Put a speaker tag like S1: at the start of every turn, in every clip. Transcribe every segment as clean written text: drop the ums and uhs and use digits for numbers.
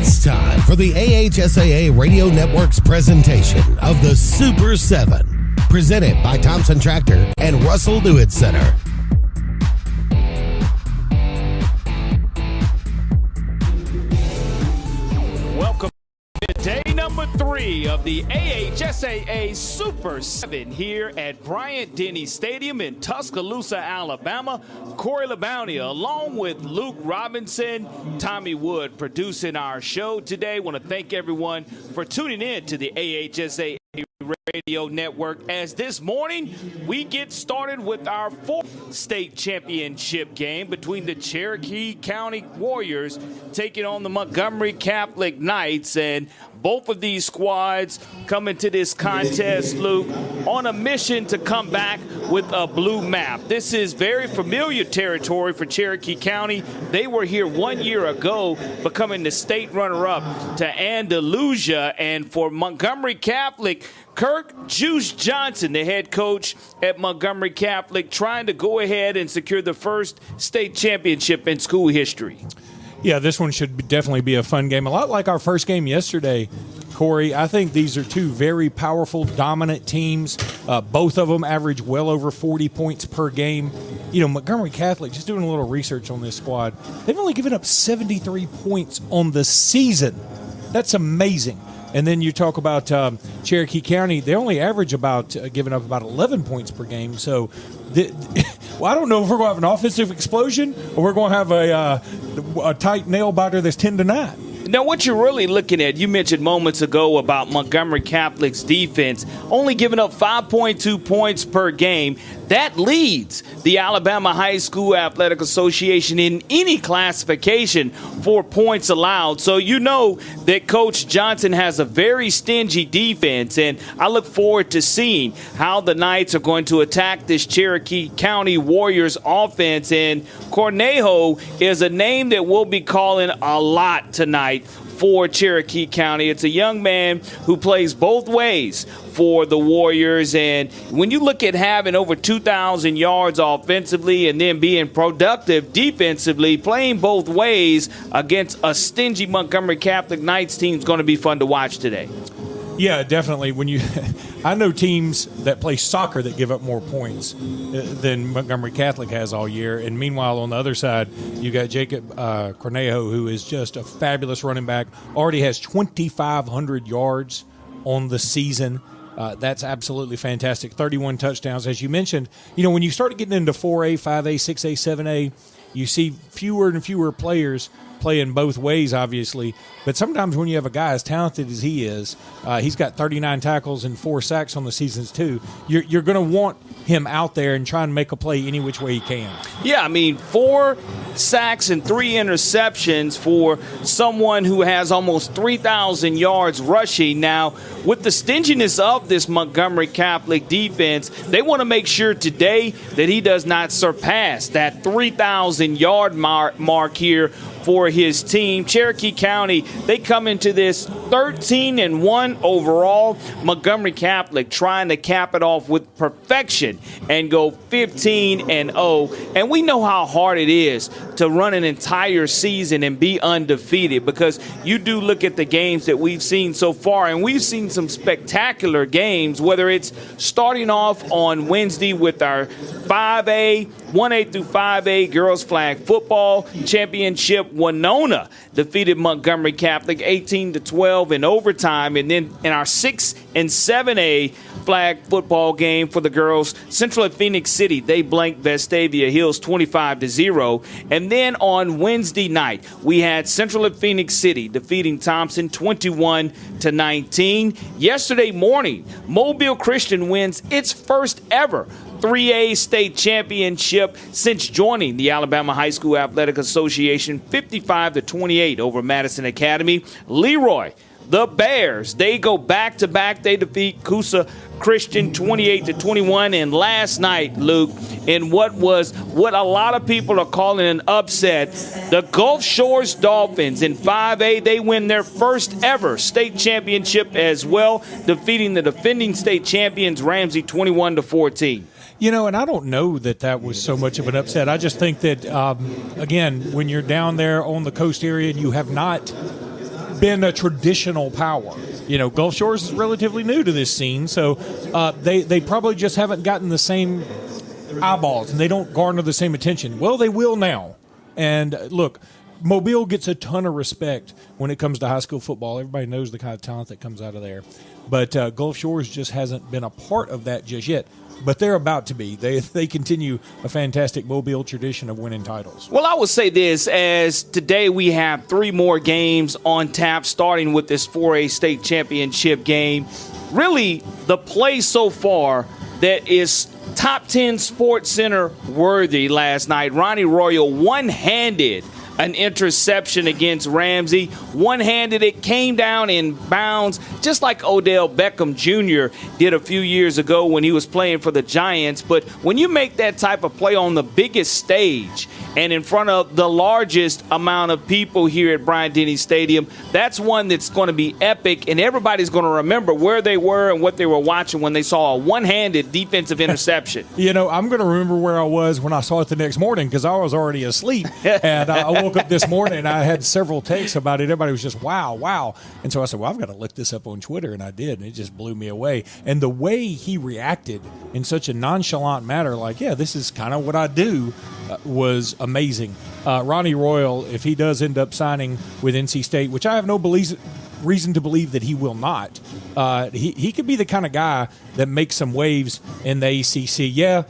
S1: It's time for the AHSAA Radio Network's presentation of the Super 7, presented by Thompson Tractor and Russell Dewitt Center.
S2: Welcome to day number 3 of the AHSAA Super 7 here at Bryant-Denny Stadium in Tuscaloosa, Alabama. Corey LeBounty along with Luke Robinson, Tommy Wood producing our show today. Want to thank everyone for tuning in to the AHSAA Radio Network as this morning we get started with our 4th state championship game between the Cherokee County Warriors taking on the Montgomery Catholic Knights. And both of these squads come into this contest, Luke, on a mission to come back with a blue map. This is very familiar territory for Cherokee County. They were here 1 year ago, becoming the state runner-up to Andalusia. And for Montgomery Catholic, Kirk Juice Johnson, the head coach at Montgomery Catholic, trying to go ahead and secure the first state championship in school history.
S3: Yeah, this one should definitely be a fun game. A lot like our first game yesterday, Corey. I think these are two very powerful, dominant teams. Both of them average well over 40 points per game. You know, Montgomery Catholic, just doing a little research on this squad, they've only given up 73 points on the season. That's amazing. And then you talk about Cherokee County, they only average about giving up about 11 points per game. So, well, I don't know if we're going to have an offensive explosion or we're going to have a tight nail biter that's 10-9.
S2: Now, what you're really looking at, you mentioned moments ago about Montgomery Catholic's defense, only giving up 5.2 points per game. That leads the Alabama High School Athletic Association in any classification for points allowed. So you know that Coach Johnson has a very stingy defense, and I look forward to seeing how the Knights are going to attack this Cherokee County Warriors offense. And Cornejo is a name that we'll be calling a lot tonight for Cherokee County. It's a young man who plays both ways for the Warriors, and when you look at having over 2,000 yards offensively and then being productive defensively, playing both ways against a stingy Montgomery Catholic Knights team is going to be fun to watch today.
S3: Yeah, definitely. I know teams that play soccer that give up more points than Montgomery Catholic has all year. And meanwhile, on the other side, you got Jacob Cornejo, who is just a fabulous running back, already has 2,500 yards on the season. That's absolutely fantastic. 31 touchdowns. As you mentioned, you know, when you start getting into 4A, 5A, 6A, 7A, you see fewer and fewer players playing both ways, obviously. But sometimes when you have a guy as talented as he is, he's got 39 tackles and 4 sacks on the seasons too, you're going to want him out there and try and make a play any which way he can.
S2: Yeah, I mean, 4 sacks and 3 interceptions for someone who has almost 3,000 yards rushing. Now, with the stinginess of this Montgomery Catholic defense, they want to make sure today that he does not surpass that 3,000-yard mark here for his team. Cherokee County, they come into this 13-1 overall. Montgomery Catholic trying to cap it off with perfection and go 15-0. And we know how hard it is to run an entire season and be undefeated, because you do look at the games that we've seen so far, and we've seen some spectacular games, whether it's starting off on Wednesday with our 5A, 1A through 5A girls flag football championship. Winona defeated Montgomery Catholic 18-12 in overtime. And then in our 6 and 7A flag football game for the girls, Central at Phoenix City, they blanked Vestavia Hills 25-0. And then on Wednesday night, we had Central at Phoenix City defeating Thompson 21-19. Yesterday morning, Mobile Christian wins its first ever 3A state championship since joining the Alabama High School Athletic Association, 55-28 over Madison Academy. Leroy, the Bears, they go back-to-back. They defeat Coosa Christian 28-21. And last night, Luke, in what a lot of people are calling an upset, the Gulf Shores Dolphins in 5A, they win their first ever state championship as well, defeating the defending state champions Ramsey 21-14.
S3: You know, and I don't know that was so much of an upset. I just think that, again, when you're down there on the coast area and you have not been a traditional power. Gulf Shores is relatively new to this scene, so they probably just haven't gotten the same eyeballs, and they don't garner the same attention. Well, they will now. And look, Mobile gets a ton of respect when it comes to high school football. Everybody knows the kind of talent that comes out of there. But Gulf Shores just hasn't been a part of that just yet. But they're about to be. They continue a fantastic Mobile tradition of winning titles.
S2: Well, I would say this, as today we have 3 more games on tap, starting with this 4A state championship game. Really, the play so far that is top 10 Sports Center worthy last night. Ronnie Royal one-handed an interception against Ramsey. One-handed, it came down in bounds, just like Odell Beckham Jr. did a few years ago when he was playing for the Giants. But when you make that type of play on the biggest stage and in front of the largest amount of people here at Bryant-Denny Stadium, that's one that's going to be epic, and everybody's going to remember where they were and what they were watching when they saw a one-handed defensive interception.
S3: I'm going to remember where I was when I saw it the next morning because I was already asleep. And I woke up this morning and I had several takes about it. Everybody was just, wow. And so I said, well, I've got to look this up on Twitter, and I did, and it just blew me away. And the way he reacted in such a nonchalant manner, like, yeah, this is kind of what I do, was amazing. Ronnie Royal, if he does end up signing with NC State, which I have no reason to believe that he will not, he could be the kind of guy that makes some waves in the ACC. Yeah,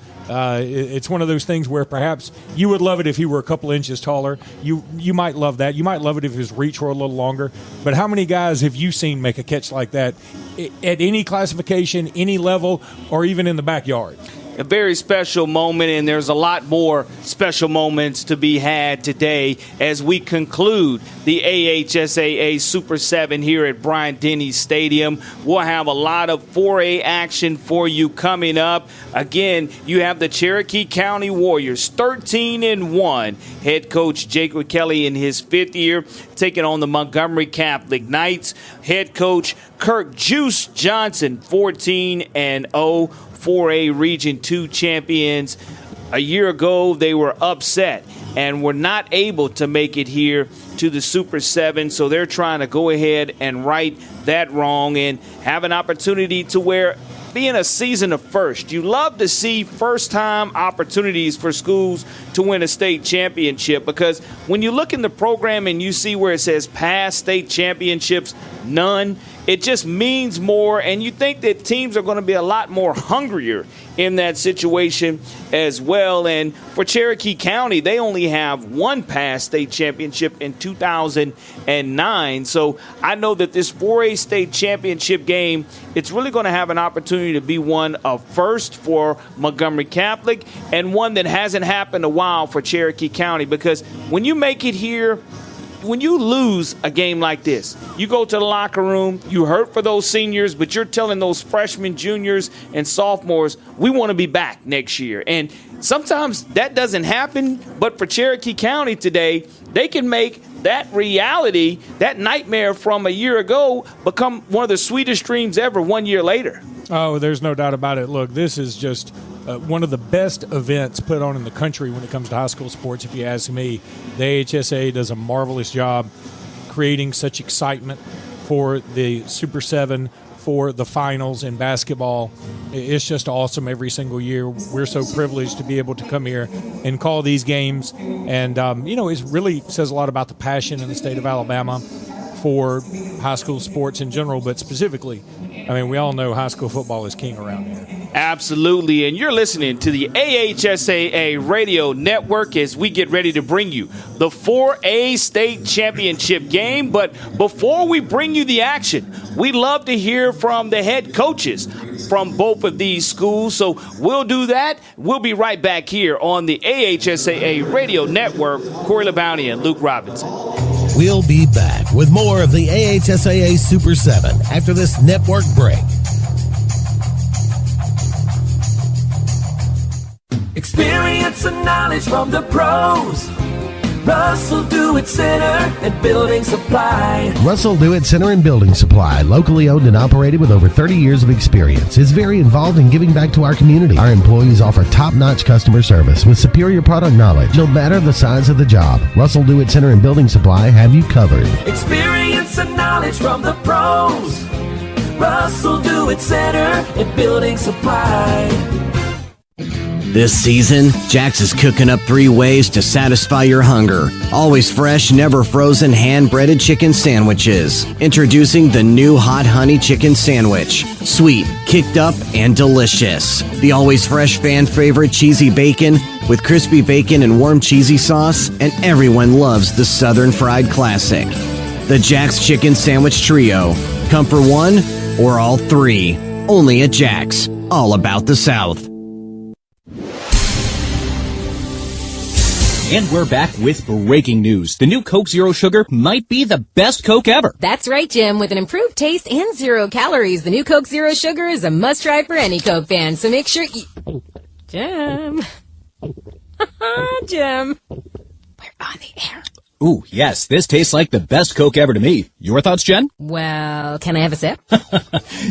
S3: it's one of those things where perhaps you would love it if he were a couple inches taller. You might love that. You might love it if his reach were a little longer. But how many guys have you seen make a catch like that at any classification, any level, or even in the backyard?
S2: A very special moment, and there's a lot more special moments to be had today as we conclude the AHSAA Super 7 here at Bryant-Denny Stadium. We'll have a lot of 4A action for you coming up. Again, you have the Cherokee County Warriors, 13-1. Head coach Jacob Kelly in his 5th year, taking on the Montgomery Catholic Knights. Head coach Kirk Juice Johnson, 14-0. 4A Region 2 champions. A year ago, they were upset and were not able to make it here to the Super 7, so they're trying to go ahead and right that wrong and have an opportunity to where, being a season of first, you love to see first-time opportunities for schools to win a state championship, because when you look in the program and you see where it says past state championships, none, it just means more, and you think that teams are going to be a lot more hungrier in that situation as well. And for Cherokee County, they only have one past state championship in 2009. So I know that this 4A state championship game, it's really going to have an opportunity to be one of first for Montgomery Catholic and one that hasn't happened a while for Cherokee County, because when you make it here, when you lose a game like this, you go to the locker room, you hurt for those seniors, but you're telling those freshmen, juniors, and sophomores, we want to be back next year. And sometimes that doesn't happen, but for Cherokee County today, they can make that reality, that nightmare from a year ago, become one of the sweetest dreams ever 1 year later.
S3: Oh, there's no doubt about it. Look, this is just one of the best events put on in the country when it comes to high school sports, if you ask me. The AHSAA does a marvelous job creating such excitement for the Super 7, for the finals in basketball. It's just awesome every single year. We're so privileged to be able to come here and call these games. And, it really says a lot about the passion in the state of Alabama for high school sports in general, but specifically, we all know high school football is king around here.
S2: Absolutely, and you're listening to the AHSAA Radio Network as we get ready to bring you the 4A State Championship game. But before we bring you the action, we'd love to hear from the head coaches from both of these schools. So we'll do that. We'll be right back here on the AHSAA Radio Network. Corey LeBounty and Luke Robinson.
S1: We'll be back with more of the AHSAA Super 7 after this network break.
S4: Experience and knowledge from the pros. Russell Do-It Center and Building Supply.
S1: Russell Do-It Center and Building Supply, locally owned and operated with over 30 years of experience, is very involved in giving back to our community. Our employees offer top-notch customer service with superior product knowledge, no matter the size of the job. Russell Do-It Center and Building Supply have you covered.
S4: Experience and knowledge from the pros. Russell Do-It Center and Building Supply.
S5: This season, Jax is cooking up 3 ways to satisfy your hunger. Always fresh, never frozen, hand-breaded chicken sandwiches. Introducing the new Hot Honey Chicken Sandwich. Sweet, kicked up, and delicious. The always fresh fan favorite cheesy bacon with crispy bacon and warm cheesy sauce, and everyone loves the Southern Fried Classic. The Jax Chicken Sandwich Trio. Come for one or all 3. Only at Jax. All about the South.
S6: And we're back with breaking news. The new Coke Zero Sugar might be the best Coke ever.
S7: That's right, Jim. With an improved taste and 0 calories, the new Coke Zero Sugar is a must-try for any Coke fan. So make sure you... Jim. Jim. We're on the air.
S6: Ooh, yes, this tastes like the best Coke ever to me. Your thoughts, Jen?
S7: Well, can I have a sip?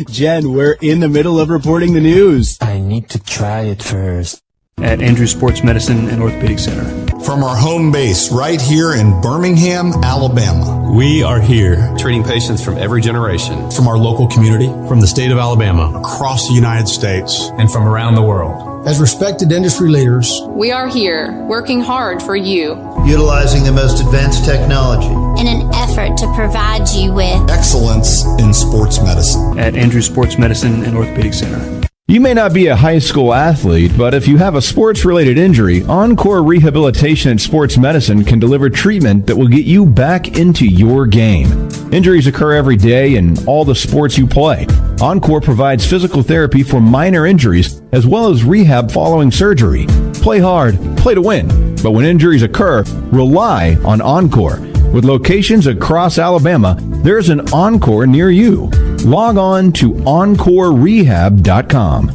S6: Jen, we're in the middle of reporting the news.
S8: I need to try it first.
S9: At Andrews Sports Medicine and Orthopedic Center.
S10: From our home base right here in Birmingham, Alabama.
S11: We are here treating patients from every generation.
S10: From our local community,
S11: From the state of Alabama.
S10: across the United States,
S11: And from around the world.
S10: as respected industry leaders,
S12: We are here, working hard for you.
S13: Utilizing the most advanced technology.
S14: In an effort to provide you with
S10: excellence in sports medicine.
S9: At Andrews Sports Medicine and Orthopedic Center.
S15: You may not be a high school athlete, but if you have a sports-related injury, Encore Rehabilitation and Sports Medicine can deliver treatment that will get you back into your game. Injuries occur every day in all the sports you play. Encore provides physical therapy for minor injuries as well as rehab following surgery. Play hard, play to win. But when injuries occur, rely on Encore. With locations across Alabama, there's an Encore near you. Log on to EncoreRehab.com.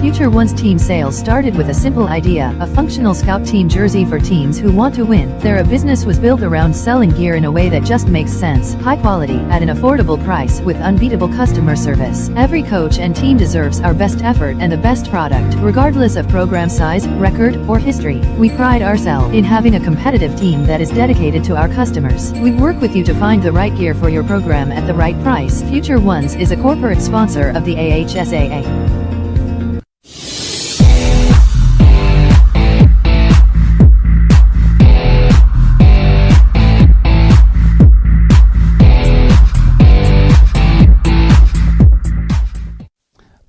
S16: Future One's team sales started with a simple idea, a functional scout team jersey for teams who want to win. Their business was built around selling gear in a way that just makes sense. High quality, at an affordable price, with unbeatable customer service. Every coach and team deserves our best effort and the best product, regardless of program size, record, or history. We pride ourselves in having a competitive team that is dedicated to our customers. We work with you to find the right gear for your program at the right price. Future Ones is a corporate sponsor of the AHSAA.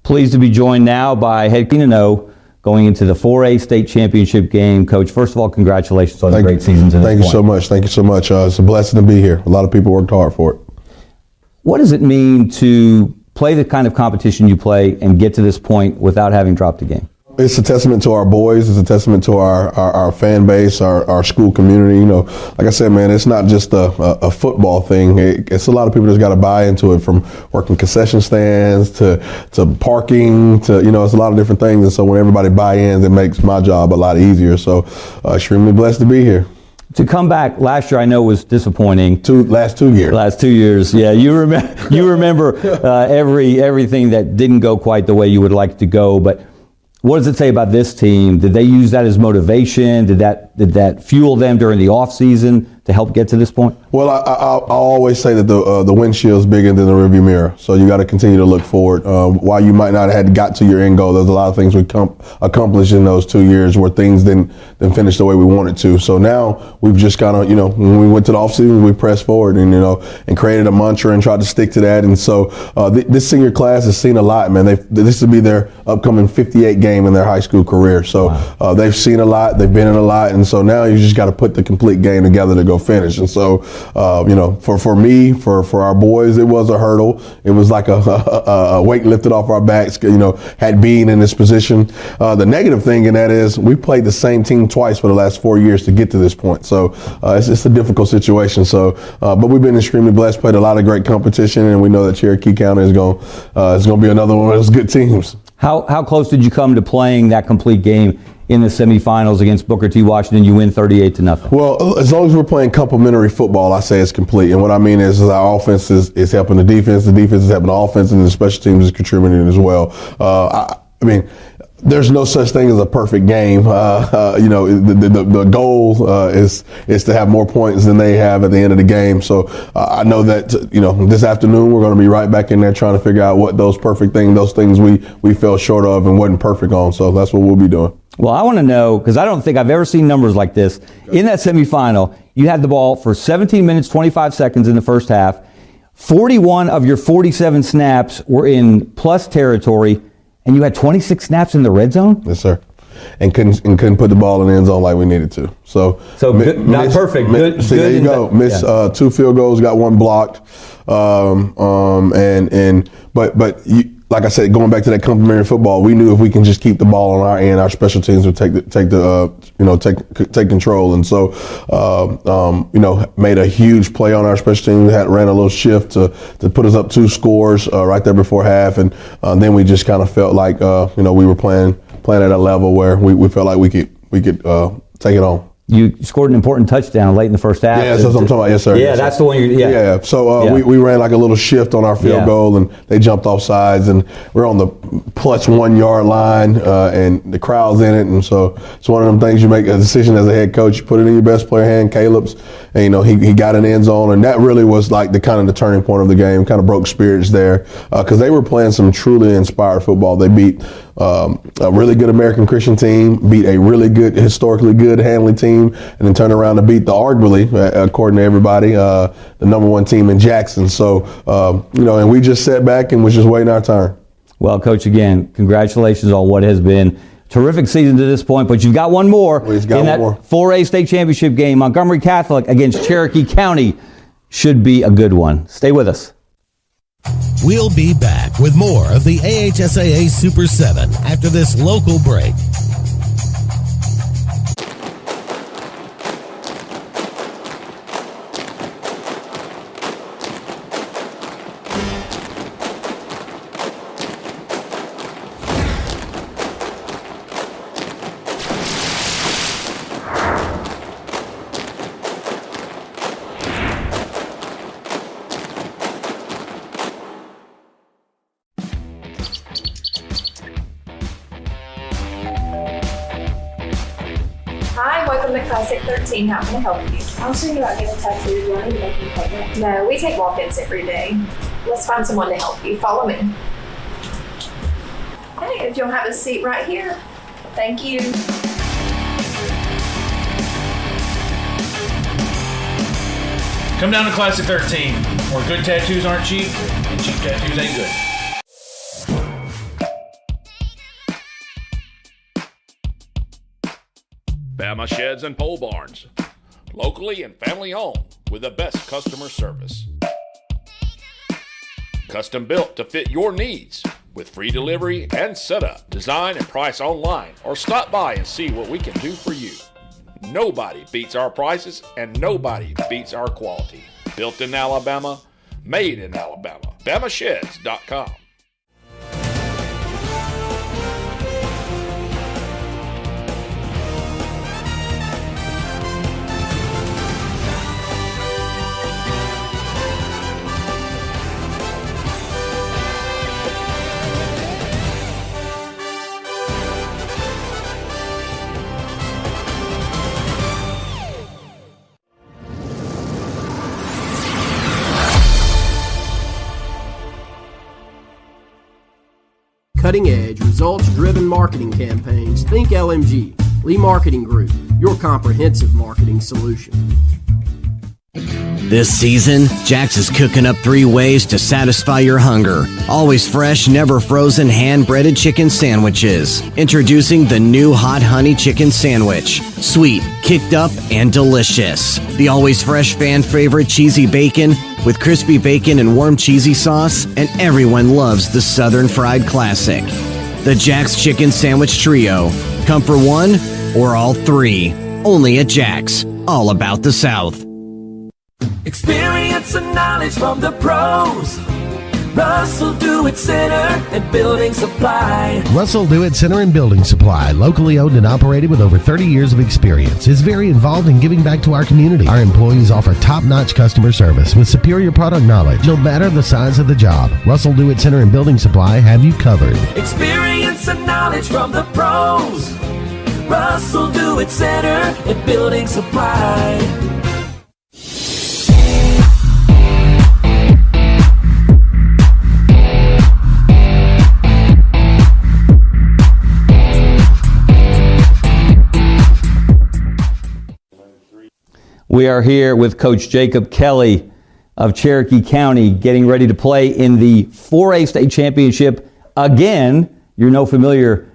S17: Pleased to be joined now by head coach going into the 4A state championship game. Coach, first of all, congratulations on the great season.
S18: Thank you so much. Thank you so much. It's a blessing to be here. A lot of people worked hard for it. What
S17: does it mean to play the kind of competition you play and get to this point without having dropped a game?
S18: It's a testament to our boys. It's a testament to our fan base, our school community. You know, like I said, man, it's not just a football thing. It's a lot of people that's got to buy into it, from working concession stands to parking to, you know, it's a lot of different things. And so when everybody buy-ins, it makes my job a lot easier. So extremely blessed to be here.
S17: To come back last year, I know was disappointing.
S18: Last 2 years.
S17: Last 2 years, yeah. You remember everything that didn't go quite the way you would like to go, but what does it say about this team? Did they use that as motivation? Did that fuel them during the off season to help get to this point?
S18: Well, I always say that the windshield is bigger than the rearview mirror, so you got to continue to look forward. While you might not have got to your end goal, there's a lot of things we accomplished in those 2 years where things didn't finish the way we wanted to. So now we've just kind of, you know, when we went to the off season, we pressed forward and, you know, and created a mantra and tried to stick to that. And so this senior class has seen a lot, man. This will be their upcoming 58 game in their high school career. So they've seen a lot, they've been in a lot, and so now you just got to put the complete game together to go finish. And so, you know, for me, for our boys, it was a hurdle. It was like a weight lifted off our backs, you know, had been in this position. The negative thing in that is we played the same team twice for the last 4 years to get to this point. So it's a difficult situation. So, but we've been extremely blessed, played a lot of great competition, and we know that Cherokee County is going to be another one of those good teams.
S17: How close did you come to playing that complete game in the semifinals against Booker T. Washington. You win 38-0.
S18: Well, as long as we're playing complementary football, I say it's complete. And what I mean is our offense is helping the defense is helping the offense, and the special teams is contributing as well. I mean, there's no such thing as a perfect game. The goal is to have more points than they have at the end of the game. So I know that this afternoon we're going to be right back in there trying to figure out what those things we fell short of and wasn't perfect on. So that's what we'll be doing.
S17: Well, I want to know, because I don't think I've ever seen numbers like this. In that semifinal, you had the ball for 17 minutes, 25 seconds in the first half. 41 of your 47 snaps were in plus territory, and you had 26 snaps in the red zone?
S18: Yes, sir. And couldn't put the ball in the end zone like we needed to. So
S17: good, not perfect. Good.
S18: There you go. Missed 2 field goals, got 1 blocked. But like I said, going back to that complementary football, we knew if we can just keep the ball on our end, our special teams would take control. And so, made a huge play on our special teams. Ran a little shift to put us up 2 scores right there before half, and then we just kind of felt like we were playing at a level where we felt like we could take it on.
S17: You scored an important touchdown late in the first half.
S18: Yeah, that's what I'm talking about. Yes, sir.
S17: Yeah, that's the one.
S18: Yeah. So we ran like a little shift on our field goal, and they jumped off sides, and we're on the plus 1 yard line, and the crowd's in it, and so it's one of them things you make a decision as a head coach. You put it in your best player hand, Caleb's, and he got an end zone, and that really was like the turning point of the game. Kind of broke spirits there because they were playing some truly inspired football. They beat a really good American Christian team, beat a really good, historically good Handley team, and then turn around to beat the arguably, according to everybody, the number 1 team in Jackson. So, and we just sat back and was just waiting our turn.
S17: Well, Coach, again, congratulations on what has been a terrific season to this point, but you've got one more in that 4A state championship game. Montgomery Catholic against Cherokee County should be a good one. Stay with us.
S1: We'll be back with more of the AHSAA Super 7 after this local break.
S19: Hi, welcome to Classic 13. How can I help you? I was thinking about getting tattooed. Do I need to make an appointment? No, we take walk-ins every day. Let's find someone to help you. Follow me. Okay, if you'll have a seat right here. Thank you.
S20: Come down to Classic 13, where good tattoos aren't cheap, and cheap tattoos ain't good.
S21: Bama Sheds and Pole Barns, locally and family owned with the best customer service. Custom built to fit your needs with free delivery and setup. Design and price online or stop by and see what we can do for you. Nobody beats our prices and nobody beats our quality. Built in Alabama, made in Alabama. BamaSheds.com.
S22: Cutting-edge, results-driven marketing campaigns. Think LMG, Lee Marketing Group, your comprehensive marketing solution.
S5: This season, Jax is cooking up 3 ways to satisfy your hunger. Always fresh, never frozen, hand-breaded chicken sandwiches. Introducing the new Hot Honey Chicken Sandwich. Sweet, kicked up, and delicious. The always fresh fan favorite cheesy bacon with crispy bacon and warm cheesy sauce, and everyone loves the Southern Fried Classic. The Jax Chicken Sandwich Trio. Come for 1 or all 3. Only at Jax. All about the South.
S4: Experience and knowledge from the pros. Russell Do-It Center and Building Supply.
S1: Russell Do-It Center and Building Supply, locally owned and operated with over 30 years of experience, is very involved in giving back to our community. Our employees offer top-notch customer service with superior product knowledge, no matter the size of the job. Russell Do-It Center and Building Supply have you covered.
S4: Experience and knowledge from the pros. Russell Do-It Center and Building Supply.
S17: We are here with Coach Jacob Kelly of Cherokee County, getting ready to play in the 4A state championship again. You're no familiar,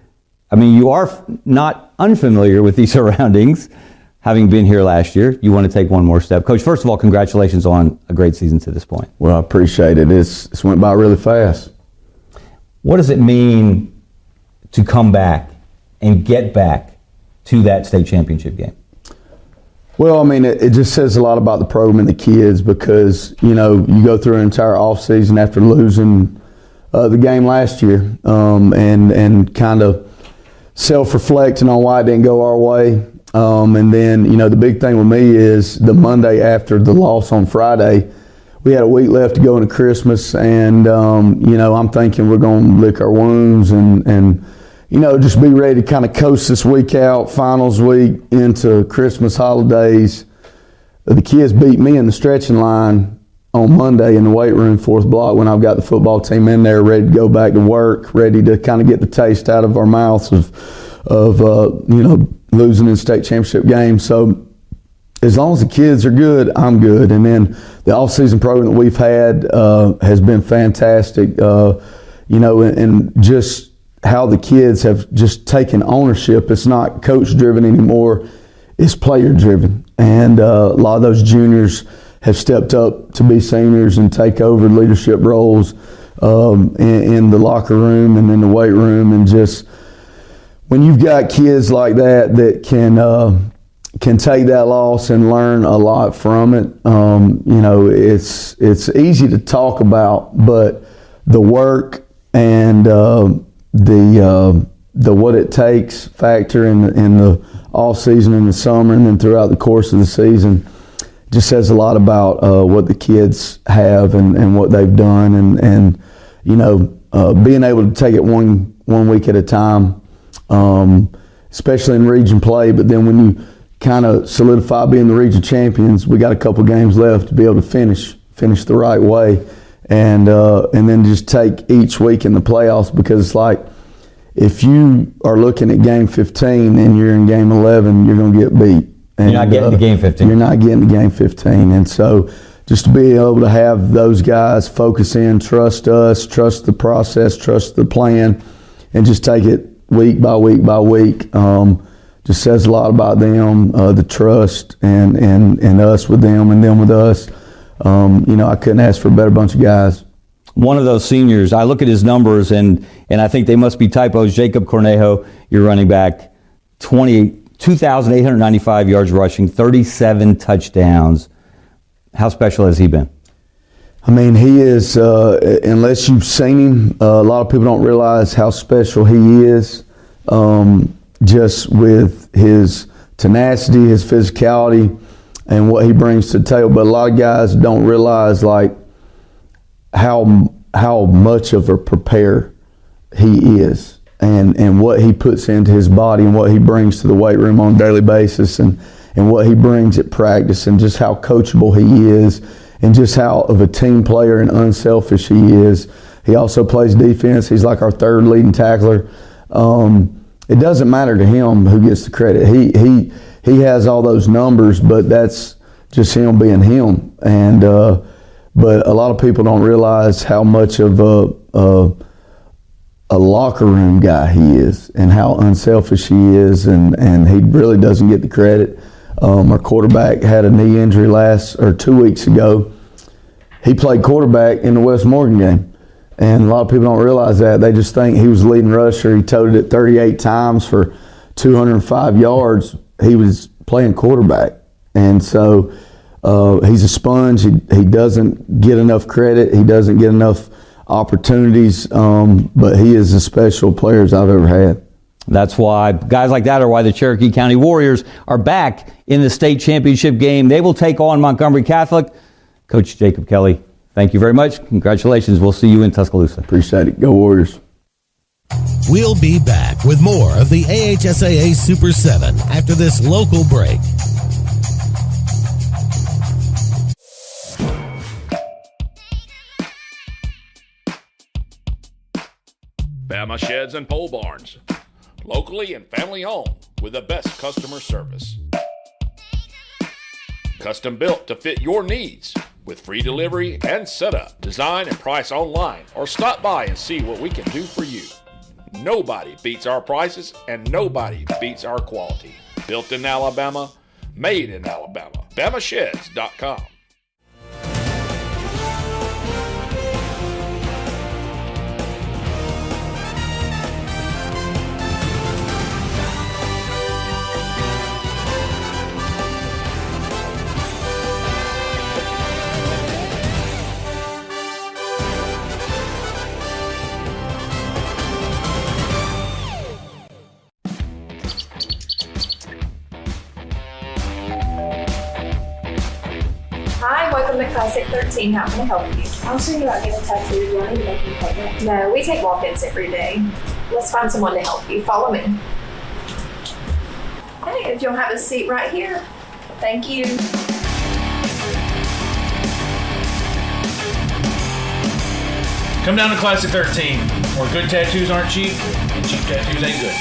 S17: you are not unfamiliar with these surroundings, having been here last year. You want to take one more step. Coach, first of all, congratulations on a great season to this point.
S2: Well, I appreciate it. It's went by really fast.
S17: What does it mean to come back and get back to that state championship game?
S2: Well, it just says a lot about the program and the kids because, you go through an entire offseason after losing the game last year and kind of self-reflecting on why it didn't go our way. And then, the big thing with me is the Monday after the loss on Friday, we had a week left to go into Christmas and, I'm thinking we're going to lick our wounds and just be ready to kind of coast this week out, finals week into Christmas holidays. The kids beat me in the stretching line on Monday in the weight room, 4th block, when I've got the football team in there ready to go back to work, ready to kind of get the taste out of our mouths of losing in state championship games. So as long as the kids are good, I'm good. And then the off-season program that we've had has been fantastic, and just how the kids have just taken ownership. It's not coach-driven anymore. It's player-driven. And a lot of those juniors have stepped up to be seniors and take over leadership roles in the locker room and in the weight room. And just when you've got kids like that can take that loss and learn a lot from it, it's easy to talk about, but the work and the what it takes factor in the off season, in the summer, and then throughout the course of the season just says a lot about what the kids have and what they've done and being able to take it one week at a time, especially in region play. But then when you kind of solidify being the region champions, we got a couple games left to be able to finish the right way. And then just take each week in the playoffs, because it's like if you are looking at game 15 and you're in game 11, you're going to get beat. And,
S17: you're not getting to game 15.
S2: You're not getting to game 15. And so just to be able to have those guys focus in, trust us, trust the process, trust the plan, and just take it week by week by week, just says a lot about them, the trust and us with them and them with us. I couldn't ask for a better bunch of guys.
S17: One of those seniors, I look at his numbers, and I think they must be typos. Jacob Cornejo, your running back, 2,895 yards rushing, 37 touchdowns. How special has he been?
S2: He is, unless you've seen him, a lot of people don't realize how special he is, just with his tenacity, his physicality, and what he brings to the table. But a lot of guys don't realize how much of a preparer he is and what he puts into his body and what he brings to the weight room on a daily basis and what he brings at practice and just how coachable he is and just how of a team player and unselfish he is. He also plays defense. He's like our third leading tackler. It doesn't matter to him who gets the credit. He has all those numbers, but that's just him being him. And but a lot of people don't realize how much of a locker room guy he is and how unselfish he is, and he really doesn't get the credit. Our quarterback had a knee injury 2 weeks ago. He played quarterback in the West Morgan game, and a lot of people don't realize that. They just think he was the leading rusher. He toted it 38 times for 205 yards. He was playing quarterback, and so he's a sponge. He doesn't get enough credit. He doesn't get enough opportunities, but he is as special players I've ever had.
S17: That's why guys like that are why the Cherokee County Warriors are back in the state championship game. They will take on Montgomery Catholic. Coach Jacob Kelly, thank you very much. Congratulations. We'll see you in Tuscaloosa.
S2: Appreciate it. Go Warriors.
S1: We'll be back with more of the AHSAA Super 7 after this local break.
S21: Bama Sheds and Pole Barns. Locally and family owned with the best customer service. Custom built to fit your needs with free delivery and setup. Design and price online or stop by and see what we can do for you. Nobody beats our prices and nobody beats our quality. Built in Alabama, made in Alabama. BamaSheds.com.
S19: Hi, welcome to Classic 13. How can I help you? I was thinking about getting a tattoo. Do you want to make an appointment? No, we take walk-ins every day. Let's find someone to help you. Follow me. Okay, if you'll have a seat right here. Thank you.
S20: Come down to Classic 13, where good tattoos aren't cheap, and cheap tattoos ain't good.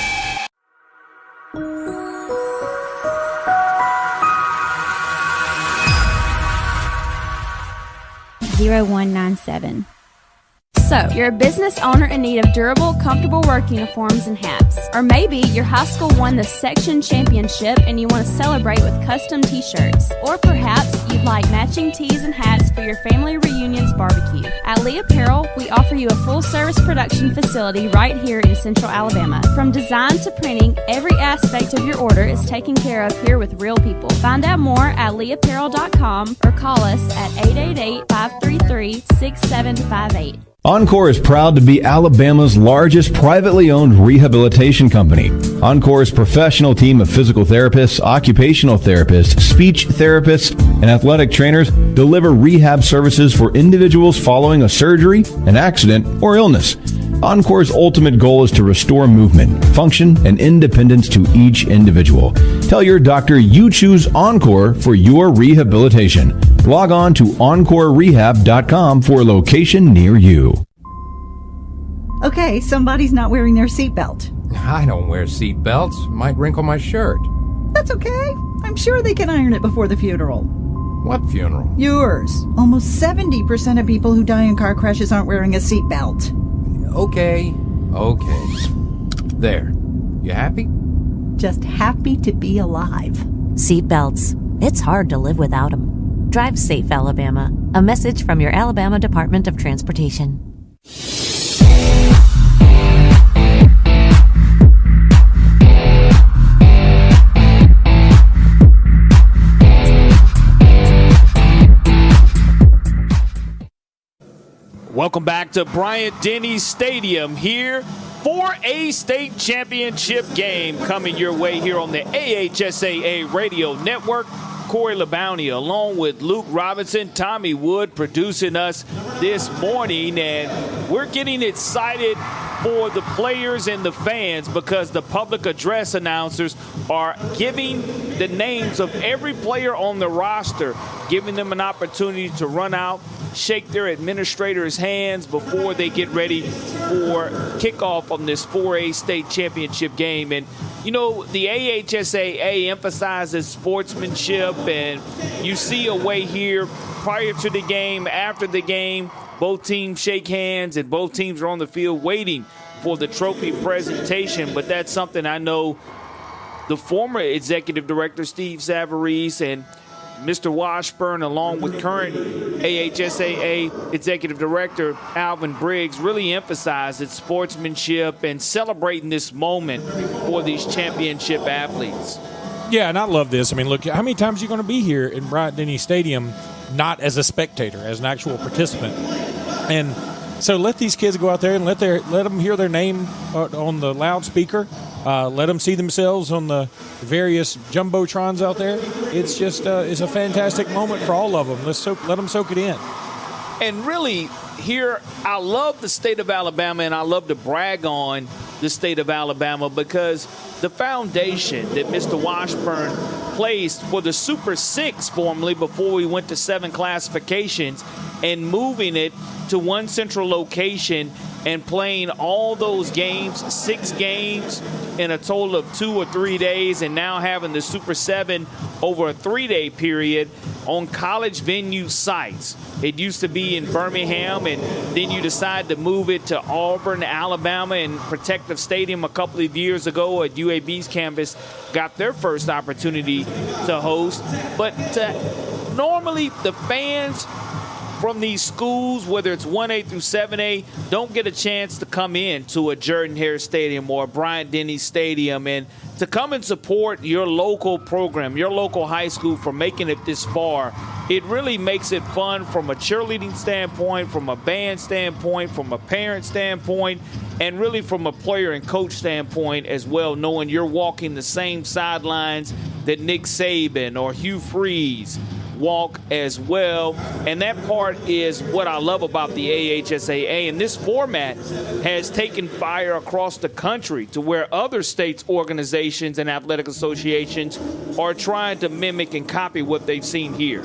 S3: $0197. So, you're a business owner in need of durable, comfortable work uniforms and hats. Or maybe your high school won the section championship and you want to celebrate with custom t-shirts. Or perhaps you'd like matching tees and hats for your family reunions barbecue. At Lee Apparel, we offer you a full-service production facility right here in Central Alabama. From design to printing, every aspect of your order is taken care of here with real people. Find out more at leeapparel.com or call us at 888-533-6758.
S15: Encore is proud to be Alabama's largest privately owned rehabilitation company. Encore's professional team of physical therapists, occupational therapists, speech therapists, and athletic trainers deliver rehab services for individuals following a surgery, an accident, or illness. Encore's ultimate goal is to restore movement, function, and independence to each individual. Tell your doctor you choose Encore for your rehabilitation. Log on to EncoreRehab.com for a location near you.
S7: Okay, somebody's not wearing their seatbelt.
S23: I don't wear seatbelts. Might wrinkle my shirt.
S7: That's okay. I'm sure they can iron it before the funeral.
S23: What funeral?
S7: Yours. Almost 70% of people who die in car crashes aren't wearing a seatbelt.
S23: Okay. There. You happy?
S7: Just happy to be alive.
S24: Seatbelts. It's hard to live without them. Drive safe, Alabama. A message from your Alabama Department of Transportation.
S6: Welcome back to Bryant-Denny Stadium here for a state championship game coming your way here on the AHSAA Radio Network. Corey LeBounty along with Luke Robinson, Tommy Wood producing us this morning, and we're getting excited for the players and the fans because the public address announcers are giving the names of every player on the roster, giving them an opportunity to run out, shake their administrators' hands before they get ready for kickoff on this 4A state championship game. And you know, the AHSAA emphasizes sportsmanship, and you see a way here prior to the game, after the game, both teams shake hands and both teams are on the field waiting for the trophy presentation. But that's something I know the former executive director, Steve Savarese, and Mr. Washburn, along with current AHSAA Executive Director Alvin Briggs, really emphasized sportsmanship and celebrating this moment for these championship athletes.
S25: Yeah, and I love this. I mean, look, how many times are you going to be here in Bryant-Denny Stadium not as a spectator, as an actual participant? And So let these kids go out there and let them hear their name on the loudspeaker. Let them see themselves on the various jumbotrons out there. It's just it's a fantastic moment for all of them. Let them soak it in.
S6: And really, here, I love the state of Alabama, and I love to brag on the state of Alabama because the foundation that Mr. Washburn placed for the Super 6 formerly before we went to 7 classifications and moving it to one central location and playing all those games, 6 games in a total of 2 or 3 days, and now having the Super 7 over a 3-day period on college venue sites. It used to be in Birmingham, and then you decide to move it to Auburn, Alabama, and Protective Stadium a couple of years ago at UAB's campus got their first opportunity to host. But normally the fans from these schools, whether it's 1A through 7A, don't get a chance to come in to a Jordan-Hare Stadium or a Bryant-Denny Stadium and to come and support your local program, your local high school for making it this far. It really makes it fun from a cheerleading standpoint, from a band standpoint, from a parent standpoint, and really from a player and coach standpoint as well, knowing you're walking the same sidelines that Nick Saban or Hugh Freeze walk as well. And that part is what I love about the AHSAA. And this format has taken fire across the country to where other states' organizations and athletic associations are trying to mimic and copy what they've seen here.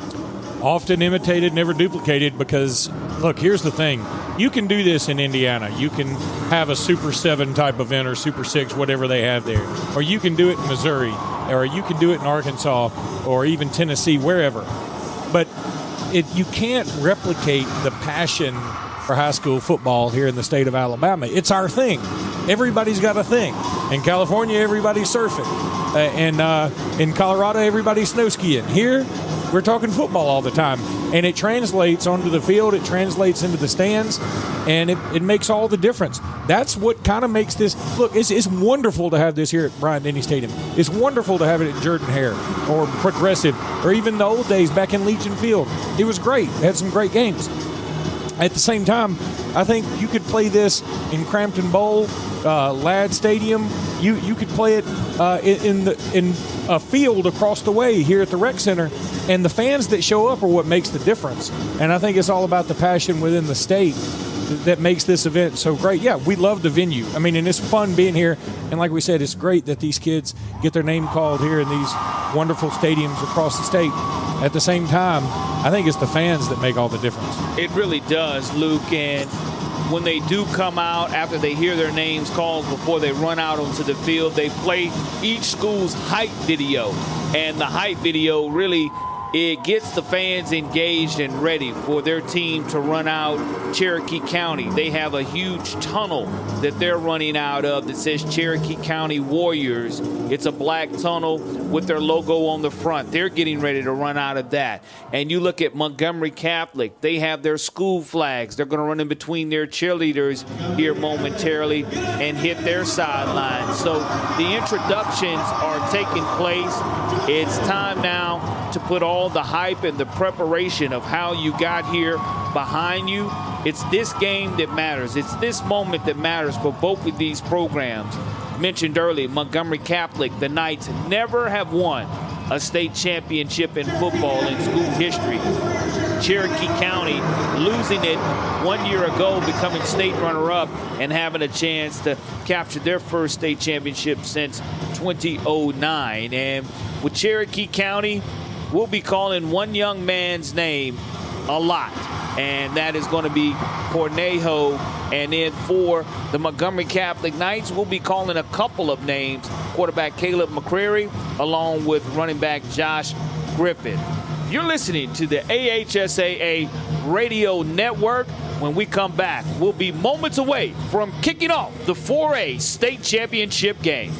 S25: Often imitated, never duplicated, because, look, here's the thing. You can do this in Indiana. You can have a Super 7 type event or Super 6, whatever they have there. Or you can do it in Missouri. Or you can do it in Arkansas or even Tennessee, wherever. But you can't replicate the passion for high school football here in the state of Alabama. It's our thing. Everybody's got a thing. In California, everybody's surfing. And in Colorado, everybody's snow skiing. Here, we're talking football all the time. And it translates onto the field. It translates into the stands. And it makes all the difference. That's what kind of makes this – look, it's wonderful to have this here at Bryant-Denny Stadium. It's wonderful to have it at Jordan-Hare or Progressive or even the old days back in Legion Field. It was great. It had some great games. At the same time, I think you could play this in Crampton Bowl, Ladd Stadium. You could play it in a field across the way here at the Rec Center, and the fans that show up are what makes the difference. And I think it's all about the passion within the state that makes this event so great. Yeah, we love the venue. I mean, and it's fun being here. And like we said, it's great that these kids get their name called here in these wonderful stadiums across the state. At the same time, I think it's the fans that make all the difference.
S6: It really does, Luke. And when they do come out, after they hear their names called, before they run out onto the field, they play each school's hype video. And the hype video really, it gets the fans engaged and ready for their team to run out Cherokee County. They have a huge tunnel that they're running out of that says Cherokee County Warriors. It's a black tunnel with their logo on the front. They're getting ready to run out of that. And you look at Montgomery Catholic. They have their school flags. They're going to run in between their cheerleaders here momentarily and hit their sidelines. So the introductions are taking place. It's time now to put all the hype and the preparation of how you got here behind you. It's this game that matters. It's this moment that matters for both of these programs. Mentioned earlier, Montgomery Catholic, the Knights never have won a state championship in football in school history. Cherokee County losing it 1 year ago, becoming state runner-up and having a chance to capture their first state championship since 2009. And with Cherokee County, we'll be calling one young man's name a lot, and that is going to be Cornejo. And then for the Montgomery Catholic Knights, we'll be calling a couple of names, quarterback Caleb McCreary, along with running back Josh Griffin. You're listening to the AHSAA Radio Network. When we come back, we'll be moments away from kicking off the 4A state championship game.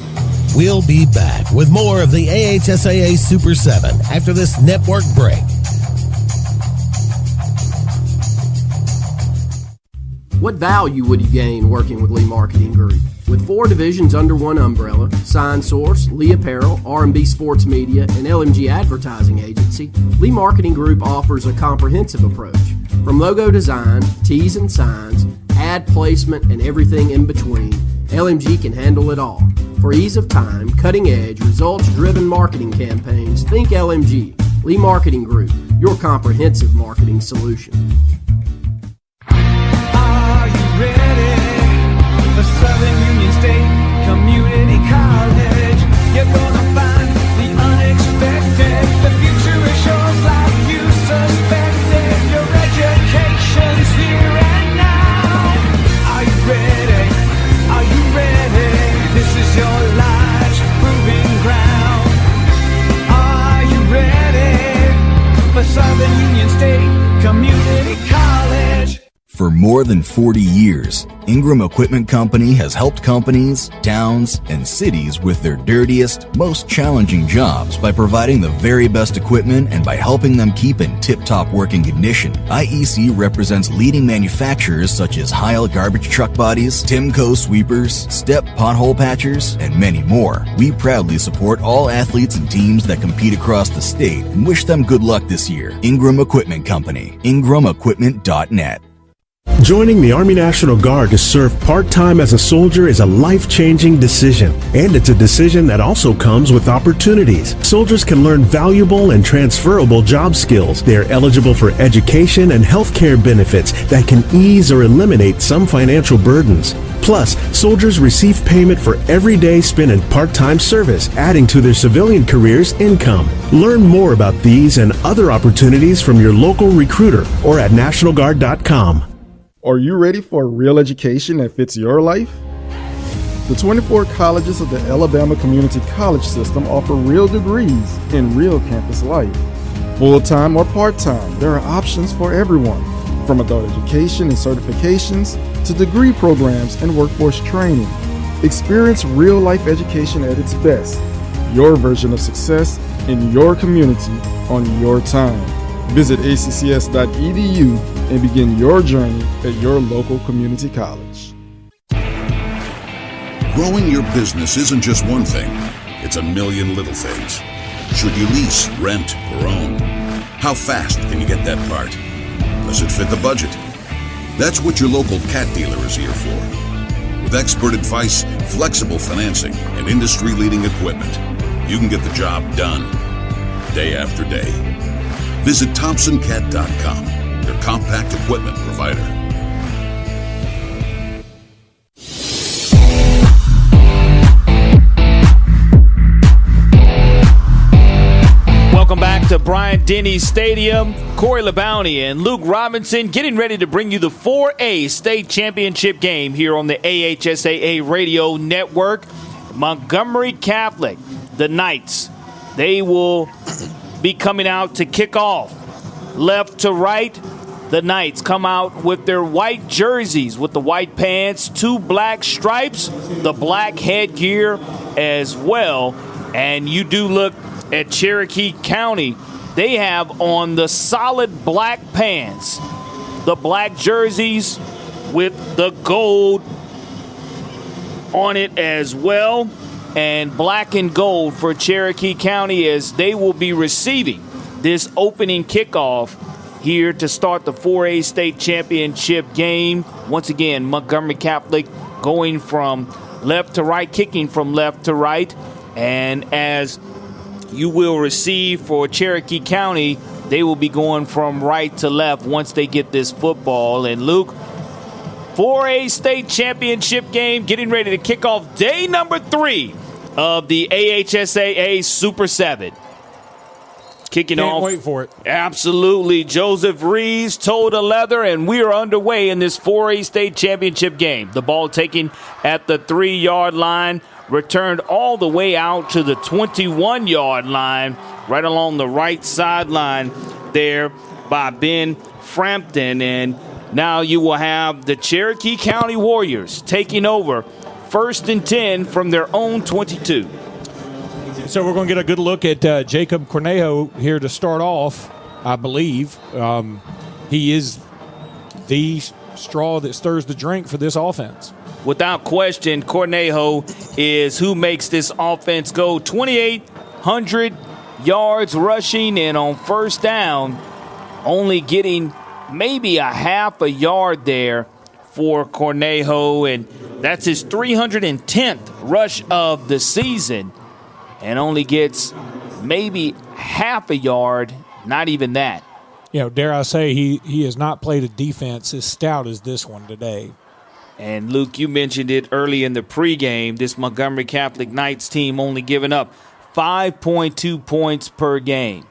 S1: We'll be back with more of the AHSAA Super 7 after this network break.
S22: What value would you gain working with Lee Marketing Group? With 4 divisions under one umbrella, Sign Source, Lee Apparel, R&B Sports Media, and LMG Advertising Agency, Lee Marketing Group offers a comprehensive approach. From logo design, tees and signs, ad placement, and everything in between, LMG can handle it all. For ease of time, cutting-edge, results-driven marketing campaigns, think LMG. Lee Marketing Group, your comprehensive marketing solution.
S4: Are you ready for Southern Union State Community College? You're gonna find the unexpected. The future is yours like you suspected. Your education's here and now. Are you ready? Are you ready? This is your life's proving ground. Are you ready for Southern Union State Community College?
S8: For more than 40 years, Ingram Equipment Company has helped companies, towns, and cities with their dirtiest, most challenging jobs by providing the very best equipment and by helping them keep in tip-top working condition. IEC represents leading manufacturers such as Heil garbage truck bodies, Timco sweepers, Step pothole patchers, and many more. We proudly support all athletes and teams that compete across the state and wish them good luck this year. Ingram Equipment Company, ingramequipment.net.
S11: Joining the Army National Guard to serve part-time as a soldier is a life-changing decision, and it's a decision that also comes with opportunities. Soldiers can learn valuable and transferable job skills. They are eligible for education and health care benefits that can ease or eliminate some financial burdens. Plus, soldiers receive payment for every day spent in part-time service, adding to their civilian career's income. Learn more about these and other opportunities from your local recruiter or at nationalguard.com.
S12: Are you ready for a real education that fits your life? The 24 colleges of the Alabama Community College System offer real degrees in real campus life. Full-time or part-time, there are options for everyone, from adult education and certifications to degree programs and workforce training. Experience real-life education at its best, your version of success in your community on your time. Visit accs.edu and begin your journey at your local community college.
S13: Growing your business isn't just one thing, it's a million little things. Should you lease, rent, or own? How fast can you get that part? Does it fit the budget? That's what your local cat dealer is here for. With expert advice, flexible financing, and industry-leading equipment, you can get the job done, day after day. Visit ThompsonCat.com, your compact equipment provider.
S6: Welcome back to Bryant-Denny Stadium. Corey LeBounty and Luke Robinson getting ready to bring you the 4A state championship game here on the AHSAA radio network. Montgomery Catholic, the Knights, they will be coming out to kick off. Left to right, the Knights come out with their white jerseys with the white pants, 2 black stripes, the black headgear as well. And you do look at Cherokee County, they have on the solid black pants, the black jerseys with the gold on it as well, and black and gold for Cherokee County as they will be receiving this opening kickoff here to start the 4A state championship game. Once again, Montgomery Catholic going from left to right, kicking from left to right, and as you will receive for Cherokee County, they will be going from right to left once they get this football. And Luke, 4A state championship game getting ready to kick off day number 3 of the AHSAA Super 7. Kicking off.
S25: Can't wait for it.
S6: Absolutely. Joseph Reeves, toe to leather, and we are underway in this 4A state championship game. The ball taken at the 3-yard line, returned all the way out to the 21-yard line, right along the right sideline there by Ben Frampton. And now you will have the Cherokee County Warriors taking over 1st and 10 from their own 22.
S25: So we're going to get a good look at Jacob Cornejo here to start off, I believe. He is the straw that stirs the drink for this offense.
S6: Without question, Cornejo is who makes this offense go. 2,800 yards rushing, and on first down, only getting maybe a half a yard there for Cornejo, and that's his 310th rush of the season, and only gets maybe half a yard, not even that.
S25: Dare I say, he has not played a defense as stout as this one today.
S6: And, Luke, you mentioned it early in the pregame, this Montgomery Catholic Knights team only giving up 5.2 points per game.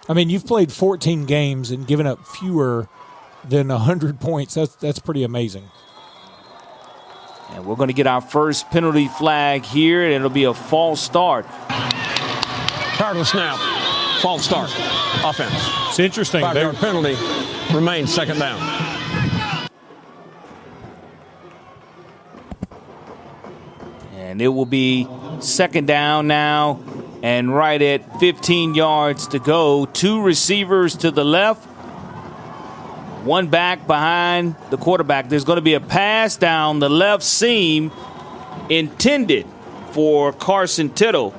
S25: I mean, you've played 14 games and given up fewer than 100 points. That's pretty amazing.
S6: And we're going to get our first penalty flag here, and it'll be a false start.
S9: Prior to the snap, false start, offense.
S25: It's interesting.
S9: 5-yard penalty, remains second down.
S6: And it will be second down now, and right at 15 yards to go. 2 receivers to the left, 1 back behind the quarterback. There's going to be a pass down the left seam intended for Carson Tittle.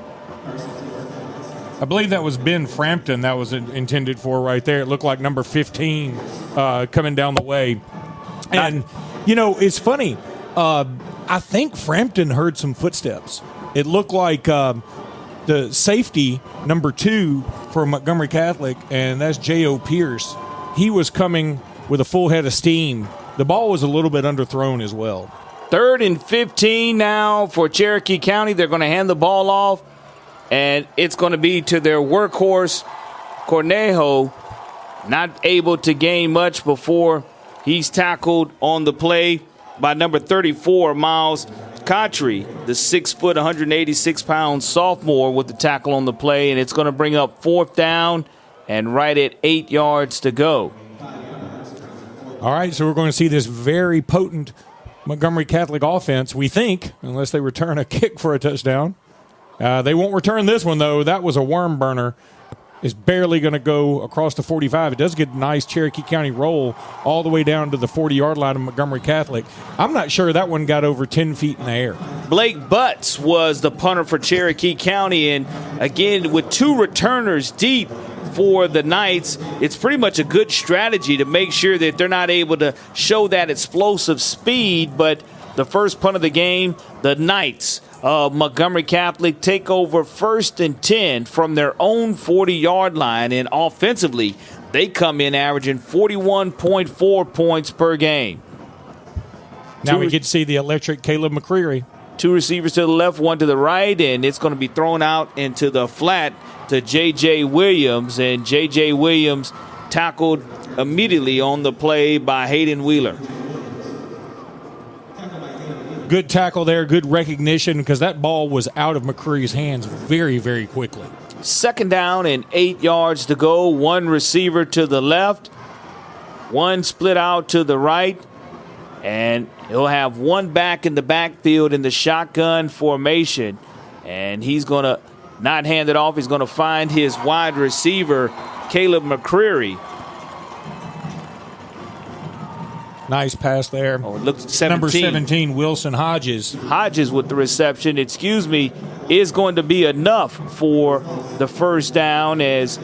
S25: I believe that was Ben Frampton that was intended for right there. It looked like number 15 coming down the way. And, it's funny. I think Frampton heard some footsteps. It looked like the safety, number 2 for Montgomery Catholic, and that's J.O. Pierce. He was coming with a full head of steam. The ball was a little bit underthrown as well.
S6: 3rd and 15 now for Cherokee County. They're going to hand the ball off, and it's going to be to their workhorse, Cornejo, not able to gain much before he's tackled on the play by number 34, Miles Cotry, the 6 foot, 186-pound sophomore with the tackle on the play, and it's going to bring up 4th down and right at 8 yards to go.
S25: All right, so we're going to see this very potent Montgomery Catholic offense, we think, unless they return a kick for a touchdown. They won't return this one, though. That was a worm burner. Is barely going to go across the 45. It does get a nice Cherokee County roll all the way down to the 40-yard line of Montgomery Catholic. I'm not sure that one got over 10 feet in the air.
S6: Blake Butts was the punter for Cherokee County, and again, with 2 returners deep for the Knights, it's pretty much a good strategy to make sure that they're not able to show that explosive speed. But the first punt of the game, the Knights of Montgomery Catholic take over 1st and 10 from their own 40-yard line, and offensively, they come in averaging 41.4 points per game.
S25: Now we get to see the electric Caleb McCreary.
S6: 2 receivers to the left, 1 to the right, and it's going to be thrown out into the flat to J.J. Williams, and J.J. Williams tackled immediately on the play by Hayden Wheeler.
S25: Good tackle there, good recognition, because that ball was out of McCreary's hands very, very quickly.
S6: 2nd down and 8 yards to go. 1 receiver to the left, 1 split out to the right, and he'll have 1 back in the backfield in the shotgun formation, and he's going to not hand it off. He's going to find his wide receiver, Caleb McCreary.
S25: Nice pass there.
S6: Oh, it looks 17.
S25: Number 17, Wilson Hodges.
S6: Hodges with the reception, is going to be enough for the first down, as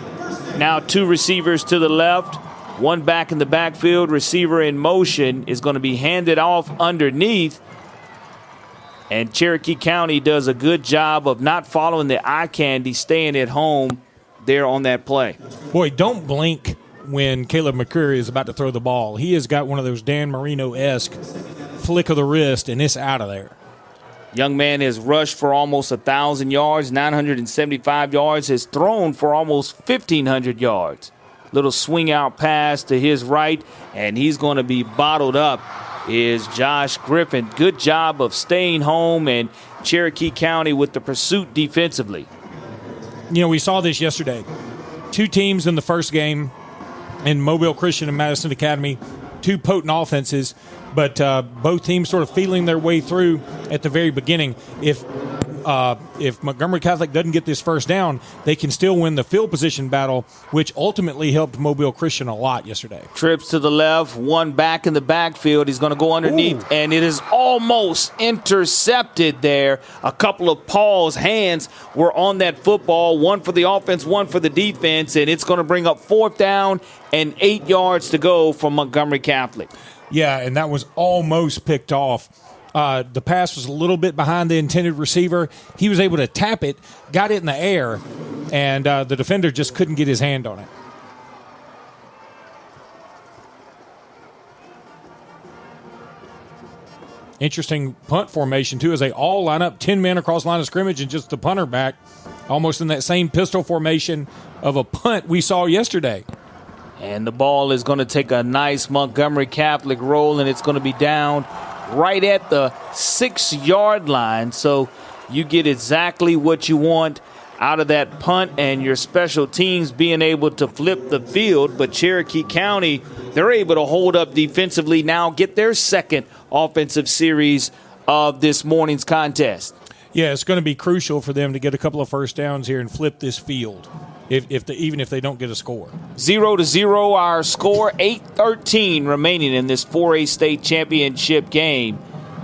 S6: now 2 receivers to the left, 1 back in the backfield. Receiver in motion is going to be handed off underneath. And Cherokee County does a good job of not following the eye candy, staying at home there on that play.
S25: Boy, don't blink when Caleb McCreary is about to throw the ball. He has got one of those Dan Marino-esque flick of the wrist, and it's out of there.
S6: Young man has rushed for almost 1,000 yards, 975 yards, has thrown for almost 1,500 yards. Little swing out pass to his right, and he's going to be bottled up, is Josh Griffin. Good job of staying home, and Cherokee County with the pursuit defensively.
S25: We saw this yesterday. 2 teams in the first game, in Mobile Christian and Madison Academy, 2 potent offenses, but both teams sort of feeling their way through at the very beginning. If Montgomery Catholic doesn't get this first down, they can still win the field position battle, which ultimately helped Mobile Christian a lot yesterday.
S6: Trips to the left, 1 back in the backfield. He's going to go underneath, and it is almost intercepted there. A couple of Paul's hands were on that football, 1 for the offense, 1 for the defense, and it's going to bring up 4th down and 8 yards to go for Montgomery Catholic.
S25: Yeah, and that was almost picked off. The pass was a little bit behind the intended receiver. He was able to tap it, got it in the air, and the defender just couldn't get his hand on it. Interesting punt formation, too, as they all line up 10 men across line of scrimmage and just the punter back, almost in that same pistol formation of a punt we saw yesterday.
S6: And the ball is going to take a nice Montgomery Catholic roll, and it's going to be down right at the 6-yard line. So you get exactly what you want out of that punt, and your special teams being able to flip the field. But Cherokee County, they're able to hold up defensively now, get their second offensive series of this morning's contest.
S25: Yeah, it's going to be crucial for them to get a couple of first downs here and flip this field, even if they don't get a score.
S6: 0-0 our score, 8:13 remaining in this 4A state championship game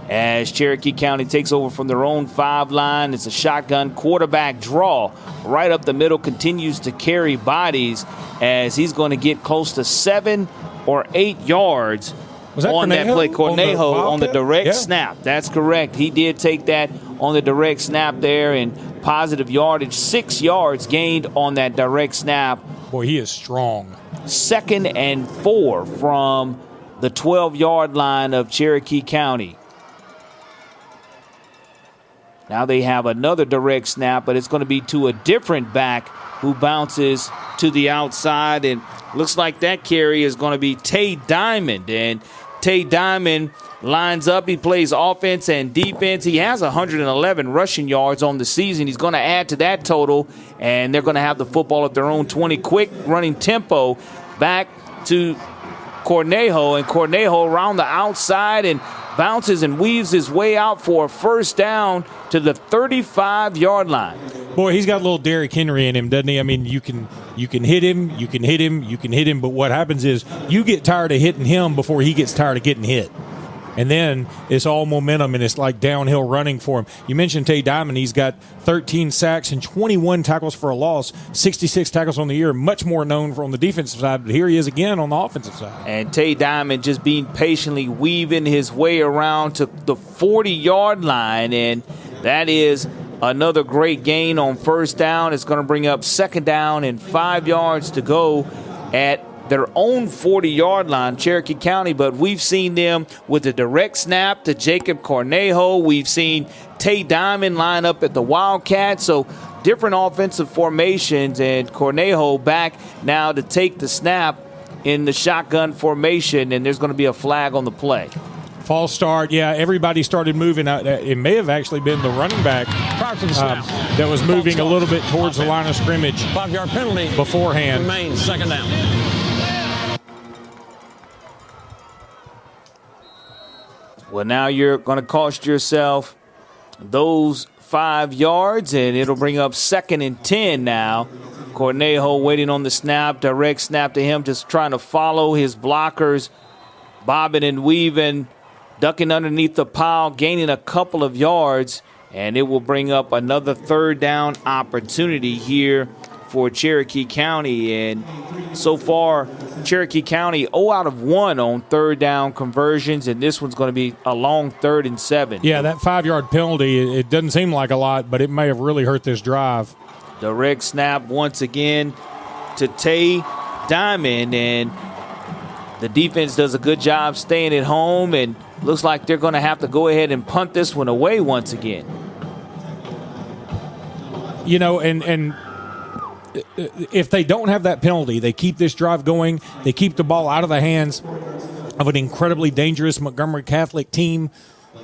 S6: as Cherokee County takes over from their own 5 line. It's a shotgun quarterback draw right up the middle, continues to carry bodies as he's going to get close to 7 or 8 yards on that play. Cornejo on the direct snap. That's correct. He did take that on the direct snap there, and positive yardage, 6 yards gained on that direct snap.
S25: Boy, he is strong.
S6: 2nd and 4 from the 12-yard line of Cherokee County. Now they have another direct snap, but it's going to be to a different back who bounces to the outside, and looks like that carry is going to be Tay Diamond. And Tay Diamond lines up. He plays offense and defense. He has 111 rushing yards on the season. He's going to add to that total, and they're going to have the football at their own 20. Quick running tempo back to Cornejo, and Cornejo around the outside and bounces and weaves his way out for a first down to the 35-yard line.
S25: Boy, he's got a little Derrick Henry in him, doesn't he? I mean, you can hit him, but what happens is you get tired of hitting him before he gets tired of getting hit. And then it's all momentum, and it's like downhill running for him. You mentioned Tay Diamond. He's got 13 sacks and 21 tackles for a loss, 66 tackles on the year, much more known from the defensive side. But here he is again on the offensive side.
S6: And Tay Diamond just being patiently weaving his way around to the 40-yard line, and that is another great gain on first down. It's going to bring up 2nd down and 5 yards to go at their own 40-yard line, Cherokee County, but we've seen them with a direct snap to Jacob Cornejo. We've seen Tay Diamond line up at the Wildcats, so different offensive formations, and Cornejo back now to take the snap in the shotgun formation, and there's going to be a flag on the play.
S25: False start, yeah, everybody started moving out. It may have actually been the running back that was moving a little bit towards the line of scrimmage.
S9: 5-yard penalty
S25: beforehand.
S9: Remains 2nd down.
S6: Well, now you're going to cost yourself those 5 yards, and it'll bring up 2nd and 10 now. Cornejo waiting on the snap, direct snap to him, just trying to follow his blockers, bobbing and weaving, ducking underneath the pile, gaining a couple of yards, and it will bring up another 3rd down opportunity here for Cherokee County. And so far, Cherokee County 0 out of 1 on 3rd down conversions, and this one's going to be a long 3rd and 7.
S25: Yeah, that 5-yard penalty, it doesn't seem like a lot, but it may have really hurt this drive.
S6: Direct snap once again to Tay Diamond, and the defense does a good job staying at home, and looks like they're going to have to go ahead and punt this one away once again.
S25: You know, and if they don't have that penalty, they keep this drive going, they keep the ball out of the hands of an incredibly dangerous Montgomery Catholic team.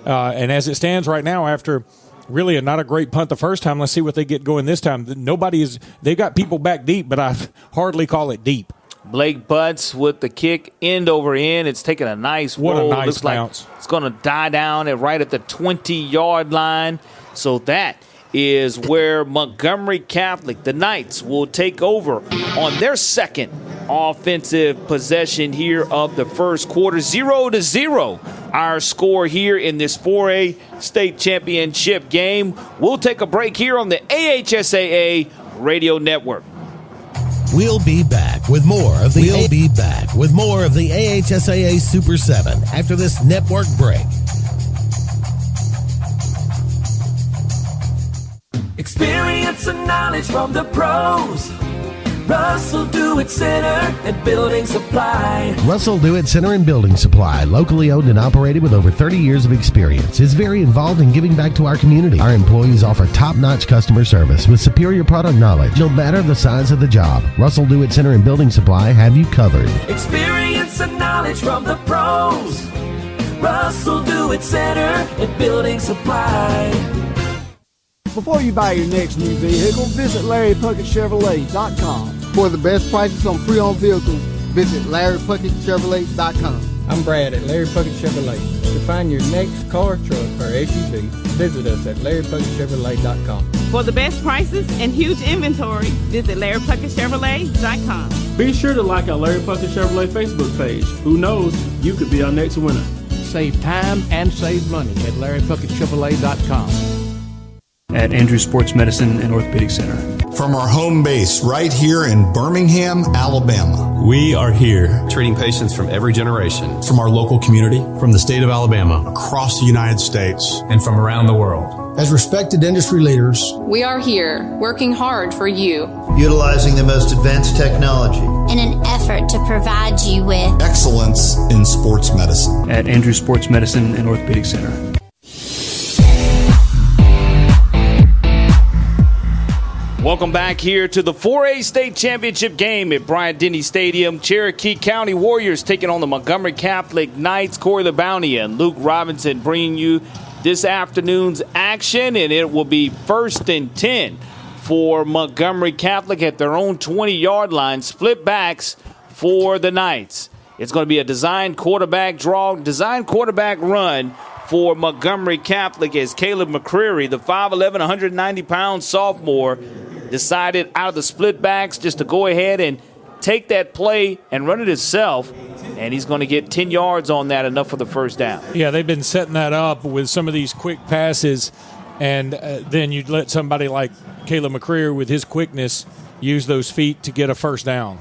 S25: And as it stands right now, after really not a great punt the first time, let's see what they get going this time. They've got people back deep, but I hardly call it deep.
S6: Blake Butts with the kick end over end. It's taking a nice roll.
S25: What a nice
S6: Looks
S25: bounce.
S6: like it's going to die down right at the 20-yard line. So that is where Montgomery Catholic, the Knights, will take over on their 2nd offensive possession here of the first quarter. 0-0 our score here in this 4A state championship game. We'll take a break here on the AHSAA Radio Network.
S1: We'll be back with more of the AHSAA Super 7 after this network break.
S4: Experience and knowledge from the pros. Russell Do-It Center and Building Supply.
S1: Russell Do-It Center and Building Supply, locally owned and operated with over 30 years of experience, is very involved in giving back to our community. Our employees offer top-notch customer service with superior product knowledge, no matter the size of the job. Russell Do-It Center and Building Supply have you covered.
S4: Experience and knowledge from the pros. Russell Do-It Center and Building Supply.
S5: Before you buy your next new vehicle, visit LarryPuckettChevrolet.com. For the best prices on pre-owned vehicles, visit LarryPuckettChevrolet.com.
S10: I'm Brad at Larry Puckett Chevrolet. To find your next car, truck, or SUV, visit us at LarryPuckettChevrolet.com.
S14: For the best prices and huge inventory, visit LarryPuckettChevrolet.com.
S16: Be sure to like our Larry Puckett Chevrolet Facebook page. Who knows, you could be our next winner.
S10: Save time and save money at LarryPuckettChevrolet.com.
S18: At Andrew Sports Medicine and Orthopedic Center.
S26: From our home base right here in Birmingham, Alabama.
S27: We are here treating patients from every generation.
S26: From our local community, from the state of Alabama, across the United States,
S27: and from around the world.
S26: As respected industry leaders,
S28: we are here working hard for you,
S29: utilizing the most advanced technology
S30: in an effort to provide you with
S26: excellence in sports medicine.
S18: At Andrew Sports Medicine and Orthopedic Center.
S6: Welcome back here to the 4A State Championship game at Bryant-Denny Stadium. Cherokee County Warriors taking on the Montgomery Catholic Knights. Corey LeBounty and Luke Robinson bringing you this afternoon's action, and it will be 1st and 10 for Montgomery Catholic at their own 20-yard line. Split backs for the Knights. It's going to be a designed quarterback draw, designed quarterback run for Montgomery Catholic as Caleb McCreary, the 5'11", 190-pound sophomore, decided out of the split backs just to go ahead and take that play and run it himself, and he's going to get 10 yards on that, enough for the first down.
S25: Yeah, they've been setting that up with some of these quick passes, and then you'd let somebody like Caleb McCreary with his quickness use those feet to get a first down.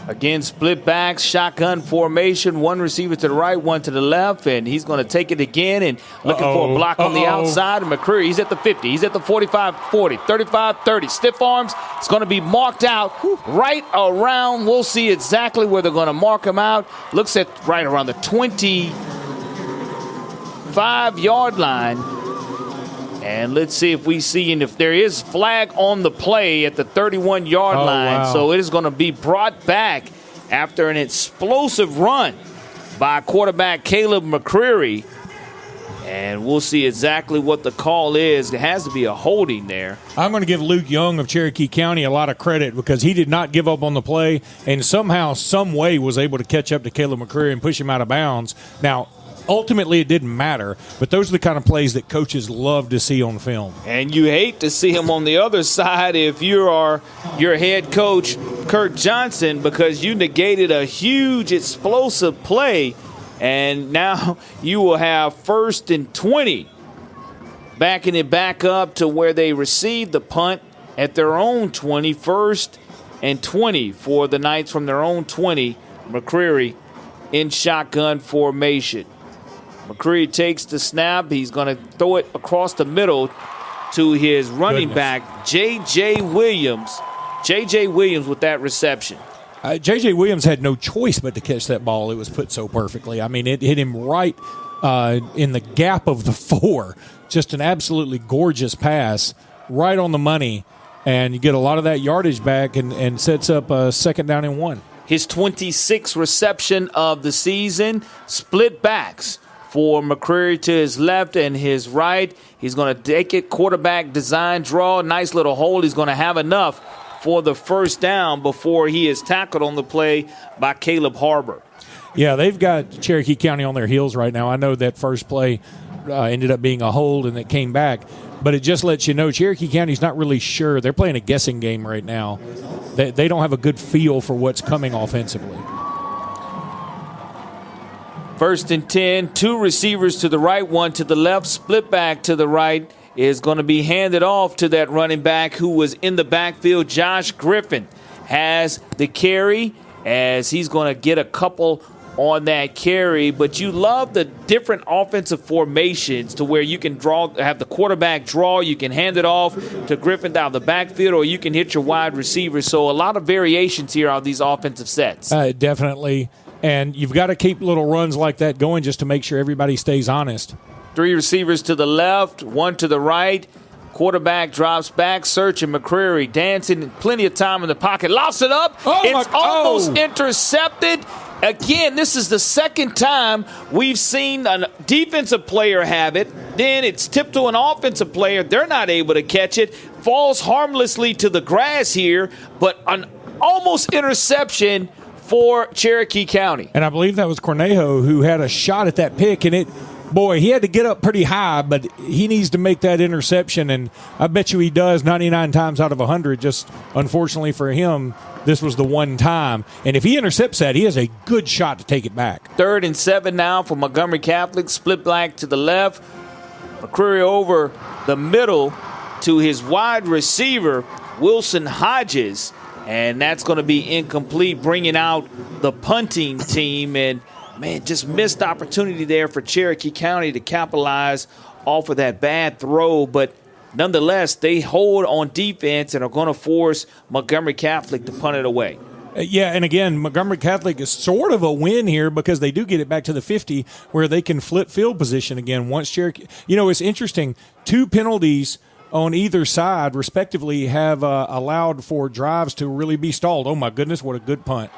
S6: Again, split backs, shotgun formation, one receiver to the right, one to the left, and he's going to take it again and looking for a block on the outside. And McCreary, he's at the 50, he's at the 45, 40, 35, 30. Stiff arms, it's going to be marked out right around. We'll see exactly where they're going to mark him out. Looks at right around the 25-yard line. And let's see if we see, and if there is flag on the play at the 31-yard line.
S25: Wow.
S6: So it is going to be brought back after an explosive run by quarterback Caleb McCreary. And we'll see exactly what the call is. It has to be a holding there.
S25: I'm going to give Luke Young of Cherokee County a lot of credit because he did not give up on the play and somehow, some way was able to catch up to Caleb McCreary and push him out of bounds. Now, ultimately, it didn't matter, but those are the kind of plays that coaches love to see on film.
S6: And you hate to see him on the other side if you are your head coach, Kirk Johnson, because you negated a huge explosive play, and now you will have 1st and 20, backing it back up to where they received the punt at their own 20, 1st and 20 for the Knights from their own 20. McCreary in shotgun formation. McCreary takes the snap. He's going to throw it across the middle to his running back, J.J. Williams. J.J. Williams with that reception.
S25: J.J. Williams had no choice but to catch that ball. It was put so perfectly. I mean, it hit him right in the gap of the 4. Just an absolutely gorgeous pass, right on the money. And you get a lot of that yardage back and sets up a 2nd down and 1.
S6: His 26th reception of the season. Split backs for McCreary to his left and his right. He's going to take it, quarterback design draw, nice little hole. He's going to have enough for the first down before he is tackled on the play by Caleb Harbor.
S25: Yeah, they've got Cherokee County on their heels right now. I know that first play ended up being a hold and it came back, but it just lets you know Cherokee County's not really sure. They're playing a guessing game right now. They don't have a good feel for what's coming offensively.
S6: 1st and 10, 2 receivers to the right, 1 to the left. Split back to the right is going to be handed off to that running back who was in the backfield. Josh Griffin has the carry as he's going to get a couple on that carry, but you love the different offensive formations to where you can have the quarterback draw, you can hand it off to Griffin down the backfield, or you can hit your wide receiver. So a lot of variations here on these offensive sets.
S25: Definitely, and you've got to keep little runs like that going just to make sure everybody stays honest. 3
S6: receivers to the left, 1 to the right. Quarterback drops back, searching McCreary, dancing, plenty of time in the pocket. Lost it up. It's almost intercepted. Again, this is the second time we've seen a defensive player have it. Then it's tipped to an offensive player. They're not able to catch it. Falls harmlessly to the grass here, but an almost interception for Cherokee County.
S25: And I believe that was Cornejo who had a shot at that pick, and he had to get up pretty high, but he needs to make that interception, and I bet you he does 99 times out of 100. Just unfortunately for him, this was the one time. And if he intercepts that, he has a good shot to take it back.
S6: 3rd and 7 now for Montgomery Catholic. Split back to the left. McCreary over the middle to his wide receiver, Wilson Hodges. And that's going to be incomplete, bringing out the punting team. And, man, just missed opportunity there for Cherokee County to capitalize off of that bad throw. But nonetheless, they hold on defense and are going to force Montgomery Catholic to punt it away.
S25: Yeah, and again, Montgomery Catholic is sort of a win here because they do get it back to the 50 where they can flip field position again once Cherokee. It's interesting. 2 penalties on either side, respectively, have allowed for drives to really be stalled. Oh, my goodness, what a good punt.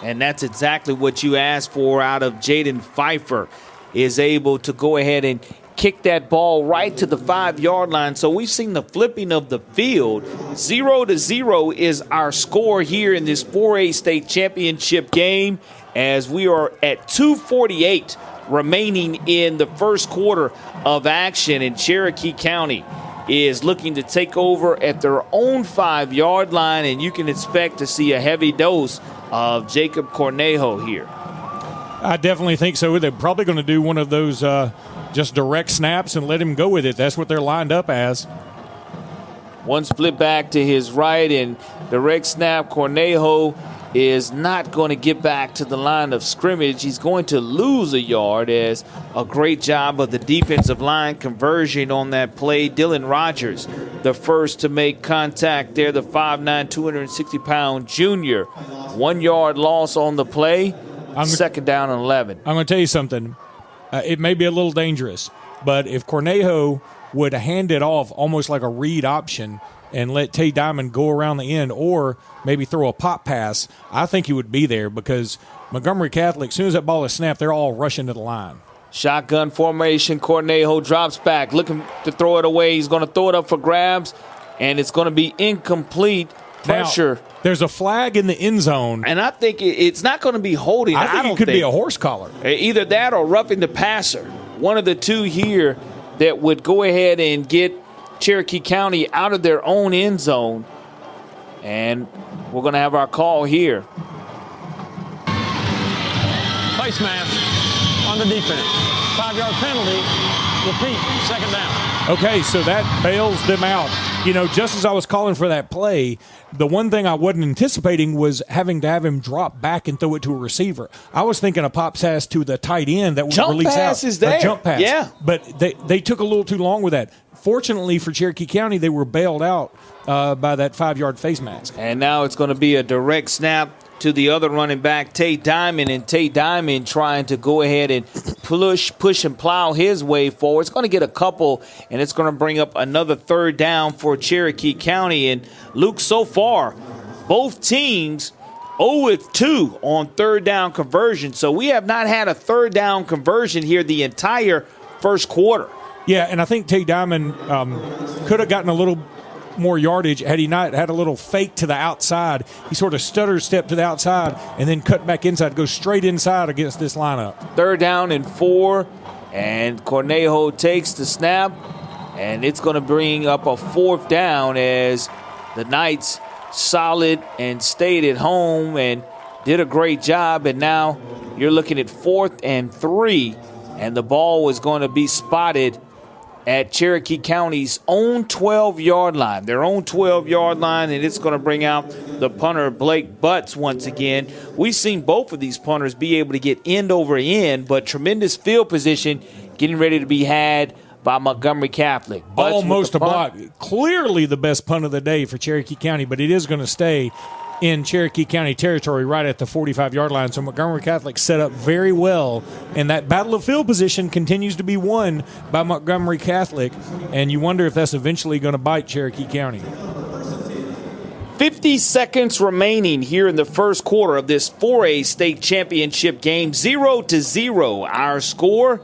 S6: And that's exactly what you asked for out of Jaden Pfeiffer, is able to go ahead and kick that ball right to the 5-yard line. So we've seen the flipping of the field. 0-0 is our score here in this 4A state championship game as we are at 2:48 remaining in the first quarter of action, and Cherokee County is looking to take over at their own 5-yard line, and you can expect to see a heavy dose of Jacob Cornejo here.
S25: I definitely think so. They're probably going to do one of those just direct snaps and let him go with it. That's what they're lined up as.
S6: One split back to his right, and direct snap. Cornejo is not going to get back to the line of scrimmage. He's going to lose a yard as a great job of the defensive line conversion on that play. Dylan Rogers, the first to make contact there, the 5'9", 260-pound junior. 1 yard loss on the play. Second down and 11.
S25: I'm going to tell you something. It may be a little dangerous, but if Cornejo would hand it off almost like a read option and let Tay Diamond go around the end or maybe throw a pop pass, I think he would be there because Montgomery Catholic, as soon as that ball is snapped, they're all rushing to the line.
S6: Shotgun formation. Cornejo drops back, looking to throw it away. He's going to throw it up for grabs, and it's going to be incomplete. Pressure.
S25: Now, there's a flag in the end zone.
S6: And I think it's not going to be holding.
S25: I think it could be a horse collar.
S6: Either that or roughing the passer. One of the two here that would go ahead and get Cherokee County out of their own end zone. And we're going to have our call here.
S9: Face mask on the defense. 5-yard penalty. Repeat, second down.
S25: Okay, so that bails them out. Just as I was calling for that play, the one thing I wasn't anticipating was having to have him drop back and throw it to a receiver. I was thinking a pop pass to the tight end that would release out.
S6: Jump pass is there.
S25: A jump pass.
S6: Yeah.
S25: But they took a little too long with that. Fortunately for Cherokee County, they were bailed out by that 5-yard face mask.
S6: And now it's going to be a direct snap to the other running back, Tay Diamond, and Tay Diamond trying to go ahead and push and plow his way forward. It's going to get a couple, and it's going to bring up another third down for Cherokee County. And Luke, so far, both teams 0-2 on third down conversion. So we have not had a third down conversion here the entire first quarter.
S25: Yeah, and I think Tay Diamond could have gotten a little more yardage had he not had a little fake to the outside. He sort of stutter step to the outside and then cut back inside, go straight inside against this lineup.
S6: 3rd down and 4, and Cornejo takes the snap, and it's going to bring up a 4th down as the Knights solid and stayed at home and did a great job, and now you're looking at 4th and 3, and the ball was going to be spotted at Cherokee County's own 12-yard line, their own 12-yard line, and it's going to bring out the punter, Blake Butts, once again. We've seen both of these punters be able to get end over end, but tremendous field position getting ready to be had by Montgomery Catholic. Butts
S25: almost a block. Clearly the best punt of the day for Cherokee County, but it is going to stay in Cherokee County territory right at the 45-yard line. So Montgomery Catholic set up very well, and that battle of field position continues to be won by Montgomery Catholic, and you wonder if that's eventually going to bite Cherokee County.
S6: 50 seconds remaining here in the first quarter of this 4A state championship game. 0-0 our score.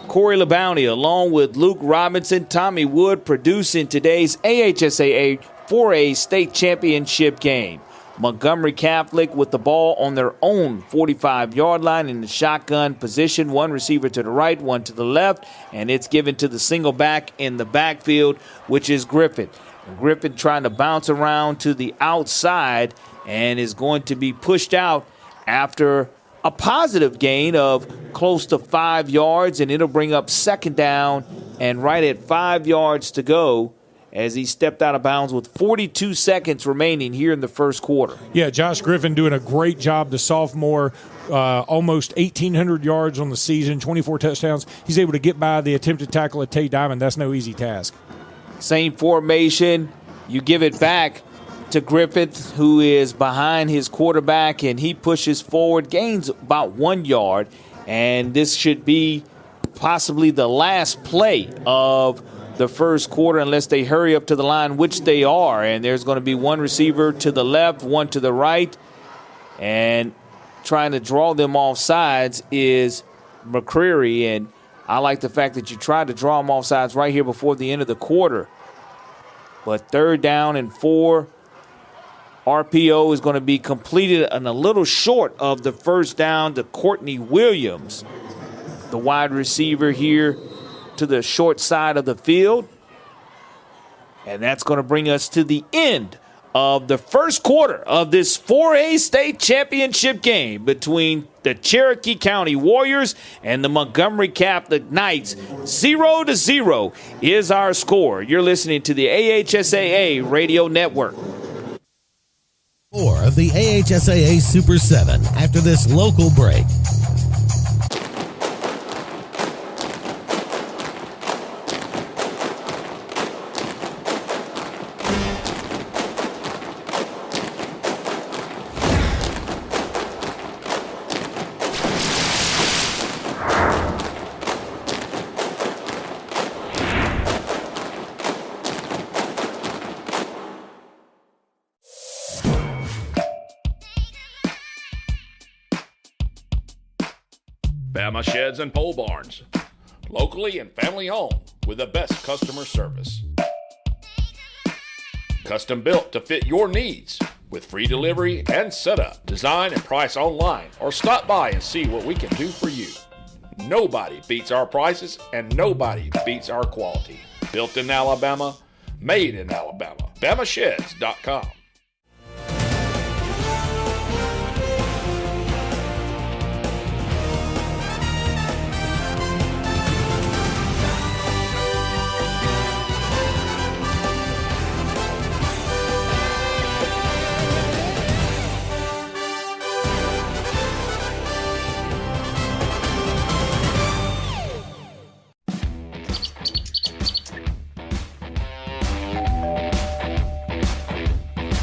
S6: Corey LeBounty along with Luke Robinson, Tommy Wood producing today's AHSAA 4A state championship game. Montgomery Catholic with the ball on their own 45-yard line in the shotgun position. One receiver to the right, one to the left, and it's given to the single back in the backfield, which is Griffin. Griffin trying to bounce around to the outside and is going to be pushed out after a positive gain of close to 5 yards, and it'll bring up second down and right at 5 yards to go as he stepped out of bounds with 42 seconds remaining here in the first quarter.
S25: Yeah, Josh Griffin doing a great job, the sophomore, almost 1,800 yards on the season, 24 touchdowns. He's able to get by the attempted tackle at Tay Diamond. That's no easy task.
S6: Same formation. You give it back to Griffith, who is behind his quarterback, and he pushes forward, gains about 1 yard, and this should be possibly the last play of the first quarter unless they hurry up to the line, which they are. And there's going to be one receiver to the left, one to the right. And trying to draw them off sides is McCreary. And I like the fact that you tried to draw them off sides right here before the end of the quarter. But 3rd down and 4. RPO is going to be completed and a little short of the first down to Courtney Williams, the wide receiver here to the short side of the field. And that's going to bring us to the end of the first quarter of this 4A state championship game between the Cherokee County Warriors and the Montgomery Catholic Knights. 0-0 is our score. You're listening to the AHSAA Radio Network.
S1: More of the AHSAA Super 7 after this local break.
S2: Bama Sheds and Pole Barns, locally and family owned with the best customer service. Custom built to fit your needs with free delivery and setup. Design and price online or stop by and see what we can do for you. Nobody beats our prices and nobody beats our quality. Built in Alabama, made in Alabama. BamaSheds.com.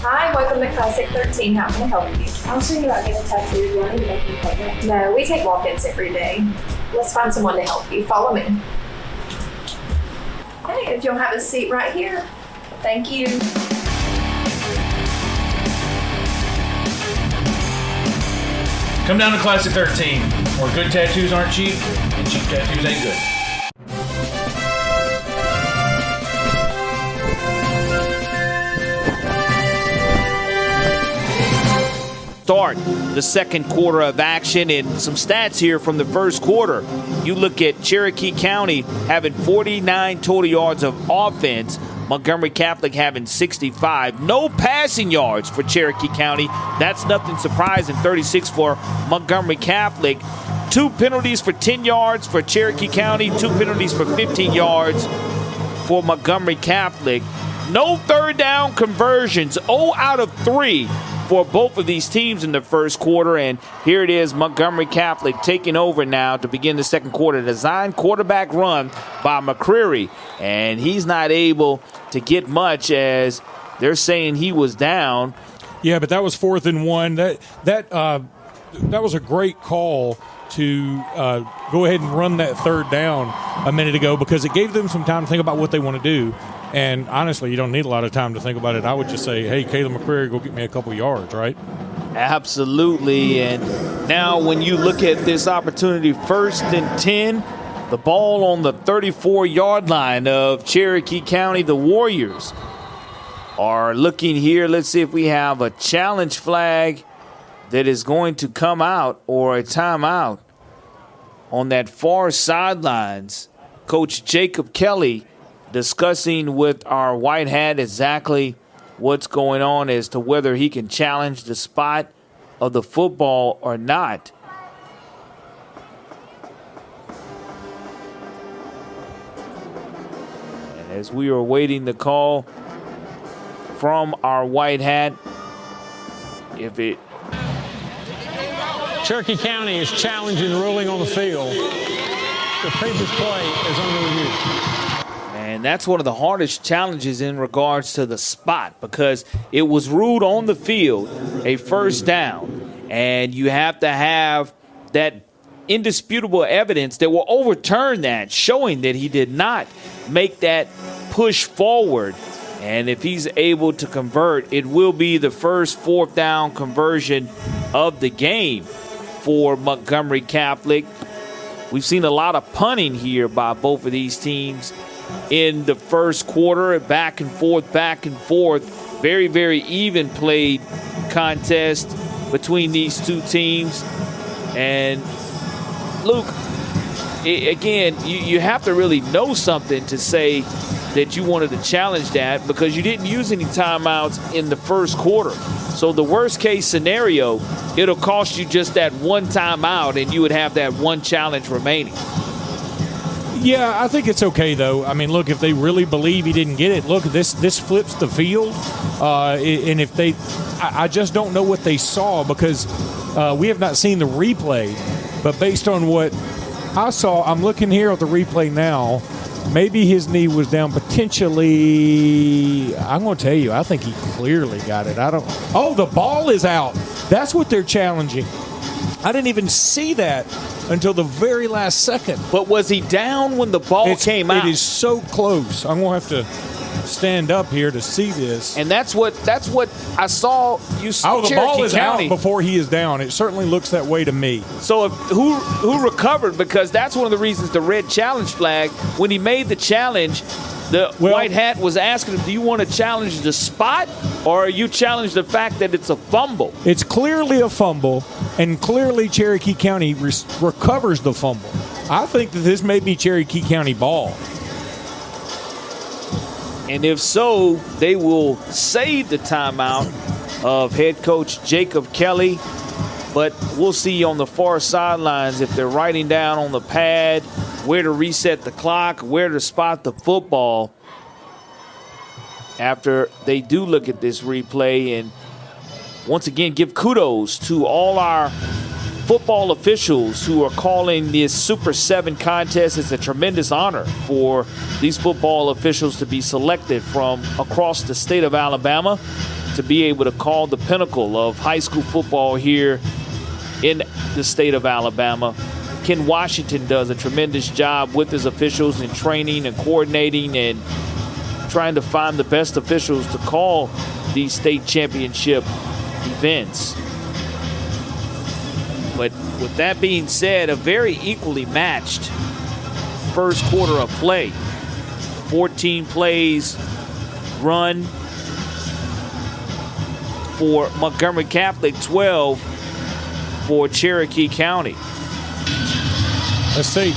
S3: Hi, welcome to Classic 13. How can I help you? I was thinking about getting a tattoo. Do you want to make an appointment? No, we take walk-ins every day. Let's find someone to help you. Follow me. Hey, if you'll have a seat right here. Thank you.
S7: Come down to Classic 13, where good tattoos aren't cheap, and cheap tattoos ain't good.
S6: Start the second quarter of action, and some stats here from the first quarter. You look at Cherokee County having 49 total yards of offense, Montgomery Catholic having 65. No passing yards for Cherokee County. That's nothing surprising. 36 for Montgomery Catholic. 2 penalties for 10 yards for Cherokee County. 2 penalties for 15 yards for Montgomery Catholic. No third down conversions, 0 out of 3 for both of these teams in the first quarter. And here it is, Montgomery Catholic taking over now to begin the second quarter. Design quarterback run by McCreary. And he's not able to get much as they're saying he was down.
S25: Yeah, but that was 4th and 1. That was a great call to go ahead and run that third down a minute ago because it gave them some time to think about what they want to do. And honestly, you don't need a lot of time to think about it. I would just say, hey, Caleb McCreary, go get me a couple yards, right?
S6: Absolutely. And now when you look at this opportunity, 1st and 10, the ball on the 34-yard line of Cherokee County. The Warriors are looking here. Let's see if we have a challenge flag that is going to come out or a timeout on that far sidelines. Coach Jacob Kelly discussing with our white hat exactly what's going on as to whether he can challenge the spot of the football or not. And as we are awaiting the call from our white hat,
S9: Cherokee County is challenging ruling on the field. The previous play is under review.
S6: And that's one of the hardest challenges in regards to the spot because it was ruled on the field a first down. And you have to have that indisputable evidence that will overturn that, showing that he did not make that push forward. And if he's able to convert, it will be the first 4th down conversion of the game for Montgomery Catholic. We've seen a lot of punting here by both of these teams in the first quarter, back and forth. Very, very even played contest between these two teams. And Luke, again, you have to really know something to say that you wanted to challenge that because you didn't use any timeouts in the first quarter. So the worst case scenario, it'll cost you just that one timeout and you would have that one challenge remaining.
S25: Yeah, I think it's okay, though. I mean, look, if they really believe he didn't get it, look, this flips the field. And if they – I just don't know what they saw because we have not seen the replay. But based on what I saw, I'm looking here at the replay now. Maybe his knee was down potentially. I'm going to tell you, I think he clearly got it. Oh, the ball is out. That's what they're challenging. I didn't even see that until the very last second.
S6: But was he down when the ball came out?
S25: It is so close. I'm going to have to stand up here to see this.
S6: And that's what I saw. You saw
S25: the
S6: Cherokee
S25: ball is
S6: County
S25: out before he is down. It certainly looks that way to me.
S6: So who recovered? Because that's one of the reasons the red challenge flag. When he made the challenge, the white hat was asking him, do you want to challenge the spot or you challenge the fact that it's a fumble?
S25: It's clearly a fumble, and clearly Cherokee County recovers the fumble. I think that this may be Cherokee County ball.
S6: And if so, they will save the timeout of head coach Jacob Kelly. But we'll see on the far sidelines if they're writing down on the pad where to reset the clock, where to spot the football after they do look at this replay. And once again, give kudos to all our football officials who are calling this Super 7 contest. It's a tremendous honor for these football officials to be selected from across the state of Alabama to be able to call the pinnacle of high school football here in the state of Alabama. Ken Washington does a tremendous job with his officials in training and coordinating and trying to find the best officials to call these state championship events. But with that being said, a very equally matched first quarter of play. 14 plays run for Montgomery Catholic, 12 for Cherokee County.
S25: Let's see.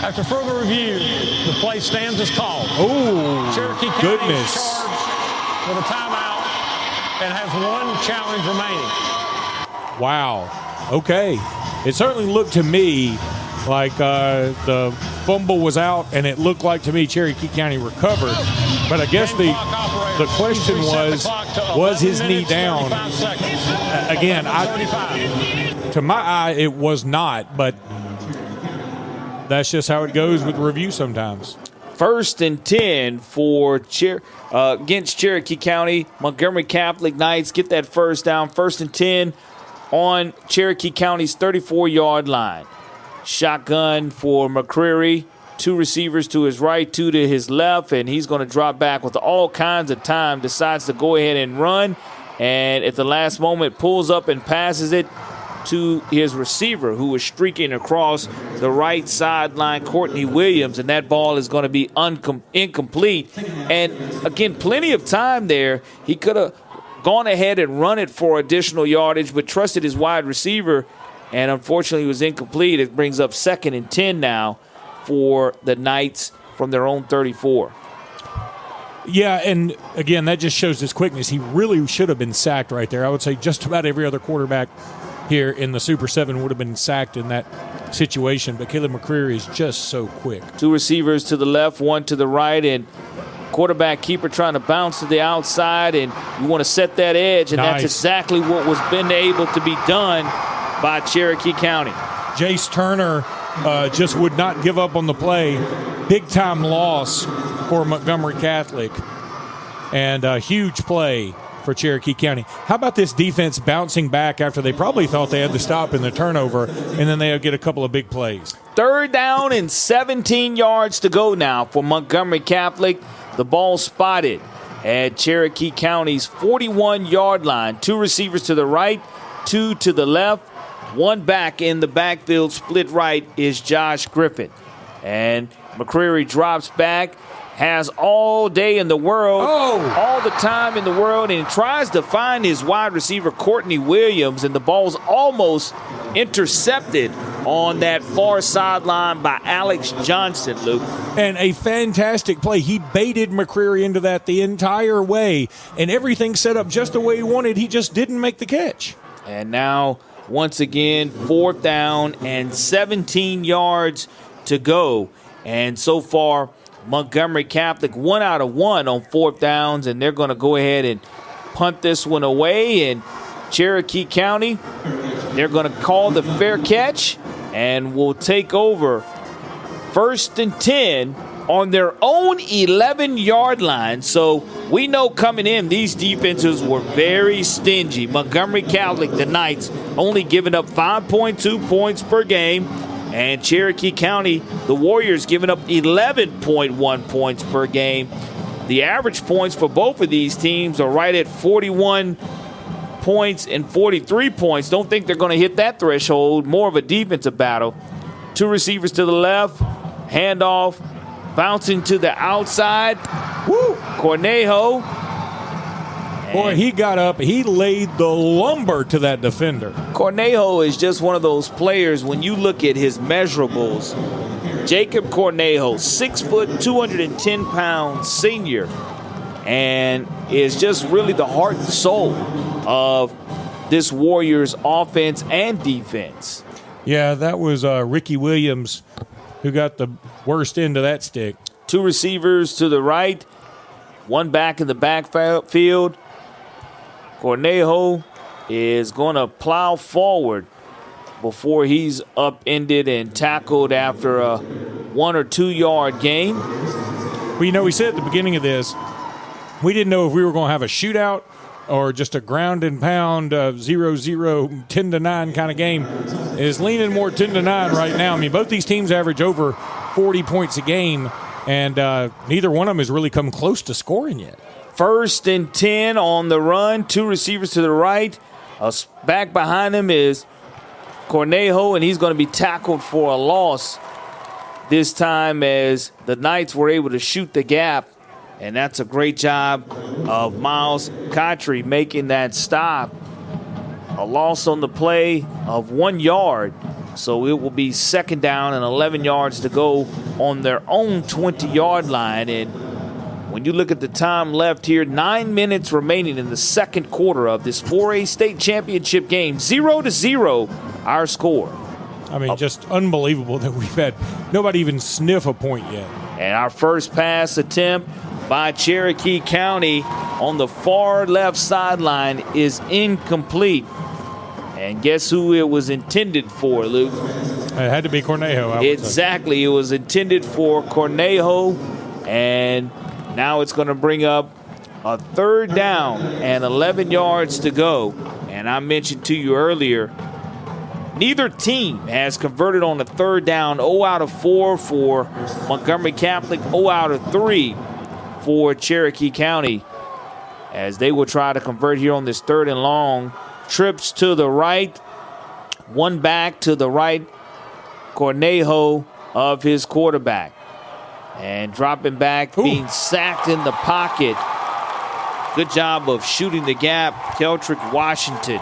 S9: After further review, the play stands as called.
S25: Oh,
S9: Cherokee County
S25: goodness.
S9: is charged with a timeout and has one challenge remaining.
S25: Wow. Okay. It certainly looked to me like the fumble was out, and it looked like to me Cherokee County recovered. But I guess the question was his knee down? Again, to my eye, it was not, but that's just how it goes with review sometimes.
S6: 1st and 10 for against Cherokee County. Montgomery Catholic Knights get that first down. 1st and 10 on Cherokee County's 34-yard line. Shotgun for McCreary. 2 receivers to his right, 2 to his left, and he's going to drop back with all kinds of time. Decides to go ahead and run, and at the last moment pulls up and passes it to his receiver, who was streaking across the right sideline, Courtney Williams, and that ball is going to be incomplete. And again, plenty of time there. He could have gone ahead and run it for additional yardage, but trusted his wide receiver, and unfortunately it was incomplete. It brings up 2nd and 10 now for the Knights from their own 34.
S25: Yeah, and again, that just shows his quickness. He really should have been sacked right there. I would say just about every other quarterback here in the Super 7 would have been sacked in that situation, but Caleb McCreary is just so quick.
S6: 2 receivers to the left, 1 to the right, and quarterback keeper trying to bounce to the outside, and you want to set that edge, and
S25: nice.
S6: That's exactly what was been able to be done by Cherokee County.
S25: Jace Turner just would not give up on the play. Big-time loss for Montgomery Catholic, and a huge play for Cherokee County. How about this defense bouncing back after they probably thought they had to stop in the turnover, and then they'll get a couple of big plays.
S6: 3rd down and 17 yards to go now for Montgomery Catholic. The ball spotted at Cherokee County's 41-yard line. 2 receivers to the right, 2 to the left. 1 back in the backfield, split right, is Josh Griffin. And McCreary drops back, has all day in the world, all the time in the world, and tries to find his wide receiver, Courtney Williams, and the ball's almost intercepted on that far sideline by Alex Johnson, Luke.
S25: And a fantastic play. He baited McCreary into that the entire way, and everything set up just the way he wanted. He just didn't make the catch.
S6: And now, once again, 4th down and 17 yards to go. And so far, Montgomery Catholic 1 out of 1 on 4th downs, and they're going to go ahead and punt this one away. And Cherokee County, they're going to call the fair catch and will take over 1st and 10 on their own 11-yard line. So we know coming in, these defenses were very stingy. Montgomery Catholic, the Knights, only giving up 5.2 points per game. And Cherokee County, the Warriors, giving up 11.1 points per game. The average points for both of these teams are right at 41 points and 43 points. Don't think they're going to hit that threshold. More of a defensive battle. 2 receivers to the left. Handoff. Bouncing to the outside. Woo! Cornejo.
S25: Boy, he got up. He laid the lumber to that defender.
S6: Cornejo is just one of those players, when you look at his measurables, Jacob Cornejo, 6 foot, 210 pound senior, and is just really the heart and soul of this Warriors offense and defense.
S25: Yeah, that was Ricky Williams who got the worst end of that stick.
S6: 2 receivers to the right, 1 back in the backfield. Cornejo is going to plow forward before he's upended and tackled after a 1 or 2 yard gain.
S25: Well, you know, we said at the beginning of this, we didn't know if we were going to have a shootout or just a ground and pound 0-0, 10-9 kind of game. Is leaning more 10-9 right now. I mean, both these teams average over 40 points a game, and neither one of them has really come close to scoring yet.
S6: 1st and 10 on the run. 2 receivers to the right. Back behind him is Cornejo, and he's going to be tackled for a loss this time as the Knights were able to shoot the gap. And that's a great job of Miles Kotry making that stop. A loss on the play of 1 yard. So it will be 2nd down and 11 yards to go on their own 20-yard line. And when you look at the time left here, 9 minutes remaining in the 2nd quarter of this 4A state championship game. 0-0 our score.
S25: I mean, just unbelievable that we've had nobody even sniff a point yet.
S6: And our first pass attempt by Cherokee County on the far left sideline is incomplete. And guess who it was intended for, Luke?
S25: It had to be Cornejo.
S6: Exactly. It was intended for Cornejo. And now it's going to bring up a 3rd down and 11 yards to go. And I mentioned to you earlier, neither team has converted on a 3rd down. 0 out of 4 for Montgomery Catholic, 0 out of 3 for Cherokee County, as they will try to convert here on this 3rd and long. Trips to the right, one back to the right, Cornejo of his quarterback. And dropping back, being sacked in the pocket. Good job of shooting the gap, Keldrick Washington.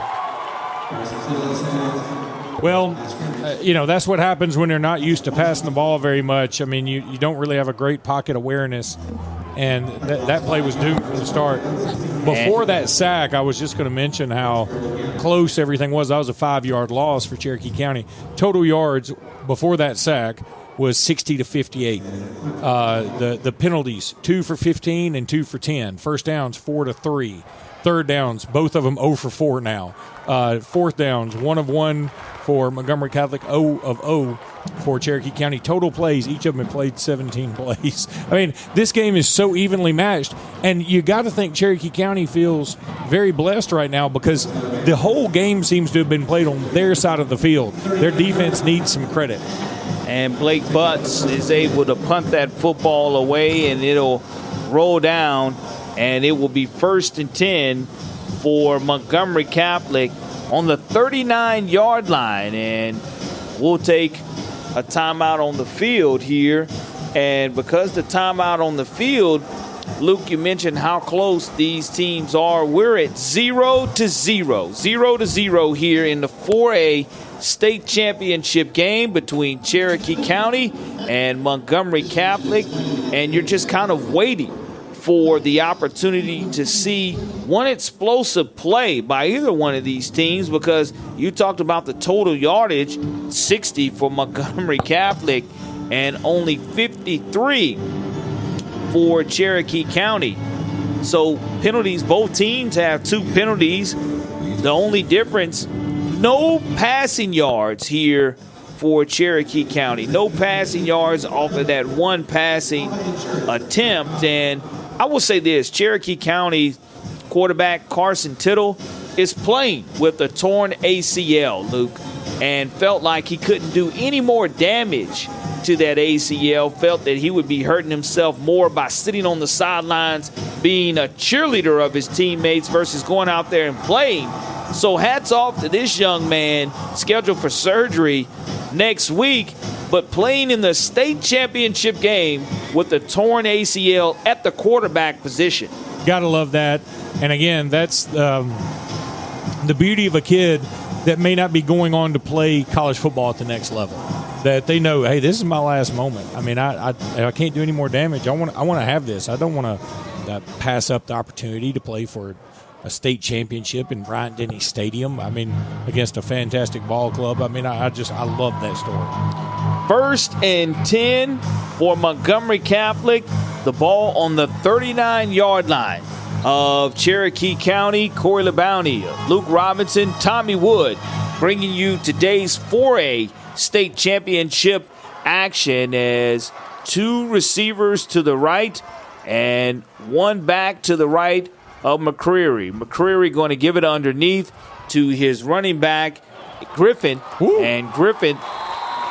S25: Well, that's what happens when they're not used to passing the ball very much. I mean, you don't really have a great pocket awareness, and that play was doomed from the start. Before that sack, I was just going to mention how close everything was. That was a 5-yard loss for Cherokee County. Total yards before that sack was 60 to 58. The penalties, 2 for 15 and 2 for 10. First downs, 4 to 3. Third downs, both of them 0 for 4 now. Fourth downs, 1 of 1 for Montgomery Catholic, 0 of 0 for Cherokee County. Total plays, each of them have played 17 plays. I mean, this game is so evenly matched, and you got to think Cherokee County feels very blessed right now because the whole game seems to have been played on their side of the field. Their defense needs some credit.
S6: And Blake Butts is able to punt that football away, and it'll roll down, and it will be 1st and 10 for Montgomery Catholic on the 39-yard line. And we'll take a timeout on the field here. And because the timeout on the field, Luke, you mentioned how close these teams are. We're at 0-0. 0-0 here in the 4A state championship game between Cherokee County and Montgomery Catholic. And you're just kind of waiting for the opportunity to see one explosive play by either one of these teams, because you talked about the total yardage, 60 for Montgomery Catholic and only 53 for Cherokee County. So penalties, both teams have 2 penalties. The only difference, no passing yards here for Cherokee County. No passing yards off of that one passing attempt. And I will say this, Cherokee County quarterback Carson Tittle is playing with a torn ACL, Luke, and felt like he couldn't do any more damage to that ACL, felt that he would be hurting himself more by sitting on the sidelines, being a cheerleader of his teammates versus going out there and playing. So hats off to this young man, scheduled for surgery next week, but playing in the state championship game with the torn ACL at the quarterback position.
S25: Gotta love that. And again, that's the beauty of a kid that may not be going on to play college football at the next level. That they know, hey, this is my last moment. I mean, I can't do any more damage. I want to have this. I don't want to pass up the opportunity to play for a state championship in Bryant-Denny Stadium. I mean, against a fantastic ball club. I mean, I love that story.
S6: 1st and 10 for Montgomery Catholic. The ball on the 39-yard line of Cherokee County. Corey LeBounty, Luke Robinson, Tommy Wood, bringing you today's 4A state championship action, as 2 receivers to the right and 1 back to the right of McCreary. McCreary going to give it underneath to his running back, Griffin. And Griffin,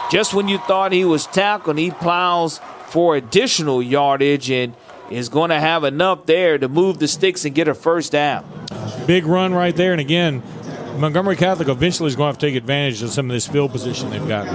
S6: just when you thought he was tackled, he plows for additional yardage and is going to have enough there to move the sticks and get a 1st down.
S25: Big run right there. And again, Montgomery Catholic eventually is going to have to take advantage of some of this field position they've got.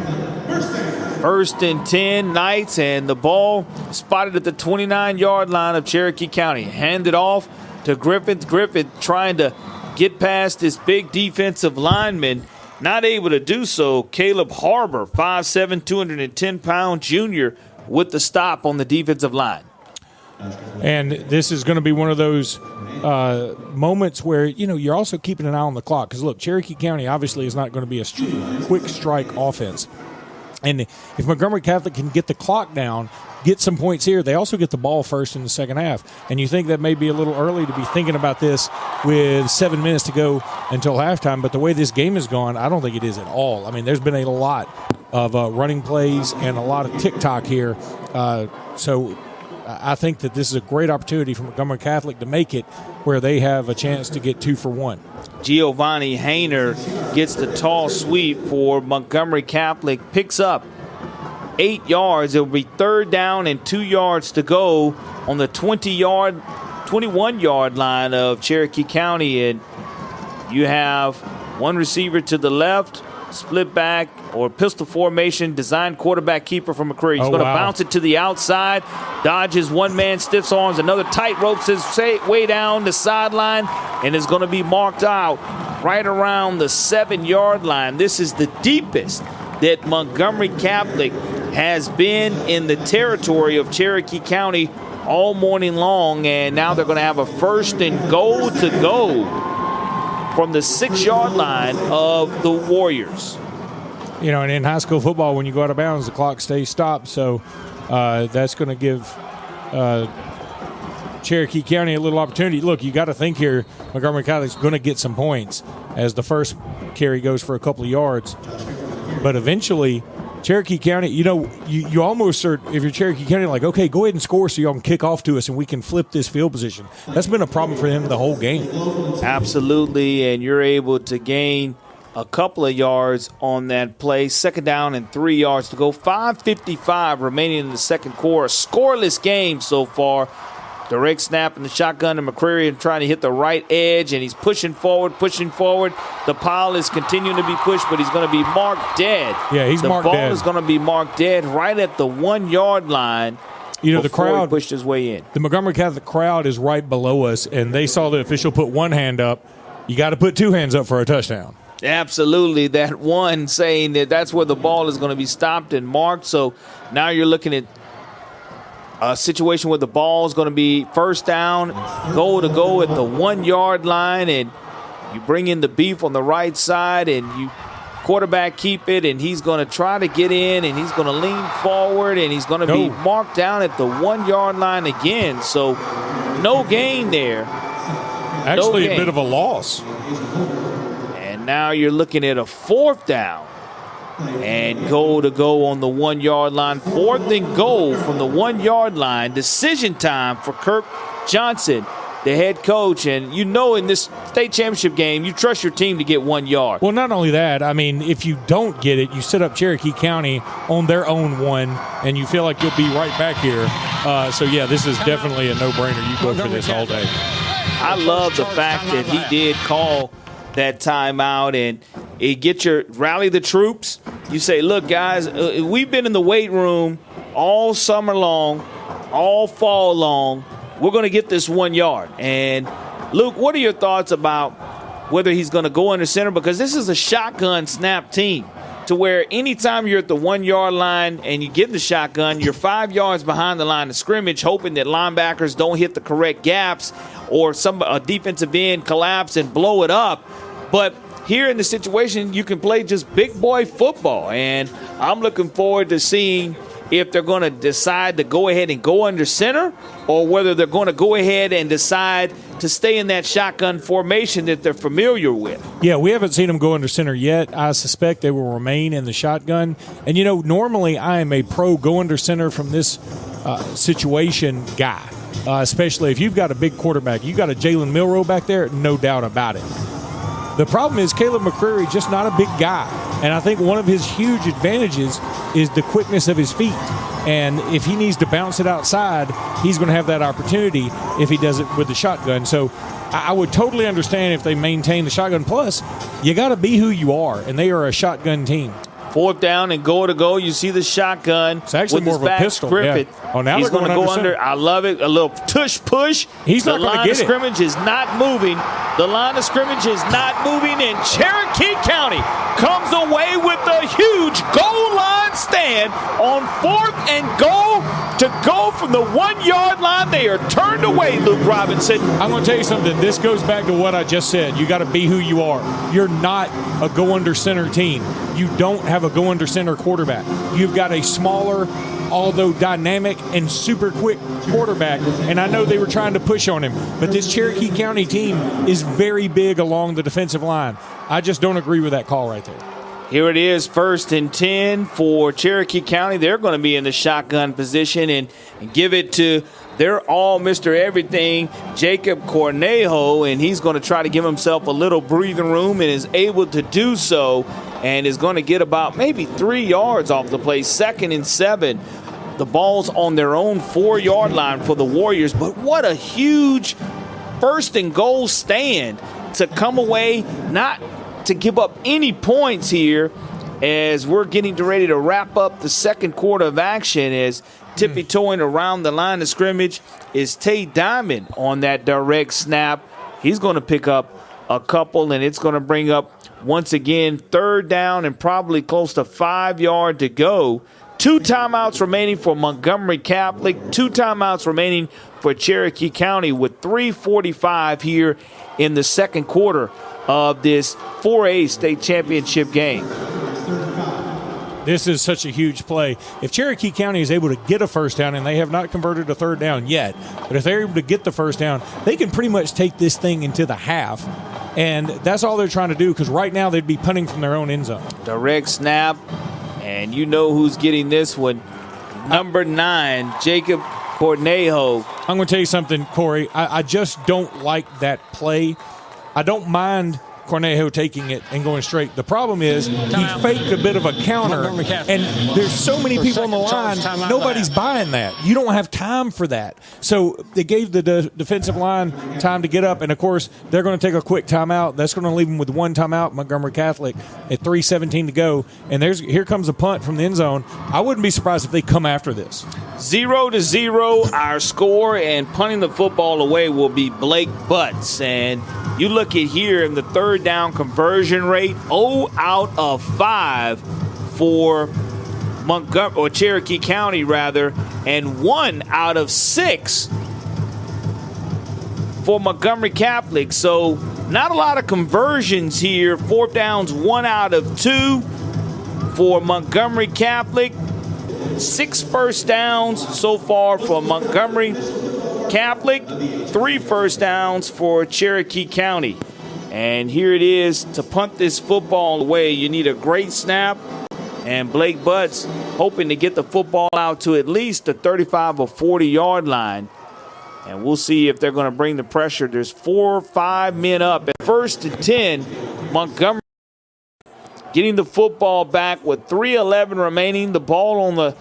S6: 1st and 10, Knights, and the ball spotted at the 29-yard line of Cherokee County. Handed off to Griffin. Griffin trying to get past this big defensive lineman. Not able to do so. Caleb Harbor, 5'7", 210-pound junior, with the stop on the defensive line.
S25: And this is going to be one of those moments where, you're also keeping an eye on the clock. Because, look, Cherokee County obviously is not going to be a quick strike offense. And if Montgomery Catholic can get the clock down, get some points here, they also get the ball first in the second half. And you think that may be a little early to be thinking about this with 7 minutes to go until halftime. But the way this game has gone, I don't think it is at all. I mean, there's been a lot of running plays and a lot of tick-tock here. So I think that this is a great opportunity for Montgomery Catholic to make it where they have a chance to get 2 for 1.
S6: Giovanni Hayner gets the tall sweep for Montgomery Catholic, picks up 8 yards. It will be 3rd down and 2 yards to go on the 21-yard line of Cherokee County. And you have one receiver to the left, split back or pistol formation, designed quarterback keeper from McCreary. He's going to bounce it to the outside, dodges one man, stiffs arms, another tight ropes his way down the sideline, and is going to be marked out right around the 7-yard line. This is the deepest that Montgomery Catholic has been in the territory of Cherokee County all morning long, and now they're going to have a 1st and goal to go from the 6-yard line of the Warriors.
S25: And in high school football, when you go out of bounds, the clock stays stopped. So that's going to give Cherokee County a little opportunity. Look, you got to think here, Montgomery Catholic's going to get some points as the first carry goes for a couple of yards. But eventually, Cherokee County, you almost are, if you're Cherokee County, like, okay, go ahead and score so y'all can kick off to us and we can flip this field position. That's been a problem for them the whole game.
S6: Absolutely, and you're able to gain a couple of yards on that play. 2nd down and 3 yards to go. 5:55 remaining in the second quarter. Scoreless game so far. Direct snap in the shotgun to McCreary and trying to hit the right edge, and he's pushing forward. The pile is continuing to be pushed, but he's going to be marked dead.
S25: Yeah, he's marked dead.
S6: The ball is going to be marked dead right at the 1-yard line.
S25: The crowd
S6: he pushed his way in.
S25: The Montgomery Catholic crowd is right below us, and they saw the official put one hand up. You got to put 2 hands up for a touchdown.
S6: Absolutely. That one saying that's where the ball is going to be stopped and marked. So now you're looking at a situation where the ball is going to be 1st down, goal to go at the 1-yard line, and you bring in the beef on the right side, and you quarterback keep it, and he's going to try to get in, and he's going to lean forward, and he's going to be marked down at the 1-yard line again. So no gain there.
S25: Actually, a bit of a loss.
S6: And now you're looking at a 4th down. And goal to go on the 1-yard line. 4th and goal from the 1-yard line. Decision time for Kirk Johnson, the head coach. And in this state championship game, you trust your team to get 1 yard.
S25: Well, not only that, I mean, if you don't get it, you set up Cherokee County on their own 1, and you feel like you'll be right back here. This is definitely a no-brainer. You go for this all day.
S6: I love the fact that he did call that timeout, and it gets rally the troops. You say, look, guys, we've been in the weight room all summer long, all fall long. We're going to get this 1 yard. And, Luke, what are your thoughts about whether he's going to go under center? Because this is a shotgun snap team to where anytime you're at the 1-yard line and you get the shotgun, you're 5 yards behind the line of scrimmage, hoping that linebackers don't hit the correct gaps or a defensive end collapse and blow it up. But here in the situation, you can play just big boy football. And I'm looking forward to seeing if they're going to decide to go ahead and go under center or whether they're going to go ahead and decide to stay in that shotgun formation that they're familiar with.
S25: Yeah, we haven't seen them go under center yet. I suspect they will remain in the shotgun. And, normally I am a pro go under center from this situation guy, especially if you've got a big quarterback. You got a Jalen Milroe back there, no doubt about it. The problem is Caleb McCreary just not a big guy. And I think one of his huge advantages is the quickness of his feet. And if he needs to bounce it outside, he's going to have that opportunity if he does it with the shotgun. So I would totally understand if they maintain the shotgun. Plus, you got to be who you are, and they are a shotgun team.
S6: 4th down and goal to go. You see the shotgun.
S25: It's actually more of a pistol.
S6: Griffith.
S25: Yeah. Oh, now
S6: he's going to go under. I love it. A little tush push.
S25: He's not going to get it.
S6: The line of scrimmage is not moving. The line of scrimmage is not moving, and Cherokee County comes away with a huge goal line stand on 4th and goal to go from the 1 yard line. They are turned away, Luke Robinson.
S25: I'm going to tell you something. This goes back to what I just said. You got to be who you are. You're not a go under center team. You don't have a go under center quarterback. You've got a smaller, although dynamic and super quick quarterback, and I know they were trying to push on him, but this Cherokee County team is very big along the defensive line. I just don't agree with that call right there.
S6: Here it is, 1st and 10 for Cherokee County. They're going to be in the shotgun position and give it to their all Mr. Everything, Jacob Cornejo, and he's going to try to give himself a little breathing room and is able to do so and is going to get about maybe 3 yards off the play. 2nd and 7. The ball's on their own 4-yard line for the Warriors, but what a huge 1st and goal stand to come away, not to give up any points here as we're getting ready to wrap up the second quarter of action. As tippy-toeing around the line of scrimmage is Tate Diamond on that direct snap. He's going to pick up a couple, and it's going to bring up, once again, 3rd down and probably close to 5 yards to go. 2 timeouts remaining for Montgomery Catholic, 2 timeouts remaining for Cherokee County with 3:45 here in the second quarter of this 4A state championship game.
S25: This is such a huge play. If Cherokee County is able to get a first down, and they have not converted a 3rd down yet, but if they're able to get the first down, they can pretty much take this thing into the half. And that's all they're trying to do, because right now they'd be punting from their own end zone.
S6: Direct snap, and you know who's getting this one. Number 9, Jacob Cornejo.
S25: I'm going to tell you something, Corey. I just don't like that play. I don't mind Cornejo taking it and going straight. The problem is he faked a bit of a counter, and there's so many people on the line, nobody's buying that. You don't have time for that. So they gave the defensive line time to get up, and, of course, they're going to take a quick timeout. That's going to leave them with 1 timeout, Montgomery Catholic, at 3:17 to go. And here comes a punt from the end zone. I wouldn't be surprised if they come after this.
S6: 0-0 our score, and punting the football away will be Blake Butts. And you look at here in the 3rd down conversion rate, 0 out of 5 for Montgomery, or Cherokee County rather, and 1 out of 6 for Montgomery Catholic. So not a lot of conversions here. 4th downs, 1 out of 2 for Montgomery Catholic. 6 first downs so far for Montgomery Catholic, 3 first downs for Cherokee County. And here it is. To punt this football away, you need a great snap. And Blake Butts hoping to get the football out to at least the 35 or 40-yard line. And we'll see if they're going to bring the pressure. There's 4 or 5 men up. At 1st and 10, Montgomery getting the football back with 3:11 remaining. The ball on the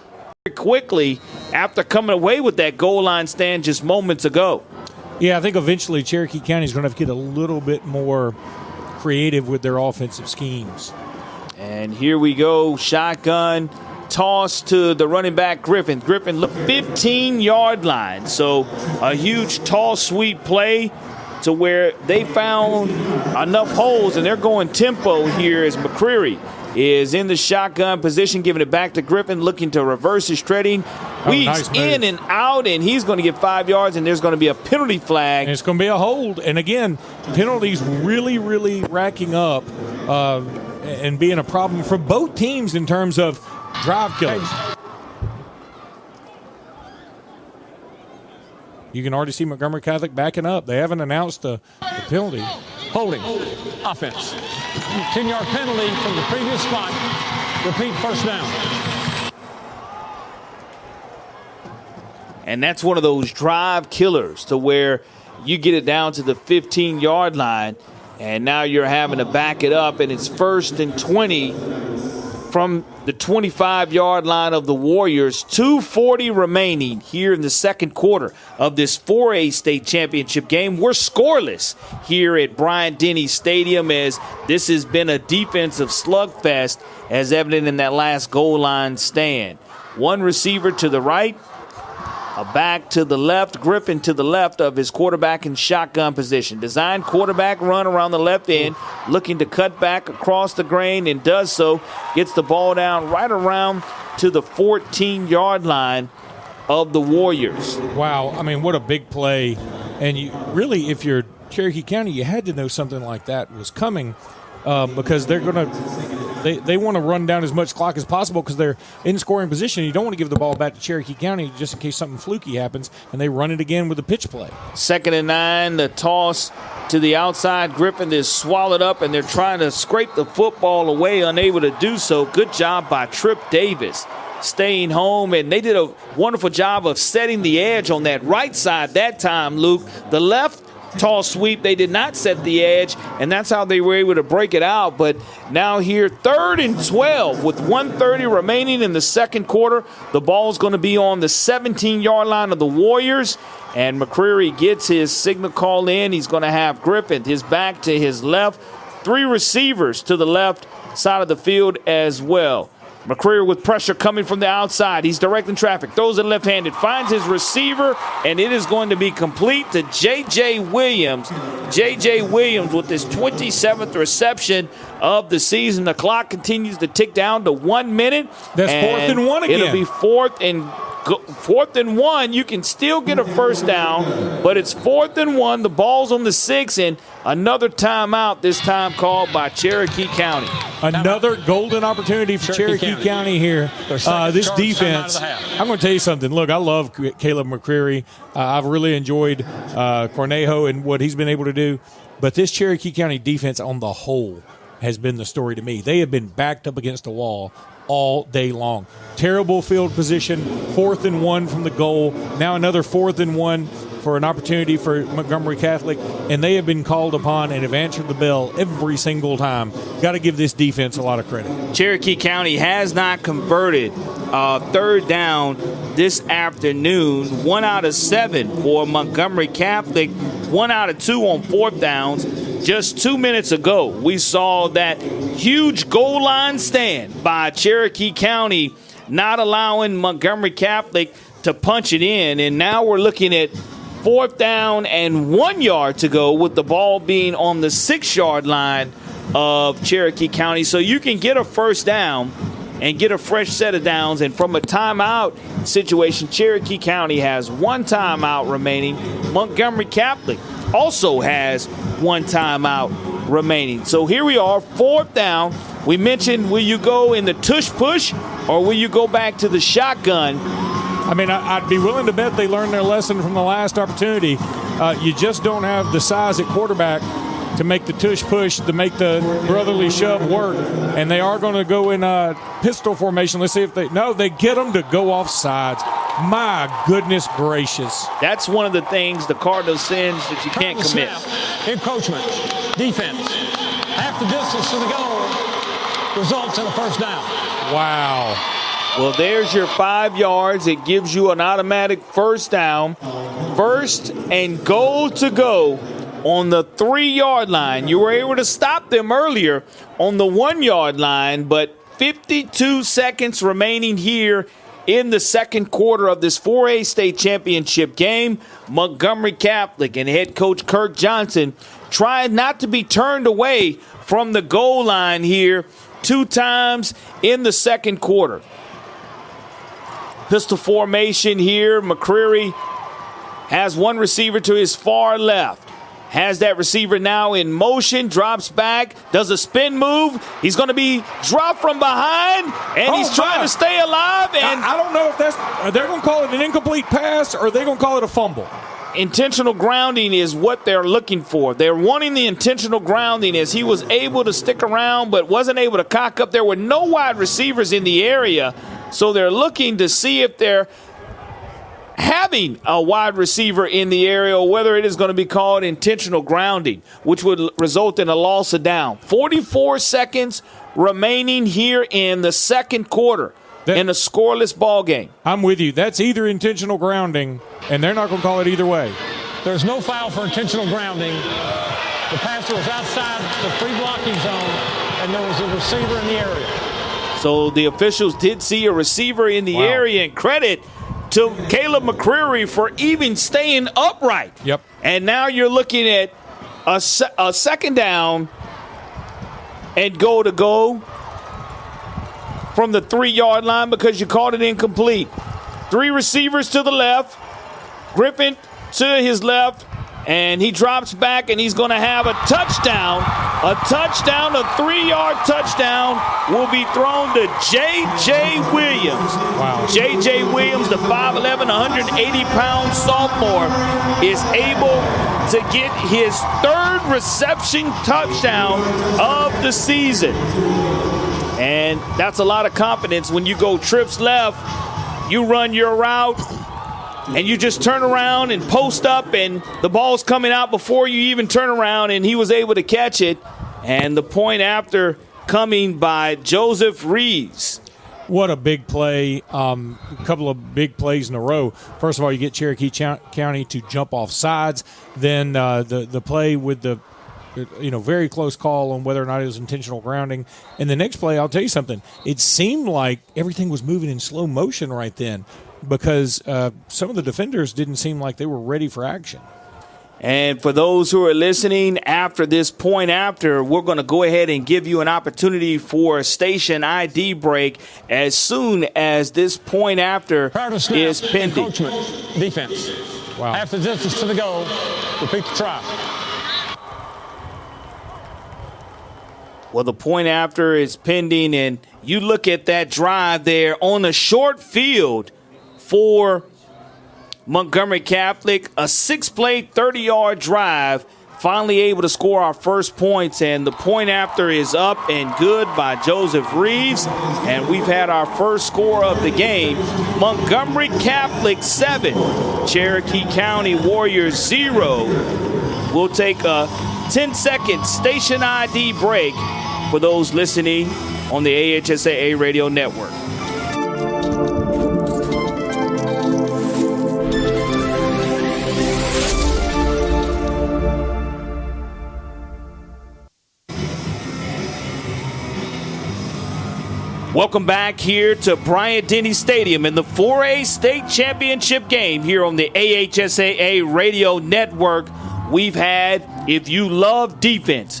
S6: quickly after coming away with that goal line stand just moments ago.
S25: Yeah, I think eventually Cherokee County is going to have to get a little bit more creative with their offensive schemes.
S6: And here we go, shotgun toss to the running back Griffin. Griffin, 15-yard line. So a huge toss sweep play to where they found enough holes, and they're going tempo here as McCreary is in the shotgun position, giving it back to Griffin, looking to reverse his treading. Weaves nice in and out, and he's going to get 5 yards, and there's going to be a penalty flag.
S25: And it's going to be a hold. And, again, penalties really, really racking up and being a problem for both teams in terms of drive killers. You can already see Montgomery Catholic backing up. They haven't announced the penalty.
S9: Holding. Offense. 10-yard penalty from the previous spot. Repeat, first down.
S6: And that's one of those drive killers to where you get it down to the 15-yard line, and now you're having to back it up, and it's 1st and 20 from the 25-yard line of the Warriors. 2:40 remaining here in the second quarter of this 4A state championship game. We're scoreless here at Bryant-Denny Stadium, as this has been a defensive slugfest, as evident in that last goal line stand. One receiver to the right, a back to the left, Griffin to the left of his quarterback in shotgun position. Designed quarterback run around the left end, looking to cut back across the grain, and does so. Gets the ball down right around to the 14-yard line of the Warriors.
S25: Wow, I mean, what a big play. And you really, if you're Cherokee County, you had to know something like that was coming because they're going to they want to run down as much clock as possible because they're in scoring position. You don't want to give the ball back to Cherokee County just in case something fluky happens, and they run it again with a pitch play.
S6: 2nd and 9, the toss to the outside. Griffin is swallowed up, and they're trying to scrape the football away, unable to do so. Good job by Trip Davis staying home, and they did a wonderful job of setting the edge on that right side that time, Luke. The left toss sweep, they did not set the edge, and that's how they were able to break it out. But now here, 3rd and 12 with 1:30 remaining in the second quarter. The ball is going to be on the 17-yard line of the Warriors, and McCreary gets his signal call in. He's going to have Griffin, his back to his left, 3 receivers to the left side of the field as well. McCreary with pressure coming from the outside. He's directing traffic. Throws it left-handed. Finds his receiver, and it is going to be complete to J.J. Williams. J.J. Williams with his 27th reception of the season. The clock continues to tick down to 1 minute.
S25: That's 4th and 1 again.
S6: It'll be 4th and 1. You can still get a first down, but it's 4th and 1. The ball's on the 6, and another timeout, this time called by Cherokee County.
S25: Another golden opportunity for Cherokee County here. This defense, I'm going to tell you something. Look, I love Caleb McCreary. I've really enjoyed Cornejo and what he's been able to do. But this Cherokee County defense on the whole has been the story to me. They have been backed up against the wall all day long. Terrible field position, 4th and 1 from the goal. Now another 4th and 1 for an opportunity for Montgomery Catholic, and they have been called upon and have answered the bell every single time. Got to give this defense a lot of credit.
S6: Cherokee County has not converted 3rd down this afternoon. 1 out of 7 for Montgomery Catholic. 1 out of 2 on 4th downs. Just 2 minutes ago, we saw that huge goal line stand by Cherokee County, not allowing Montgomery Catholic to punch it in. And now we're looking at 4th down and 1 yard to go with the ball being on the 6-yard line of Cherokee County. So you can get a first down and get a fresh set of downs. And from a timeout situation, Cherokee County has 1 timeout remaining. Montgomery Catholic also has 1 timeout remaining. So here we are, 4th down. We mentioned, will you go in the tush push or will you go back to the shotgun?
S25: I mean, I'd be willing to bet they learned their lesson from the last opportunity. You just don't have the size at quarterback to make the tush push, to make the brotherly shove work. And they are going to go in pistol formation. Let's see if they get them to go off sides. My goodness gracious.
S6: That's one of the things the Cardinals sins that you can't commit.
S9: Encroachment, defense, half the distance to the goal results in a first down.
S25: Wow.
S6: Well, there's your 5 yards. It gives you an automatic first down. 1st and goal to go on the 3-yard line. You were able to stop them earlier on the 1-yard line, but 52 seconds remaining here in the second quarter of this 4A state championship game. Montgomery Catholic and head coach Kirk Johnson trying not to be turned away from the goal line here 2 times in the second quarter. Pistol formation here. McCreary has 1 receiver to his far left. Has that receiver now in motion, drops back, does a spin move. He's going to be dropped from behind, and he's trying to stay alive. And
S25: I don't know if they're going to call it an incomplete pass or they're going to call it a fumble.
S6: Intentional grounding is what they're looking for. They're wanting the intentional grounding as he was able to stick around but wasn't able to cock up. There were no wide receivers in the area, so they're looking to see if they're having a wide receiver in the area or whether it is going to be called intentional grounding, which would result in a loss of down. 44 seconds remaining here in the second quarter in a scoreless ball game.
S25: I'm with you. That's either intentional grounding, and they're not going to call it either way.
S9: There's no foul for intentional grounding. The passer was outside the free blocking zone, and there was a receiver in the area.
S6: So the officials did see a receiver in the area, and credit to Caleb McCreary for even staying upright.
S25: Yep.
S6: And now you're looking at a second down and goal to go from the 3-yard line because you called it incomplete. Three receivers to the left. Griffin to his left. And he drops back, and he's going to have a touchdown. A 3-yard touchdown will be thrown to J.J. Williams.
S25: Wow.
S6: J.J. Williams, the 5'11", 180-pound sophomore, is able to get his third reception touchdown of the season. And that's a lot of confidence when you go trips left, you run your route, and you just turn around and post up, and the ball's coming out before you even turn around, and he was able to catch it. And the point after coming by Joseph Reeves.
S25: What a big play. A couple of big plays in a row. First of all, you get Cherokee County to jump off sides. Then the play with the very close call on whether or not it was intentional grounding. And the next play, I'll tell you something. It seemed like everything was moving in slow motion right then, because some of the defenders didn't seem like they were ready for action.
S6: And for those who are listening, after this point after, we're going to go ahead and give you an opportunity for a station ID break as soon as this point after is pending.
S9: Defense.
S25: Wow.
S9: Half the distance to the goal. Repeat the try.
S6: Well, the point after is pending, and you look at that drive there on a short field for Montgomery Catholic, a 6-play, 30-yard drive, finally able to score our first points, and the point after is up and good by Joseph Reeves, and we've had our first score of the game. Montgomery Catholic 7, Cherokee County Warriors 0. We'll take a 10-second station ID break for those listening on the AHSAA Radio Network. Welcome back here to Bryant-Denny Stadium in the 4A state championship game here on the AHSAA Radio Network. We've had, if you love defense,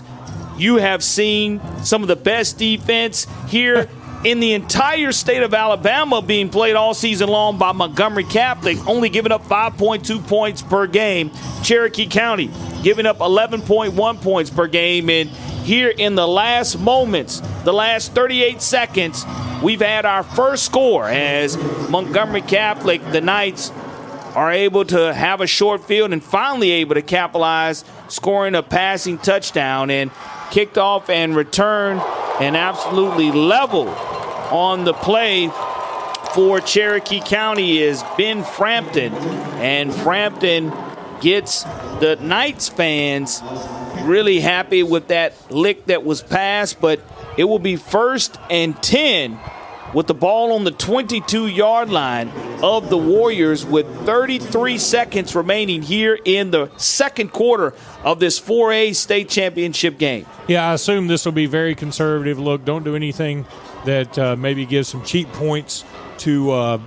S6: you have seen some of the best defense here in the entire state of Alabama being played all season long by Montgomery Catholic, only giving up 5.2 points per game. Cherokee County giving up 11.1 points per game. And here in the last moments, the last 38 seconds, we've had our first score as Montgomery Catholic, the Knights, are able to have a short field and finally able to capitalize, scoring a passing touchdown, and kicked off and returned and absolutely leveled on the play for Cherokee County is Ben Frampton. And Frampton gets the Knights fans really happy with that lick that was passed, but it will be 1st and 10 with the ball on the 22-yard line of the Warriors with 33 seconds remaining here in the second quarter of this 4A state championship game.
S25: Yeah, I assume this will be very conservative. Look, don't do anything that maybe gives some cheap points to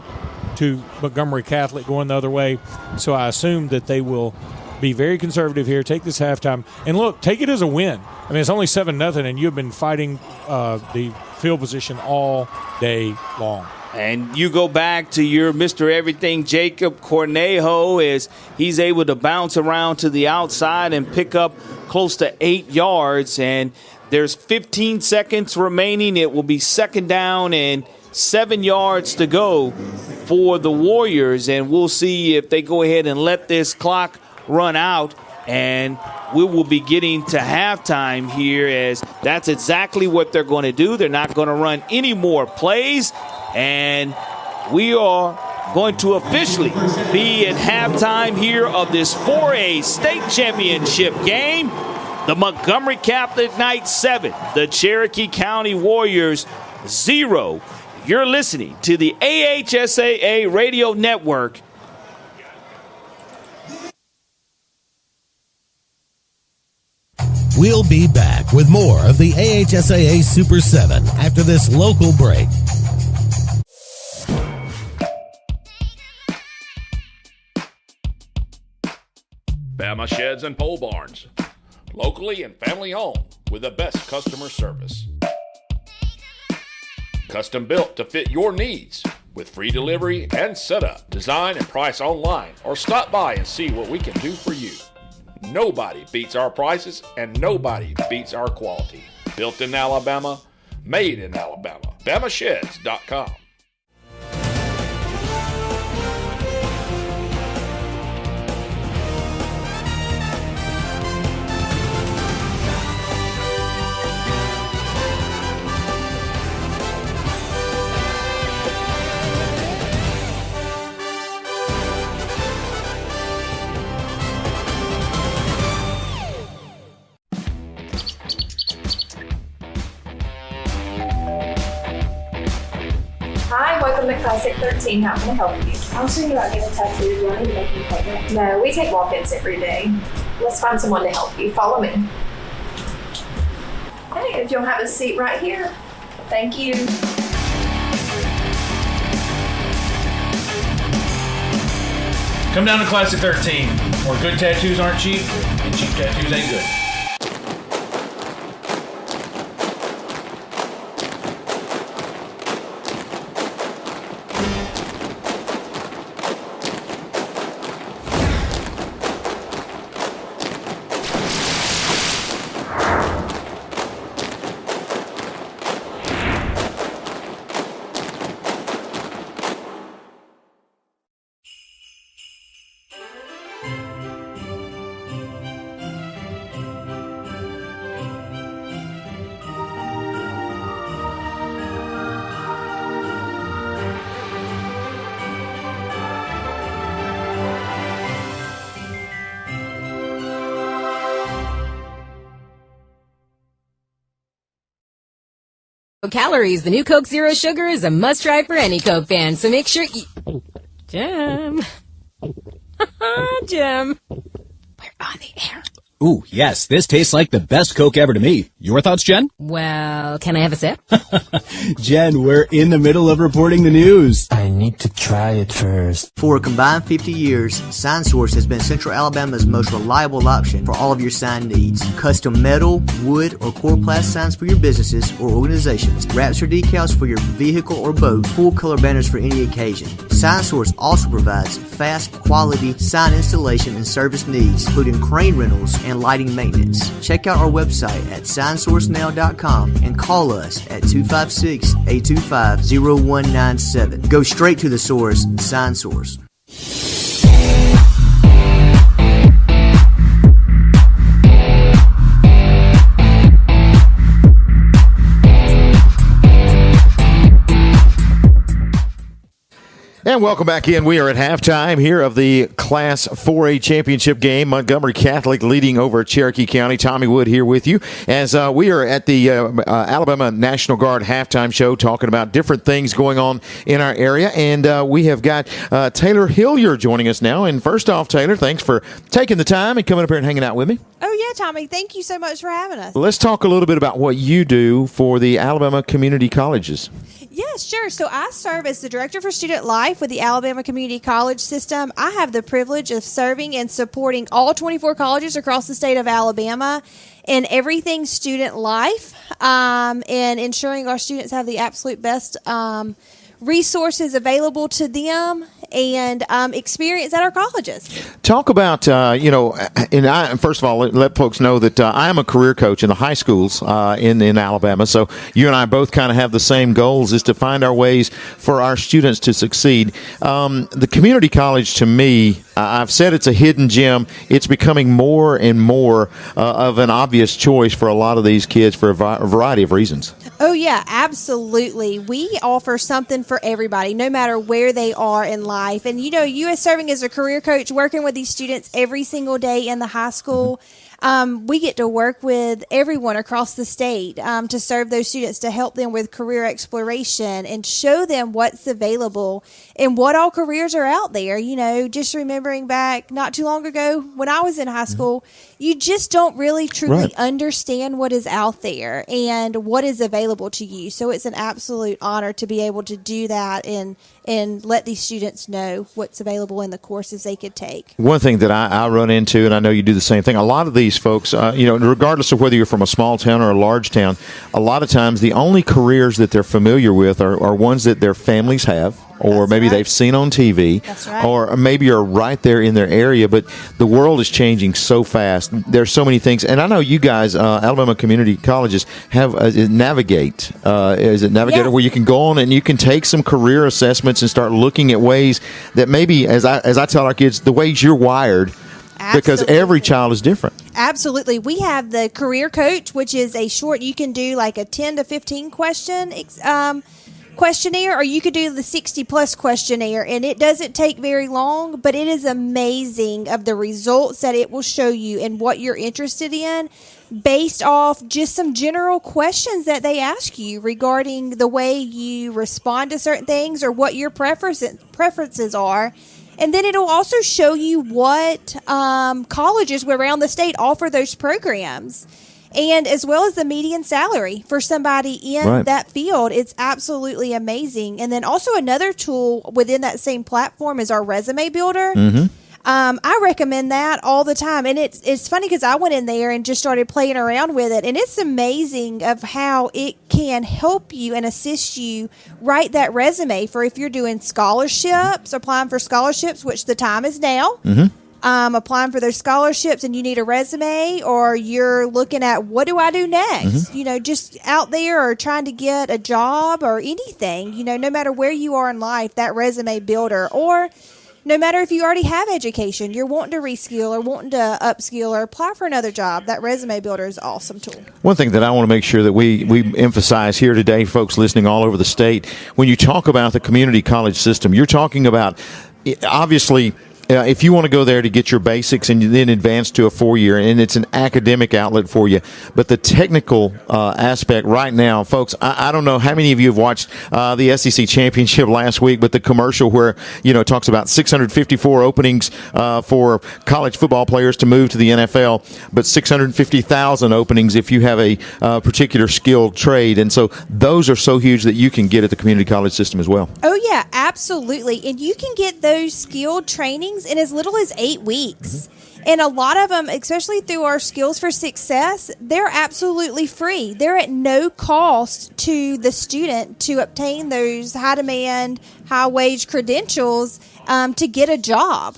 S25: Montgomery Catholic going the other way. So I assume that they will be very conservative here, take this halftime, and look, take it as a win. I mean, it's only 7-0, and you've been fighting the field position all day long.
S6: And you go back to your Mr. Everything, Jacob Cornejo, as he's able to bounce around to the outside and pick up close to 8 yards. And there's 15 seconds remaining. It will be 2nd down and 7 yards to go for the Warriors. And we'll see if they go ahead and let this clock run out, and we will be getting to halftime here, as that's exactly what they're going to do. They're not going to run any more plays, and we are going to officially be at halftime here of this 4A state championship game. The Montgomery Catholic Knights 7, the Cherokee County Warriors 0. You're listening to the AHSAA Radio Network.
S1: We'll be back with more of the AHSAA Super 7 after this local break.
S2: Bama Sheds and Pole Barns, locally and family owned with the best customer service. Custom built to fit your needs with free delivery and setup. Design and price online or stop by and see what we can do for you. Nobody beats our prices and nobody beats our quality. Built in Alabama, made in Alabama. BamaSheds.com.
S3: Hi, welcome to Classic 13. How can I help you? I was thinking about getting a tattoo. Do you want to make an appointment? No, we take walk-ins every day. Let's find someone to help you. Follow me. Okay, if you'll have a seat right here. Thank you.
S7: Come down to Classic 13, where good tattoos aren't cheap, and cheap tattoos ain't good.
S8: Calories. The new Coke Zero Sugar is a must-try for any Coke fan, so make sure you... Jim. Jim. We're on the air.
S11: Ooh, yes, this tastes like the best Coke ever to me. Your thoughts, Jen?
S8: Well, can I have a sip?
S11: Jen, we're in the middle of reporting the news.
S15: I need to try it first.
S17: For a combined 50 years, SignSource has been Central Alabama's most reliable option for all of your sign needs. Custom metal, wood, or coroplast signs for your businesses or organizations, wraps or decals for your vehicle or boat, full color banners for any occasion. SignSource also provides fast, quality sign installation and service needs, including crane rentals and lighting maintenance. Check out our website at signsourcenow.com and call us at 256-825-0197. Go straight to the source, SignSource.
S19: And welcome back in. We are at halftime here of the Class 4A championship game. Montgomery Catholic leading over Cherokee County. Tommy Wood here with you as we are at the Alabama National Guard halftime show talking about different things going on in our area. And we have got Taylor Hilliard joining us now. And first off, Taylor, thanks for taking the time and coming up here and hanging out with me.
S20: Oh, yeah, Tommy. Thank you so much for having us.
S19: Let's talk a little bit about what you do for the Alabama community colleges.
S20: Yes, sure. So I serve as the Director for Student Life with the Alabama Community College System. I have the privilege of serving and supporting all 24 colleges across the state of Alabama in everything student life and ensuring our students have the absolute best resources available to them and experience at our colleges.
S19: Talk about, and first of all, let folks know that I am a career coach in the high schools in Alabama. So you and I both kind of have the same goals, is to find our ways for our students to succeed. The community college, to me, I've said it's a hidden gem. It's becoming more and more of an obvious choice for a lot of these kids for a variety of reasons.
S20: Oh, yeah, absolutely. We offer something for everybody, no matter where they are in life. And, you know, you as serving as a career coach, working with these students every single day in the high school, we get to work with everyone across the state to serve those students, to help them with career exploration and show them what's available and what all careers are out there. You know, just remembering back not too long ago when I was in high school, you just don't really truly understand what is out there and what is available to you. So it's an absolute honor to be able to do that and let these students know what's available in the courses they could take.
S19: One thing that I run into, and I know you do the same thing, a lot of these folks, regardless of whether you're from a small town or a large town, a lot of times the only careers that they're familiar with are ones that their families have, or maybe they've seen on TV.
S20: That's right.
S19: Or maybe are right there in their area. But the world is changing so fast. There's so many things. And I know you guys, Alabama Community Colleges, have Navigate. Is it Navigator,
S20: Yes.
S19: where you can go on and you can take some career assessments and start looking at ways that maybe, as I tell our kids, the ways you're wired, because every child is different.
S20: Absolutely. We have the Career Coach, which is a short, you can do like a 10 to 15 question questionnaire, or you could do the 60-plus questionnaire, and it doesn't take very long, but it is amazing of the results that it will show you and what you're interested in based off just some general questions that they ask you regarding the way you respond to certain things or what your preferences are. And then it'll also show you what colleges around the state offer those programs, and as well as the median salary for somebody in that field. It's absolutely amazing. And then also another tool within that same platform is our resume builder.
S19: Mm-hmm.
S20: I recommend that all the time. And it's funny because I went in there and just started playing around with it. And it's amazing of how it can help you and assist you write that resume for if you're doing scholarships, applying for scholarships, which the time is now.
S19: Mm-hmm.
S20: Applying for those scholarships and you need a resume, or you're looking at what do I do next?
S19: Mm-hmm.
S20: Just out there or trying to get a job or anything, no matter where you are in life, that resume builder, or no matter if you already have education, you're wanting to reskill or wanting to upskill or apply for another job, that resume builder is an awesome tool.
S19: One thing that I want to make sure that we emphasize here today, folks listening all over the state, when you talk about the community college system, you're talking about, obviously, if you want to go there to get your basics and then advance to a 4-year, and it's an academic outlet for you, but the technical aspect right now, folks, I don't know how many of you have watched the SEC championship last week, but the commercial where, it talks about 654 openings for college football players to move to the NFL, but 650,000 openings if you have a particular skilled trade. And so those are so huge that you can get at the community college system as well.
S20: Oh, yeah, absolutely. And you can get those skilled trainings in as little as 8 weeks. Mm-hmm. And a lot of them, especially through our Skills for Success, they're absolutely free. They're at no cost to the student to obtain those high-demand, high-wage credentials to get a job.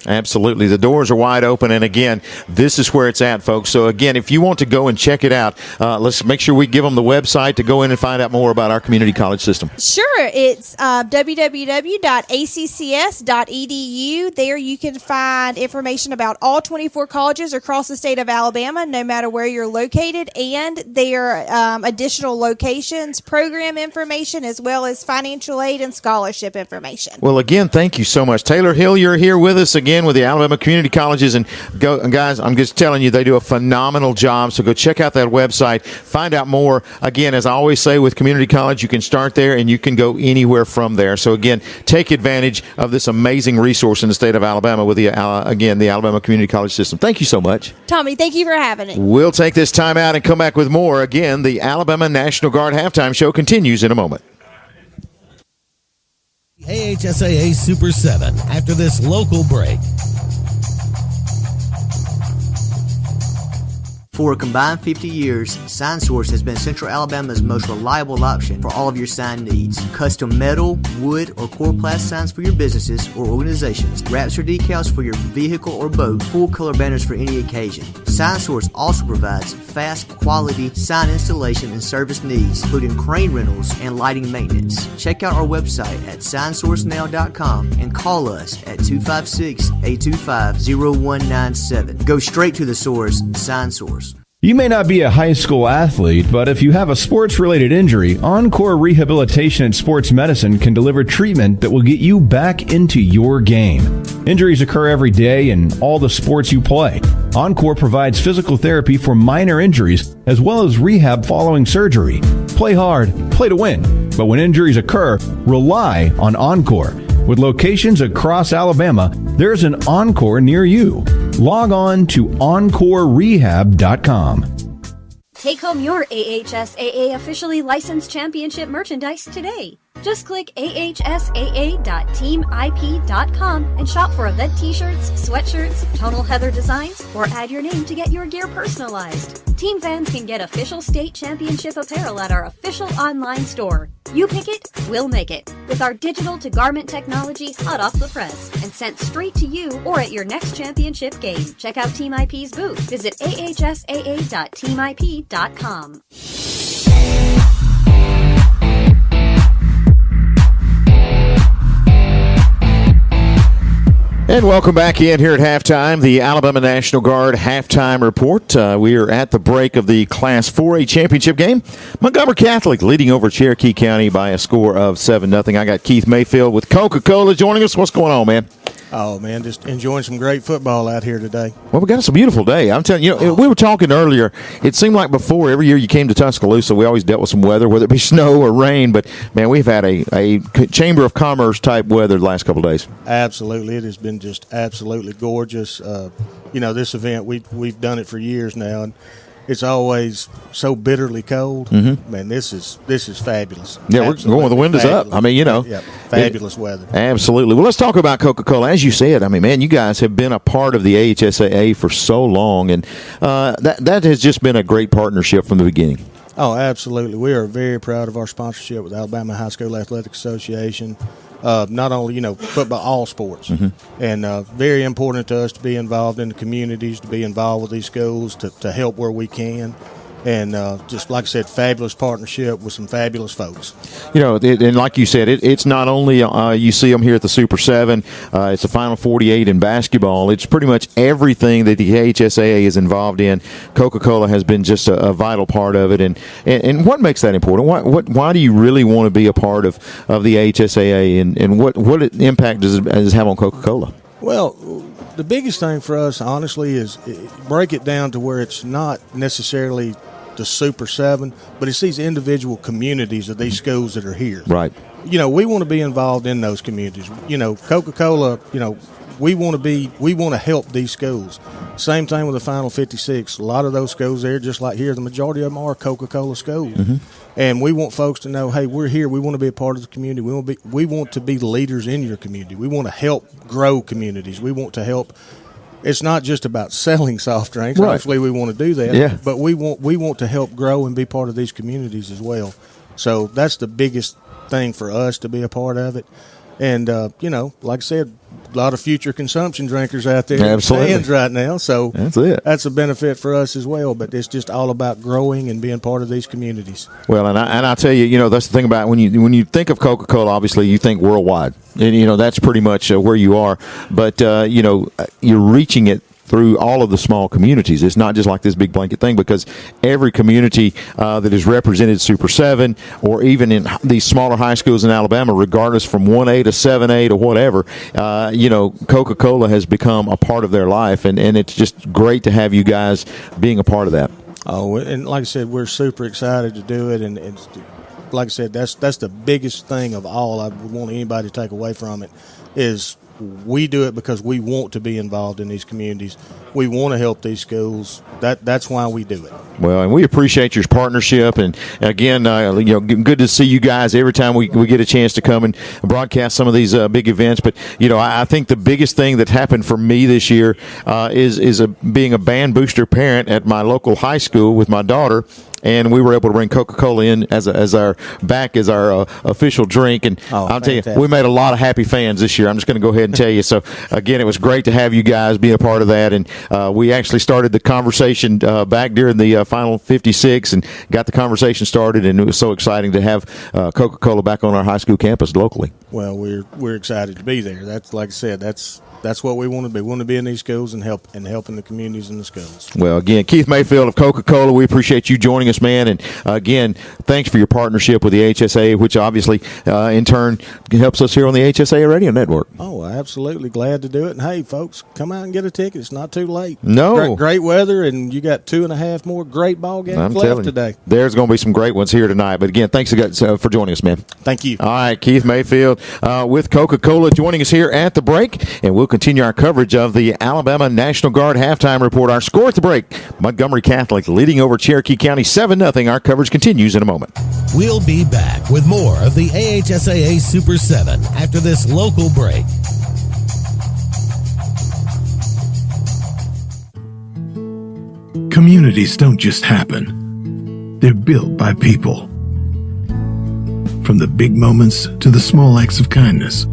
S19: Absolutely. The doors are wide open. And again, this is where it's at, folks. So again, if you want to go and check it out, let's make sure we give them the website to go in and find out more about our community college system.
S20: Sure. It's www.accs.edu. There you can find information about all 24 colleges across the state of Alabama, no matter where you're located, and their additional locations, program information, as well as financial aid and scholarship information.
S19: Well, again, thank you so much. Taylor Hill, you're here with us again with the Alabama Community Colleges, and guys, I'm just telling you, they do a phenomenal job, so go check out that website, find out more. Again, as I always say with community college, you can start there and you can go anywhere from there. So again, take advantage of this amazing resource in the state of Alabama with the Alabama Community College system. Thank you so much,
S20: Tommy. Thank you for having it.
S19: We'll take this time out and come back with more. Again, the Alabama National Guard halftime show continues in a moment.
S1: AHSAA Super 7 after this local break.
S17: For a combined 50 years, SignSource has been Central Alabama's most reliable option for all of your sign needs. Custom metal, wood, or coroplast signs for your businesses or organizations. Wraps or decals for your vehicle or boat. Full color banners for any occasion. SignSource also provides fast, quality sign installation and service needs, including crane rentals and lighting maintenance. Check out our website at signsourcenow.com and call us at 256-825-0197. Go straight to the source, SignSource.
S4: You may not be a high school athlete, but if you have a sports-related injury, Encore Rehabilitation and Sports Medicine can deliver treatment that will get you back into your game. Injuries occur every day in all the sports you play. Encore provides physical therapy for minor injuries as well as rehab following surgery. Play hard, play to win. But when injuries occur, rely on Encore. With locations across Alabama, there's an Encore near you. Log on to EncoreRehab.com.
S5: Take home your AHSAA officially licensed championship merchandise today. Just click ahsaa.teamip.com and shop for event t-shirts, sweatshirts, tonal heather designs, or add your name to get your gear personalized. Team fans can get official state championship apparel at our official online store. You pick it, we'll make it. With our digital-to-garment technology hot off the press and sent straight to you or at your next championship game. Check out Team IP's booth. Visit ahsaa.teamip.com.
S19: And welcome back in here at halftime, the Alabama National Guard halftime report. We are at the break of the Class 4A championship game. Montgomery Catholic leading over Cherokee County by a score of 7-0. I got Keith Mayfield with Coca-Cola joining us. What's going on, man?
S10: Oh, man, just enjoying some great football out here today.
S19: Well, we got us a beautiful day. I'm telling you, we were talking earlier. It seemed like before, every year you came to Tuscaloosa, we always dealt with some weather, whether it be snow or rain. But, man, we've had a Chamber of Commerce type weather the last couple of days.
S10: Absolutely. It has been just absolutely gorgeous. This event, we've done it for years now, and it's always so bitterly cold.
S19: Mm-hmm.
S10: Man, this is fabulous.
S19: Yeah, we're going with the windows
S10: fabulous.
S19: up. I mean,
S10: fabulous weather.
S19: Absolutely. Well, let's talk about Coca-Cola. As you said, I mean, man, you guys have been a part of the AHSAA for so long, and that has just been a great partnership from the beginning.
S10: Oh, absolutely. We are very proud of our sponsorship with Alabama High School Athletic Association. Not only, football, all sports. Mm-hmm. And very important to us to be involved in the communities, to be involved with these schools, to help where we can. And just like I said, fabulous partnership with some fabulous folks.
S19: And like you said, it's not only you see them here at the Super 7, it's the Final 48 in basketball. It's pretty much everything that the AHSAA is involved in. Coca-Cola has been just a vital part of it. And what makes that important? Why do you really want to be a part of the AHSAA, and what impact does it have on Coca-Cola?
S10: Well, the biggest thing for us, honestly, is break it down to where it's not necessarily the Super 7, but it's these individual communities of these schools that are here.
S19: Right.
S10: We want to be involved in those communities. Coca-Cola, we want to help these schools. Same thing with the Final 56. A lot of those schools there, just like here, the majority of them are Coca-Cola schools. Mm-hmm. And we want folks to know, hey, we're here. We want to be a part of the community. We want to be leaders in your community. We want to help grow communities. We want to help. It's not just about selling soft drinks.
S19: Right.
S10: Obviously, we want to do that.
S19: Yeah.
S10: But we want to help grow and be part of these communities as well. So that's the biggest thing for us, to be a part of it. And, like I said, a lot of future consumption drinkers out there in the stands right now. So
S19: that's it.
S10: That's a benefit for us as well. But it's just all about growing and being part of these communities.
S19: Well, and I tell you, that's the thing about when you think of Coca-Cola, obviously you think worldwide. And, that's pretty much where you are. But, you're reaching it through all of the small communities. It's not just like this big blanket thing, because every community that is represented Super 7 or even in these smaller high schools in Alabama, regardless from 1A to 7A to whatever, Coca-Cola has become a part of their life, and it's just great to have you guys being a part of that.
S10: Oh, and like I said, we're super excited to do it, and it's, like I said, that's the biggest thing of all I would want anybody to take away from it is we do it because we want to be involved in these communities. We want to help these schools. That's why we do it.
S19: Well, and we appreciate your partnership. And again, good to see you guys every time we get a chance to come and broadcast some of these big events. But I think the biggest thing that happened for me this year is being a band booster parent at my local high school with my daughter. And we were able to bring Coca-Cola in as our official drink. And I'll tell you, we made a lot of happy fans this year. I'm just going to go ahead and tell you. So, again, it was great to have you guys be a part of that. And we actually started the conversation back during the Final 56 and got the conversation started. And it was so exciting to have Coca-Cola back on our high school campus locally.
S10: Well, we're excited to be there. That's, like I said, that's what we want to be. We want to be in these schools and helping the communities in the schools.
S19: Well, again, Keith Mayfield of Coca-Cola, we appreciate you joining us, man. And again, thanks for your partnership with the AHSAA, which obviously in turn helps us here on the AHSAA Radio Network.
S10: Oh, absolutely. Glad to do it. And hey, folks, come out and get a ticket. It's not too late.
S19: No.
S10: Great weather, and you got 2.5 more great ball games left today.
S19: There's going to be some great ones here tonight. But again, thanks for joining us, man.
S10: Thank you.
S19: All right, Keith Mayfield with Coca-Cola joining us here at the break, and we'll continue our coverage of the Alabama National Guard halftime report. Our score at the break, Montgomery Catholic leading over Cherokee County 7-0. Our coverage continues in a moment.
S1: We'll be back with more of the AHSAA Super 7 after this local break.
S12: Communities don't just happen. They're built by people. From the big moments to the small acts of kindness.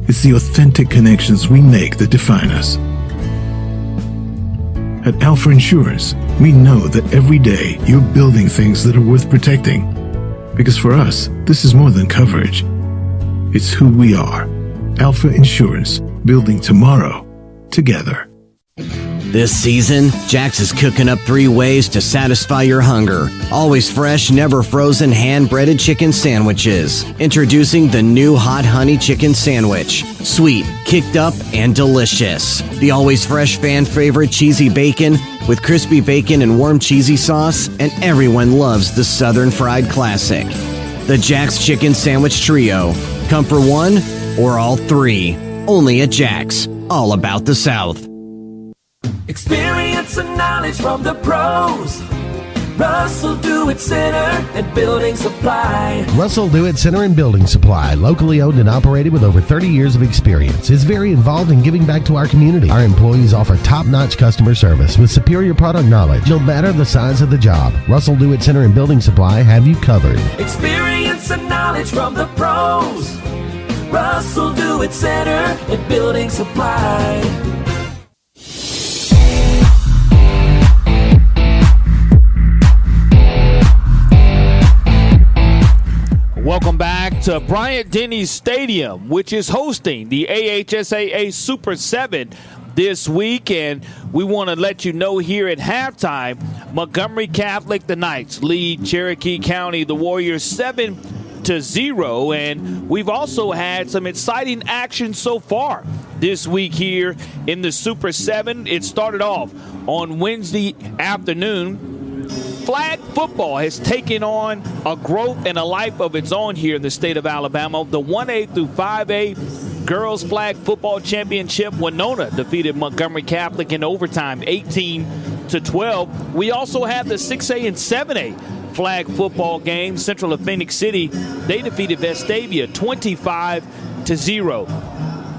S12: It's the authentic connections we make that define us. At Alpha Insurance, we know that every day you're building things that are worth protecting. Because for us, this is more than coverage. It's who we are. Alpha Insurance, building tomorrow together.
S13: This season, Jack's is cooking up 3 ways to satisfy your hunger. Always fresh, never frozen, hand-breaded chicken sandwiches. Introducing the new Hot Honey Chicken Sandwich. Sweet, kicked up, and delicious. The always fresh fan-favorite cheesy bacon with crispy bacon and warm cheesy sauce, and everyone loves the Southern Fried Classic. The Jack's Chicken Sandwich Trio. Come for one or all 3. Only at Jack's. All about the South.
S14: Experience and knowledge from the pros. Russell Do-It Center and Building Supply.
S1: Russell Do-It Center and Building Supply, locally owned and operated with over 30 years of experience, is very involved in giving back to our community. Our employees offer top-notch customer service with superior product knowledge, no matter the size of the job. Russell Do-It Center and Building Supply have you covered.
S14: Experience and knowledge from the pros. Russell Do-It Center and Building Supply.
S6: Welcome back to Bryant-Denny Stadium, which is hosting the AHSAA Super 7 this week. And we want to let you know here at halftime, Montgomery Catholic, the Knights, lead Cherokee County, the Warriors 7-0. And we've also had some exciting action so far this week here in the Super 7. It started off on Wednesday afternoon. Flag football has taken on a growth and a life of its own here in the state of Alabama. The 1A through 5A Girls Flag Football Championship, Winona defeated Montgomery Catholic in overtime, 18-12. We also have the 6A and 7A flag football game. Central of Phoenix City, they defeated Vestavia 25-0.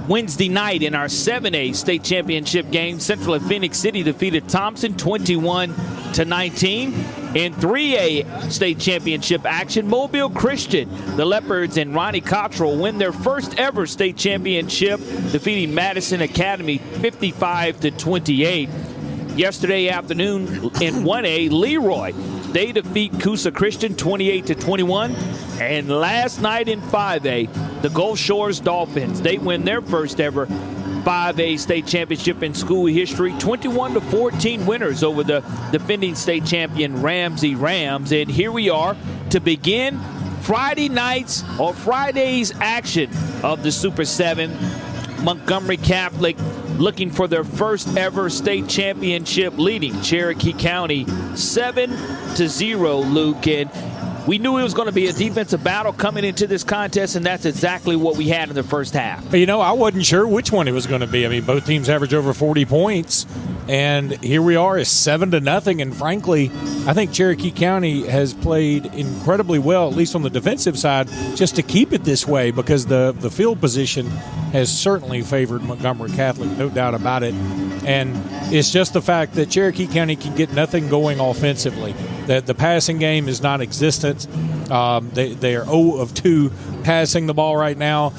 S6: Wednesday night in our 7A state championship game, Central of Phoenix City defeated Thompson 21-19. In 3A state championship action, Mobile Christian, the Leopards and Ronnie Cottrell win their first ever state championship, defeating Madison Academy 55-28. Yesterday afternoon in 1A, Leroy, they defeat Coosa Christian 28-21. And last night in 5A, the Gulf Shores Dolphins, they win their first ever 5A state championship in school history, 21-14 winners over the defending state champion Ramsey Rams. And here we are to begin Friday night's or Friday's action of the Super 7. Montgomery Catholic looking for their first ever state championship, leading Cherokee County 7-0, Luke. And we knew it was going to be a defensive battle coming into this contest, and that's exactly what we had in the first half.
S25: You know, I wasn't sure which one it was going to be. I mean, both teams average over 40 points, and here we are, it's 7-0. And frankly, I think Cherokee County has played incredibly well, at least on the defensive side, just to keep it this way, because the field position has certainly favored Montgomery Catholic, no doubt about it. And it's just the fact that Cherokee County can get nothing going offensively. The passing game is non-existent. They are 0 of 2 passing the ball right now.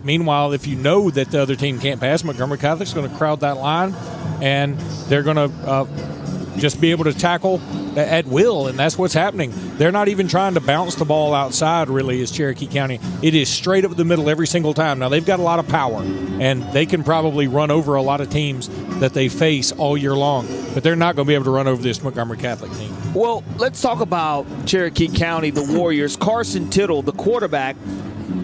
S25: Meanwhile, if you know that the other team can't pass, Montgomery Catholic's going to crowd that line, and they're going to just be able to tackle at will, and that's what's happening. They're not even trying to bounce the ball outside, really, as Cherokee County. It is straight up the middle every single time. Now, they've got a lot of power, and they can probably run over a lot of teams that they face all year long, but they're not going to be able to run over this Montgomery Catholic team.
S6: Well, let's talk about Cherokee County, the Warriors. Carson Tittle, the quarterback,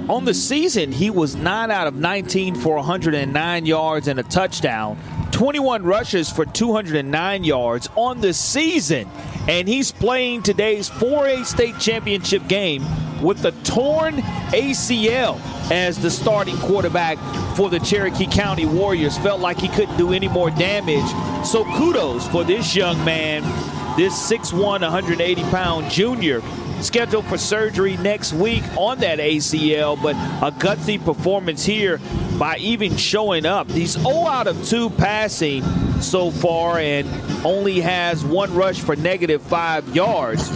S6: on the season, he was 9 out of 19 for 109 yards and a touchdown, 21 rushes for 209 yards on the season. And he's playing today's 4A state championship game with the torn ACL as the starting quarterback for the Cherokee County Warriors. Felt like he couldn't do any more damage. So kudos for this young man, this 6'1", 180-pound junior, scheduled for surgery next week on that ACL, but a gutsy performance here by even showing up. He's 0 out of 2 passing so far and only has 1 rush for -5 yards.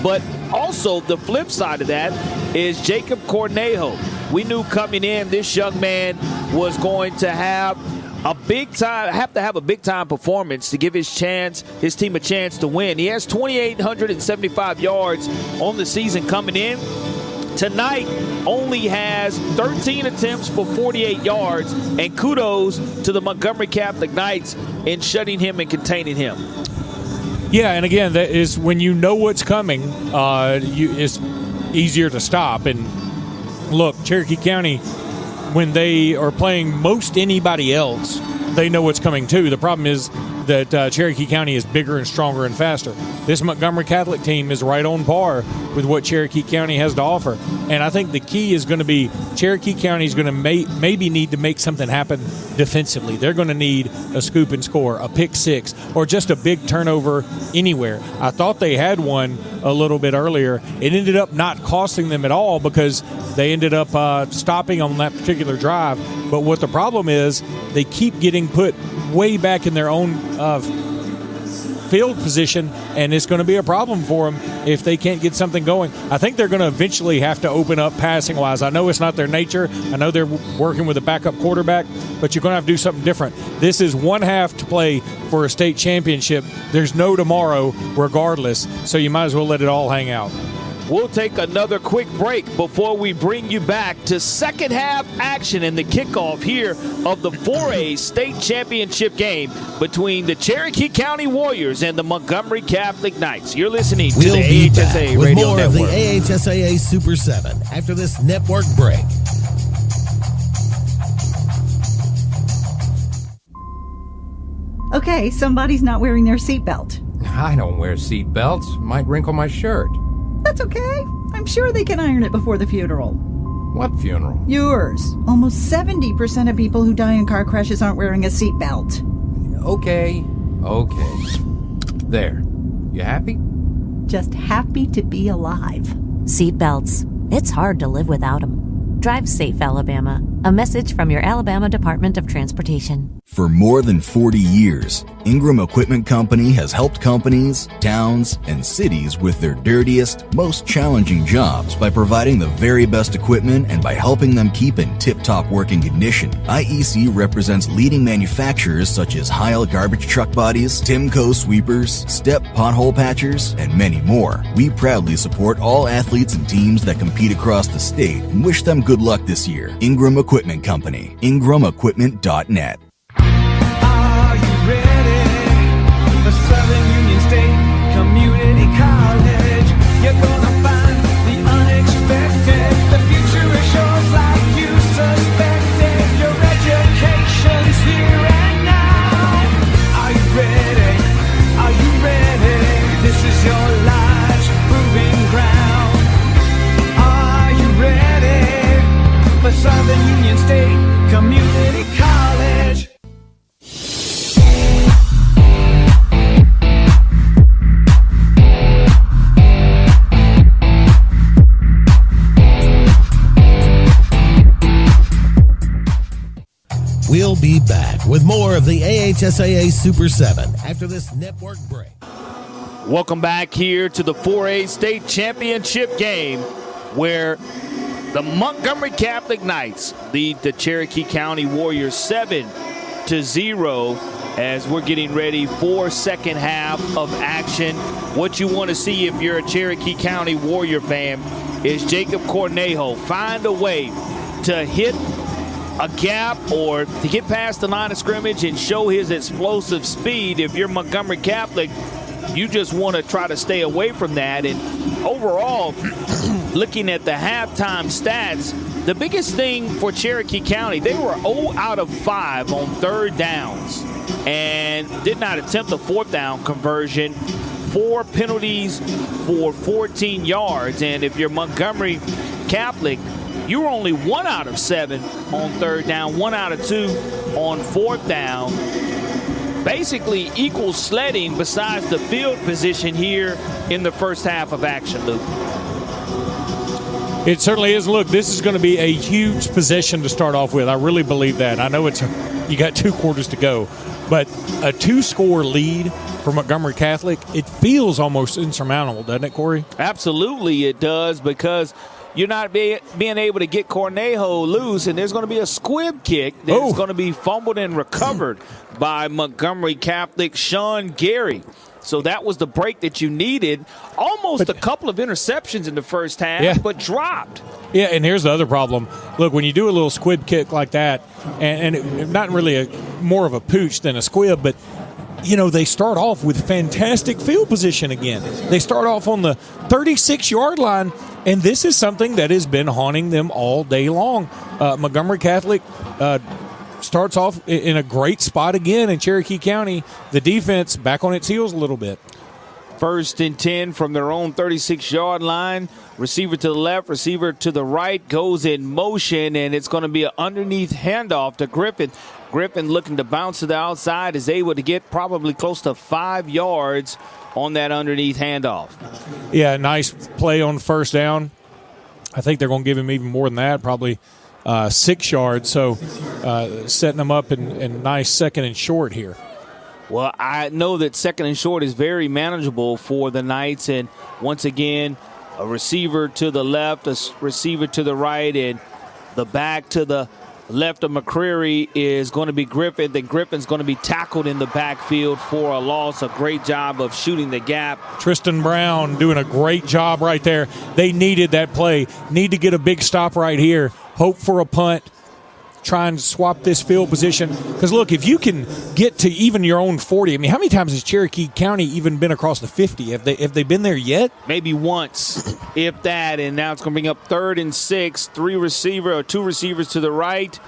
S6: But also the flip side of that is Jacob Cornejo. We knew coming in this young man was going to have a big time performance to give his team a chance to win. He has 2,875 yards on the season coming in. Tonight only has 13 attempts for 48 yards, and kudos to the Montgomery Catholic Knights in shutting him and containing him.
S25: Yeah, and again, that is when you know what's coming, it's easier to stop. And look, Cherokee County, when they are playing most anybody else, they know what's coming too. The problem is that Cherokee County is bigger and stronger and faster. This Montgomery Catholic team is right on par with what Cherokee County has to offer. And I think the key is going to be Cherokee County is going to maybe need to make something happen defensively. They're going to need a scoop and score, a pick six, or just a big turnover anywhere. I thought they had one a little bit earlier. It ended up not costing them at all because they ended up stopping on that particular drive. But what the problem is, they keep getting put way back in their own field position, and it's going to be a problem for them if they can't get something going. I think they're going to eventually have to open up passing-wise. I know it's not their nature. I know they're working with a backup quarterback, but you're going to have to do something different. This is one half to play for a state championship. There's no tomorrow regardless, so you might as well let it all hang out.
S6: We'll take another quick break before we bring you back to second half action and the kickoff here of the 4A state championship game between the Cherokee County Warriors and the Montgomery Catholic Knights. You're listening to the AHSAA
S1: with
S6: Radio
S1: more
S6: Network.
S1: Of the AHSAA Super 7 after this network break.
S16: Okay, somebody's not wearing their seatbelt.
S21: I don't wear seatbelts. Might wrinkle my shirt.
S16: That's okay. I'm sure they can iron it before the funeral.
S21: What funeral?
S16: Yours. Almost 70% of people who die in car crashes aren't wearing a seatbelt.
S21: Okay. There. You happy?
S16: Just happy to be alive.
S22: Seatbelts. It's hard to live without them. Drive safe, Alabama. A message from your Alabama Department of Transportation.
S11: For more than 40 years, Ingram Equipment Company has helped companies, towns, and cities with their dirtiest, most challenging jobs by providing the very best equipment and by helping them keep in tip-top working condition. IEC represents leading manufacturers such as Heil garbage truck bodies, Timco sweepers, Step pothole patchers, and many more. We proudly support all athletes and teams that compete across the state and wish them good luck this year. Ingram Equipment Company, ingramequipment.net.
S14: For Southern Union State Community College, you're gonna find the unexpected. The future is yours like you suspected. Your education's here and now. Are you ready? Are you ready? This is your life's proving ground. Are you ready for Southern Union State Community College?
S1: We'll be back with more of the AHSAA Super 7 after this network break.
S6: Welcome back here to the 4A state championship game where the Montgomery Catholic Knights lead the Cherokee County Warriors 7-0 as we're getting ready for second half of action. What you want to see if you're a Cherokee County Warrior fan is Jacob Cornejo find a way to hit a gap or to get past the line of scrimmage and show his explosive speed. If you're Montgomery Catholic, you just want to try to stay away from that. And overall, looking at the halftime stats, the biggest thing for Cherokee County, they were 0 out of 5 on third downs and did not attempt a fourth down conversion 4 penalties for 14 yards. And if you're Montgomery Catholic, you were only 1 out of 7 on 3rd down, 1 out of 2 on 4th down. Basically equal sledding besides the field position here in the first half of action, Luke.
S25: It certainly is. Look, this is going to be a huge possession to start off with. I really believe that. I know you got 2 quarters to go, but a 2-score lead for Montgomery Catholic, it feels almost insurmountable, doesn't it, Corey?
S6: Absolutely it does, because you're not being able to get Cornejo loose, and there's going to be a squib kick that's going to be fumbled and recovered by Montgomery Catholic Sean Gary. So that was the break that you needed. Almost a couple of interceptions in the first half, but dropped.
S25: Yeah, and here's the other problem. Look, when you do a little squib kick like that, and not really more of a pooch than a squib, but they start off with fantastic field position again. They start off on the 36-yard line, and this is something that has been haunting them all day long. Montgomery Catholic starts off in a great spot again in Cherokee County. The defense back on its heels a little bit.
S6: 1st and 10 from their own 36-yard line. Receiver to the left, receiver to the right, goes in motion, and it's going to be an underneath handoff to Griffin. Griffin, looking to bounce to the outside, is able to get probably close to 5 yards on that underneath handoff.
S25: Yeah, nice play on 1st down. I think they're going to give him even more than that, probably 6 yards. So setting them up in nice 2nd and short here.
S6: Well, I know that 2nd and short is very manageable for the Knights. And once again, a receiver to the left, a receiver to the right, and the back to the left of McCreary is going to be Griffin. Then Griffin's going to be tackled in the backfield for a loss. A great job of shooting the gap.
S25: Tristan Brown doing a great job right there. They needed that play. Need to get a big stop right here. Hope for a punt. Trying to swap this field position. Because, look, if you can get to even your own 40, I mean, how many times has Cherokee County even been across the 50? Have they been there yet?
S6: Maybe once, if that. And now it's going to bring up 3rd and 6, 2 receivers to the right.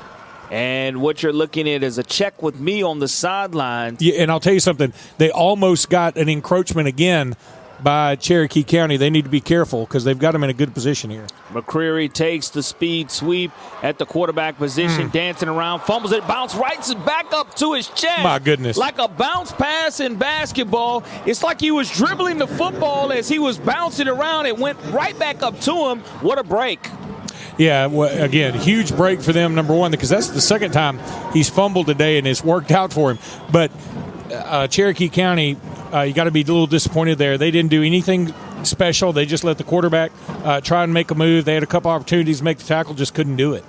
S6: And what you're looking at is a check with me on the sidelines.
S25: Yeah, and I'll tell you something. They almost got an encroachment again by Cherokee County. They need to be careful because they've got them in a good position here.
S6: McCreary takes the speed sweep at the quarterback position, dancing around, fumbles it, bounces right back up to his chest.
S25: My goodness.
S6: Like a bounce pass in basketball. It's like he was dribbling the football as he was bouncing around. It went right back up to him. What a break.
S25: Yeah, well, again, huge break for them, number one, because that's the second time he's fumbled today and it's worked out for him. But Cherokee County, you got to be a little disappointed there. They didn't do anything special. They just let the quarterback try and make a move. They had a couple opportunities to make the tackle, just couldn't do it.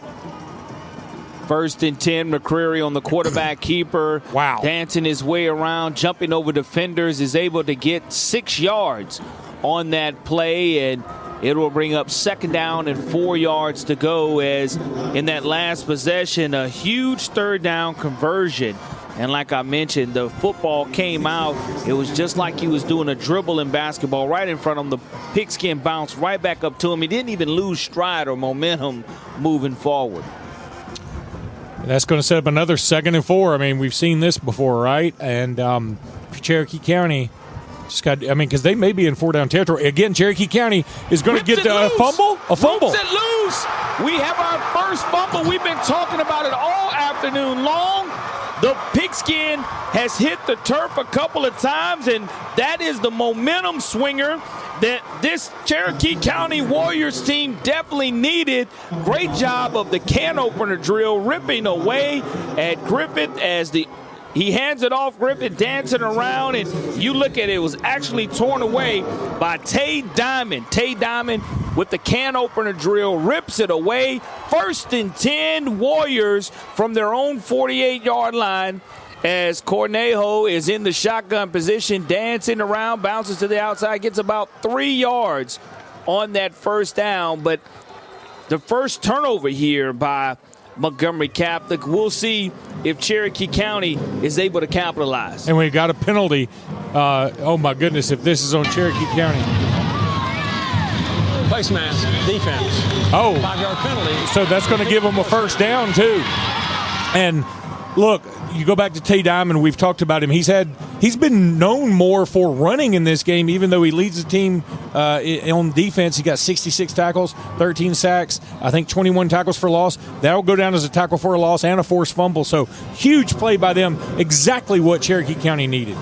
S6: 1st and 10, McCreary on the quarterback keeper.
S25: Wow.
S6: Dancing his way around, jumping over defenders, is able to get 6 yards on that play, and it will bring up 2nd down and 4 yards to go, as in that last possession, a huge 3rd down conversion. And like I mentioned, the football came out. It was just like he was doing a dribble in basketball right in front of him. The pigskin bounced right back up to him. He didn't even lose stride or momentum moving forward.
S25: That's going to set up another 2nd and 4. I mean, we've seen this before, right? And Cherokee County just got, because they may be in 4-down territory. Again, Cherokee County is going to get a fumble.
S6: Rips it loose. We have our first fumble. We've been talking about it all afternoon long. The pigskin has hit the turf a couple of times, and that is the momentum swinger that this Cherokee County Warriors team definitely needed. Great job of the can opener drill, ripping away at Griffith as he hands it off. Griffith dancing around, and you look at it, it was actually torn away by Tay Diamond. Tay Diamond with the can opener drill rips it away. 1st and 10, Warriors from their own 48-yard line, as Cornejo is in the shotgun position, dancing around, bounces to the outside, gets about 3 yards on that 1st down. But the first turnover here by Montgomery Catholic. We'll see if Cherokee County is able to capitalize.
S25: And we got a penalty. Oh, my goodness, if this is on Cherokee County.
S2: Face mask, defense.
S25: Oh.
S2: 5-yard penalty.
S25: So that's going to give them a 1st down, too. And, look, you go back to Tay Diamond. We've talked about him. He's had he's been known more for running in this game, even though he leads the team on defense. He got 66 tackles, 13 sacks, I think 21 tackles for loss. That'll go down as a tackle for a loss and a forced fumble. So huge play by them, exactly what Cherokee County needed.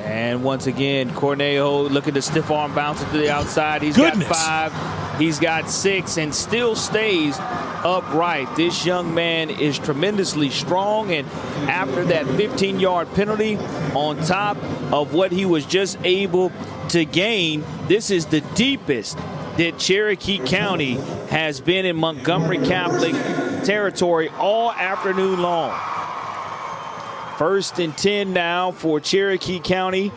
S6: And once again, Cornejo looking to stiff arm bounce it to the outside. He's got 5, he's got 6, and still stays upright. This young man is tremendously strong, and after that 15-yard penalty on top of what he was just able to gain, this is the deepest that Cherokee County has been in Montgomery Catholic territory all afternoon long. 1st and 10 now for Cherokee County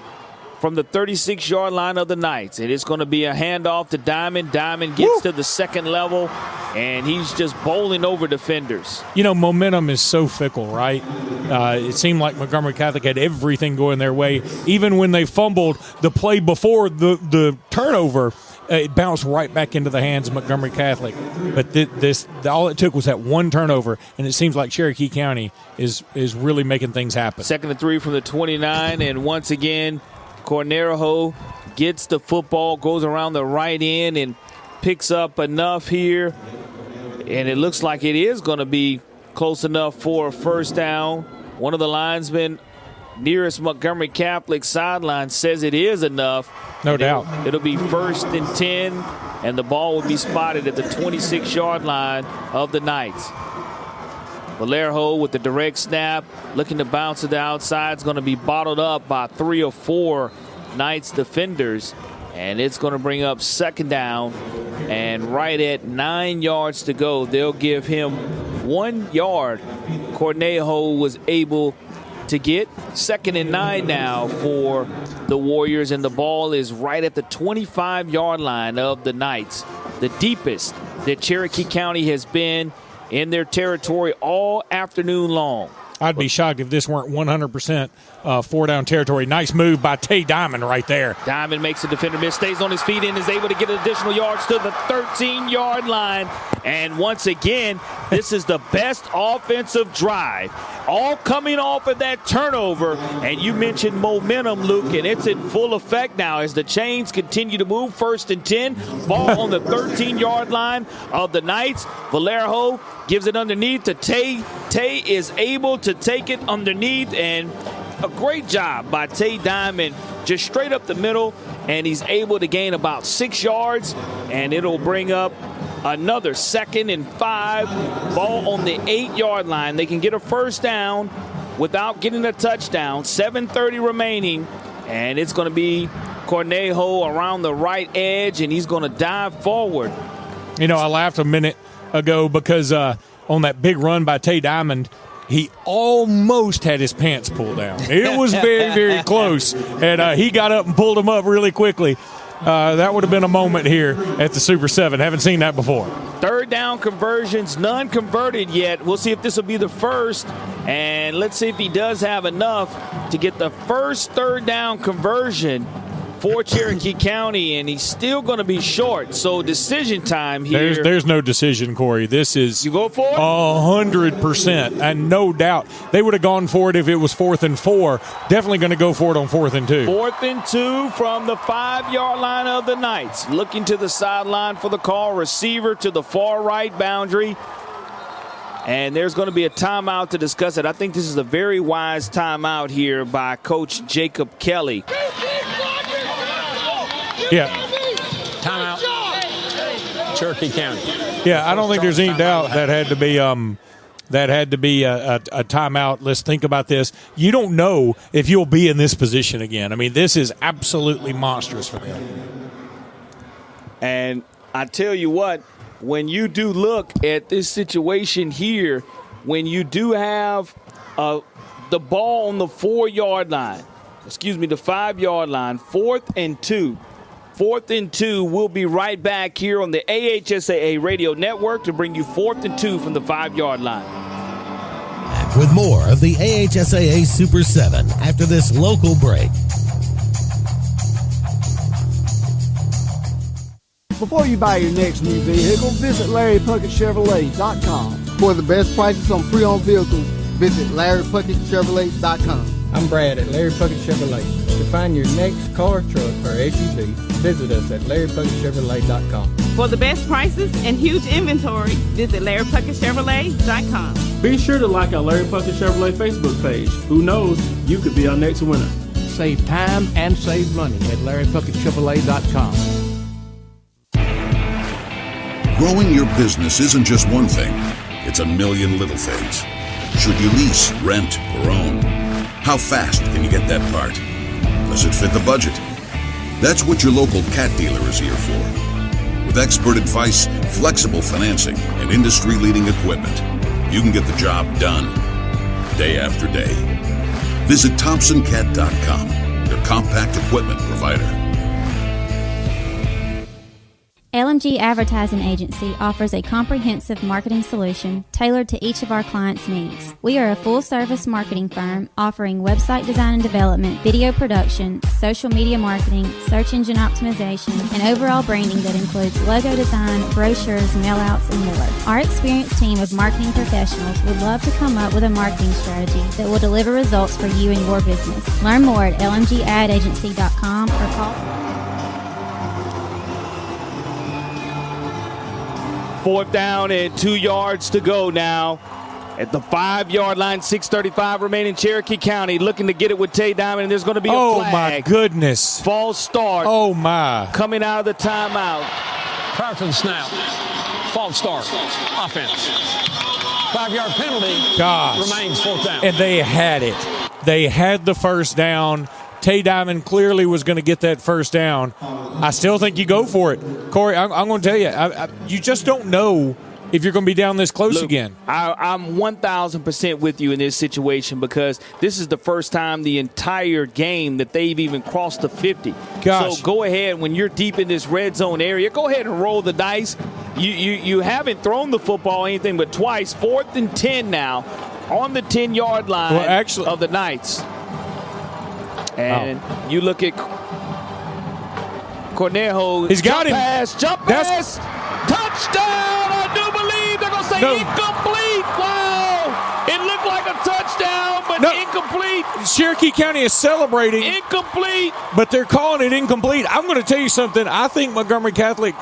S6: from the 36-yard line of the Knights. It is going to be a handoff to Diamond. Diamond gets to the second level, and he's just bowling over defenders.
S25: You know, momentum is so fickle, right? It seemed like Montgomery Catholic had everything going their way. Even when they fumbled the play before the turnover, it bounced right back into the hands of Montgomery Catholic. But all it took was that one turnover, and it seems like Cherokee County is really making things happen.
S6: 2nd and 3 from the 29, and once again, Cornejo gets the football, goes around the right end, and picks up enough here. And it looks like it is going to be close enough for a first down. One of the linesmen nearest Montgomery Catholic sideline says it is enough.
S25: No doubt.
S6: It'll be 1st and 10, and the ball will be spotted at the 26-yard line of the Knights. Vallejo with the direct snap, looking to bounce to the outside. It's going to be bottled up by 3 or 4 Knights defenders, and it's going to bring up 2nd down. And right at 9 yards to go, they'll give him 1 yard. Cornejo was able to get 2nd and 9 now for the Warriors, and the ball is right at the 25-yard line of the Knights, the deepest that Cherokee County has been in their territory all afternoon long.
S25: I'd be shocked if this weren't 100% 4-down territory. Nice move by Tay Diamond right there.
S6: Diamond makes a defender miss, stays on his feet, and is able to get additional yards to the 13-yard line. And once again, this is the best offensive drive, all coming off of that turnover. And you mentioned momentum, Luke, and it's in full effect now as the chains continue to move. 1st and 10, ball on the 13-yard line of the Knights. Vallejo gives it underneath to Tay. Tay is able to take it underneath, and a great job by Tay Diamond, just straight up the middle, and he's able to gain about 6 yards, and it'll bring up another 2nd and 5, ball on the 8-yard line. They can get a first down without getting a touchdown. 7:30 remaining, and it's going to be Cornejo around the right edge, and he's going to dive forward.
S25: You know, I laughed a minute ago because on that big run by Tay Diamond, he almost had his pants pulled down. It was very, very close, and he got up and pulled him up really quickly. That would have been a moment here at the Super 7. Haven't seen that before.
S6: 3rd down conversions, none converted yet. We'll see if this will be the first, and let's see if he does have enough to get the first 3rd down conversion for Cherokee County, and he's still going to be short. So decision time here.
S25: There's no decision, Corey. This is
S6: you go for it?
S25: 100%, and no doubt they would have gone for it if it was 4th and 4. Definitely going to go for it on 4th and 2.
S6: 4th and 2 from the 5-yard line of the Knights. Looking to the sideline for the call. Receiver to the far right boundary. And there's going to be a timeout to discuss it. I think this is a very wise timeout here by Coach Jacob Kelly.
S25: Yeah.
S2: Timeout. Cherokee County.
S25: Yeah, I don't think there's any doubt that had to be a timeout. Let's think about this. You don't know if you'll be in this position again. I mean, this is absolutely monstrous for them.
S6: And I tell you what, when you do look at this situation here, when you do have the ball on the 4-yard line, the 5-yard line, 4th and 2. 4th and 2, we'll be right back here on the AHSAA Radio Network to bring you 4th and 2 from the 5-yard line.
S1: With more of the AHSAA Super 7 after this local break.
S3: Before you buy your next new vehicle, visit LarryPuckettChevrolet.com.
S9: For the best prices on pre-owned vehicles, visit LarryPuckettChevrolet.com.
S7: I'm Brad at Larry Puckett Chevrolet. To find your next car, truck, or SUV, visit us at LarryPuckettChevrolet.com.
S9: For the best prices and huge inventory, visit LarryPuckettChevrolet.com.
S18: Be sure to like our Larry Puckett Chevrolet Facebook page. Who knows, you could be our next winner.
S21: Save time and save money at LarryPuckettChevrolet.com.
S23: Growing your business isn't just one thing. It's a million little things. Should you lease, rent, or own? How fast can you get that part? Does it fit the budget? That's what your local Cat dealer is here for. With expert advice, flexible financing, and industry-leading equipment, you can get the job done day after day. Visit ThompsonCat.com, your compact equipment provider.
S24: LMG Advertising Agency offers a comprehensive marketing solution tailored to each of our clients' needs. We are a full-service marketing firm offering website design and development, video production, social media marketing, search engine optimization, and overall branding that includes logo design, brochures, mailouts, and more. Our experienced team of marketing professionals would love to come up with a marketing strategy that will deliver results for you and your business. Learn more at lmgadagency.com or call
S6: 4th down and 2 yards to go now. At the 5-yard line, 6:35 remaining. Cherokee County looking to get it with Tay Diamond, and there's going to be a flag.
S25: Oh, my goodness.
S6: False start.
S25: Oh, my.
S6: Coming out of the timeout.
S2: Prior to the snap, false start, offense. 5-yard penalty.
S25: Gosh.
S2: Remains 4th down.
S25: And they had it. They had the first down. Tay Diamond clearly was going to get that first down. I still think you go for it. Corey, I'm going to tell you, you just don't know if you're going to be down this close again.
S6: I'm 1,000% with you in this situation because this is the first time the entire game that they've even crossed the 50.
S25: Gosh.
S6: So go ahead, when you're deep in this red zone area, go ahead and roll the dice. You haven't thrown the football anything but twice. 4th and 10 now on the 10-yard line of the Knights. And you look at Cornejo.
S25: He's got him.
S6: Jump pass, touchdown. I do believe they're going to say incomplete. Wow. It looked like a touchdown, but incomplete.
S25: Cherokee County is celebrating.
S6: Incomplete.
S25: But they're calling it incomplete. I'm going to tell you something. I think Montgomery Catholic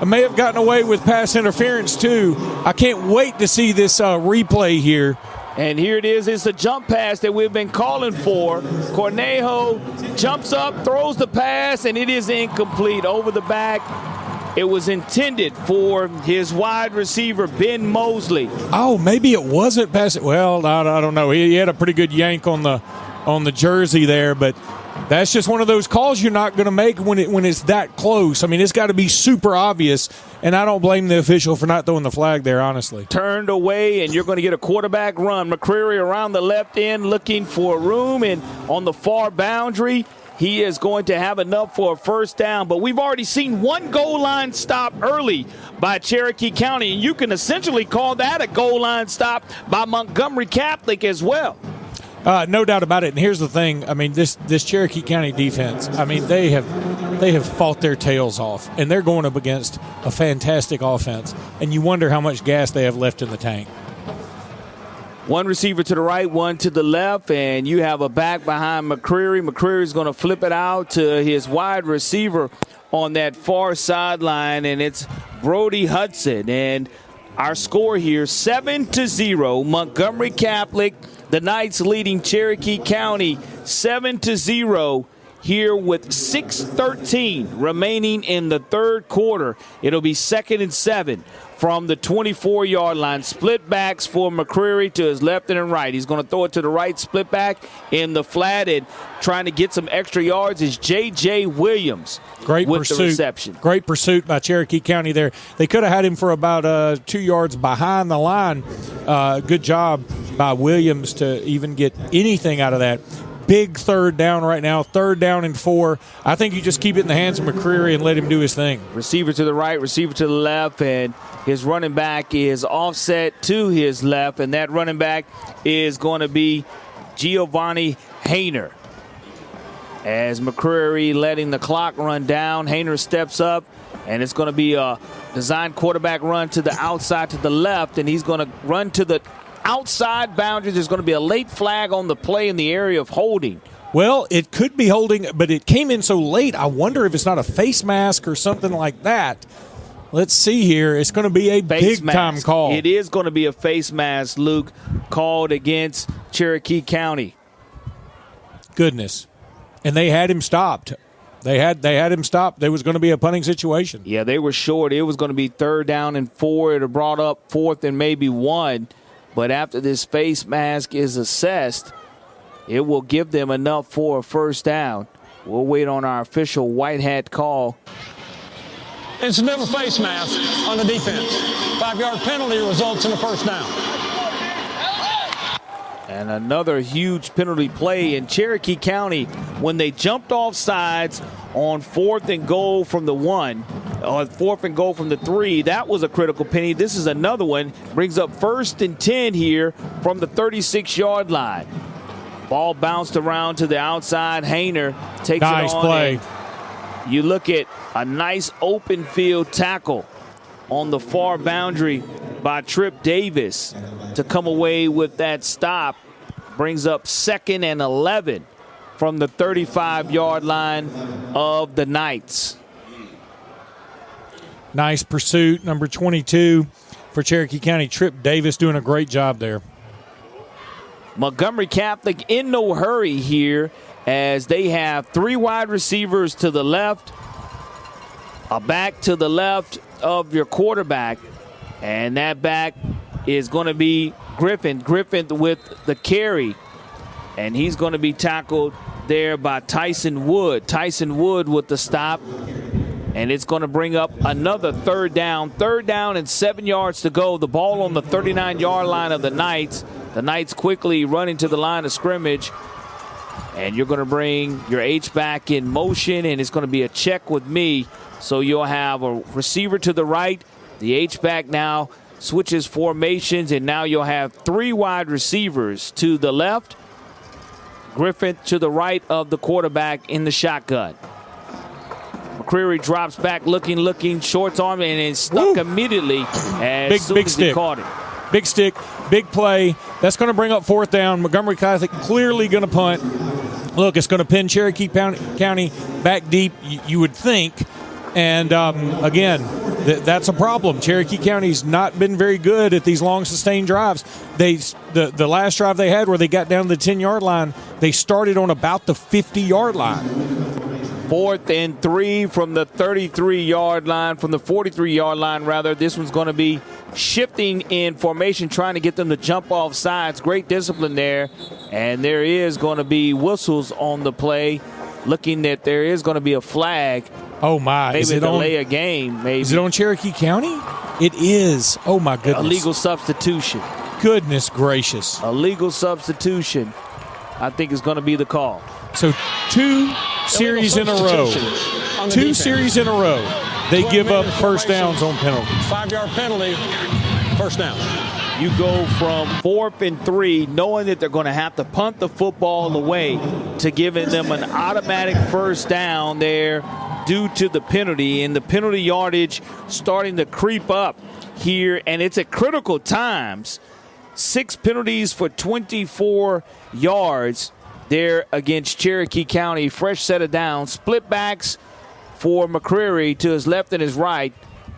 S25: may have gotten away with pass interference, too. I can't wait to see this replay here.
S6: And here it is. It's a jump pass that we've been calling for. Cornejo jumps up, throws the pass, and it is incomplete over the back. It was intended for his wide receiver, Ben Mosley.
S25: Oh, maybe it wasn't pass. Well, I don't know. He had a pretty good yank on the jersey there, but that's just one of those calls you're not going to make when it's that close. I mean, it's got to be super obvious, and I don't blame the official for not throwing the flag there, honestly.
S6: Turned away, and you're going to get a quarterback run. McCreary around the left end looking for room, and on the far boundary, he is going to have enough for a first down. But we've already seen one goal line stop early by Cherokee County, and you can essentially call that a goal line stop by Montgomery Catholic as well.
S25: No doubt about it. And here's the thing. I mean, this Cherokee County defense, I mean, they have fought their tails off, and they're going up against a fantastic offense. And you wonder how much gas they have left in the tank.
S6: One receiver to the right, one to the left, and you have a back behind McCreary. McCreary's going to flip it out to his wide receiver on that far sideline, and it's Brody Hudson. And our score here, 7-0, Montgomery Catholic. The Knights leading Cherokee County 7-0 here with 6:13 remaining in the third quarter. It'll be 2nd and 7 from the 24-yard line. Split backs for McCreary to his left and right. He's going to throw it to the right, split back in the flat, and trying to get some extra yards is J.J. Williams.
S25: Great
S6: with
S25: pursuit.
S6: The reception.
S25: Great pursuit by Cherokee County there. They could have had him for about 2 yards behind the line. Good job by Williams to even get anything out of that. Big third down right now, 3rd down and 4. I think you just keep it in the hands of McCreary and let him do his thing.
S6: Receiver to the right, receiver to the left, and his running back is offset to his left, and that running back is going to be Giovanni Hayner. As McCreary letting the clock run down, Hayner steps up, and it's going to be a design quarterback run to the outside to the left, and he's going to run to the outside boundaries. There's going to be a late flag on the play in the area of holding.
S25: Well, it could be holding, but it came in so late. I wonder if it's not a face mask or something like that. Let's see here. It's going to be a big-time call.
S6: It is going to be a face mask, Luke, called against Cherokee County.
S25: Goodness. And they had him stopped. They had him stopped. There was going to be a punting situation.
S6: Yeah, they were short. It was going to be 3rd down and 4. It had brought up 4th and maybe 1. But after this face mask is assessed, it will give them enough for a 1st down. We'll wait on our official white hat call.
S2: Incidental face mask on the defense. 5-yard penalty results in a 1st down.
S6: And another huge penalty play in Cherokee County when they jumped off sides on 4th and goal from the 1, or 4th and goal from the 3. That was a critical penalty. This is another one. Brings up 1st and 10 here from the 36-yard line. Ball bounced around to the outside. Hayner takes it on.
S25: Nice play.
S6: You look at a nice open field tackle on the far boundary by Trip Davis to come away with that stop. Brings up 2nd and 11 from the 35-yard line of the Knights.
S25: Nice pursuit, number 22 for Cherokee County. Trip Davis doing a great job there.
S6: Montgomery Catholic in no hurry here as they have 3 wide receivers to the left, a back to the left of your quarterback, and that back is going to be Griffin. Griffin with the carry, and he's going to be tackled there by Tyson Wood. Tyson Wood with the stop, and it's going to bring up another 3rd down. 3rd down and 7 yards to go. The ball on the 39-yard line of the Knights. The Knights quickly running to the line of scrimmage, and you're going to bring your H-back in motion, and it's going to be a check with me. So you'll have a receiver to the right. The H-back now switches formations, and now you'll have 3 wide receivers to the left. Griffin to the right of the quarterback in the shotgun. McCreary drops back, looking, shorts arm, and is stuck immediately as soon as he caught it.
S25: Big stick, big play. That's going to bring up 4th down. Montgomery Catholic clearly going to punt. Look, it's going to pin Cherokee County back deep, you would think. And, again, that's a problem. Cherokee County's not been very good at these long, sustained drives. The last drive they had where they got down to the 10-yard line, they started on about the 50-yard line.
S6: 4th and 3 from the 33-yard line, from the 43-yard line, rather. This one's going to be shifting in formation, trying to get them to jump off sides. Great discipline there. And there is going to be whistles on the play, looking that there is going to be a flag.
S25: Oh, my.
S6: Maybe a delay a game. Maybe.
S25: Is it on Cherokee County? It is. Oh, my goodness.
S6: Illegal substitution.
S25: Goodness gracious.
S6: Illegal substitution, I think, is going to be the call.
S25: So 2 series in a row. 2 series in a row. They give up 1st downs on penalties.
S2: 5-yard penalty, 1st down.
S6: You go from 4th and 3, knowing that they're going to have to punt the football away, to giving them an automatic 1st down there due to the penalty. And the penalty yardage starting to creep up here, and it's at critical times. 6 penalties for 24 yards there against Cherokee County. Fresh set of downs. Split backs for McCreary to his left and his right.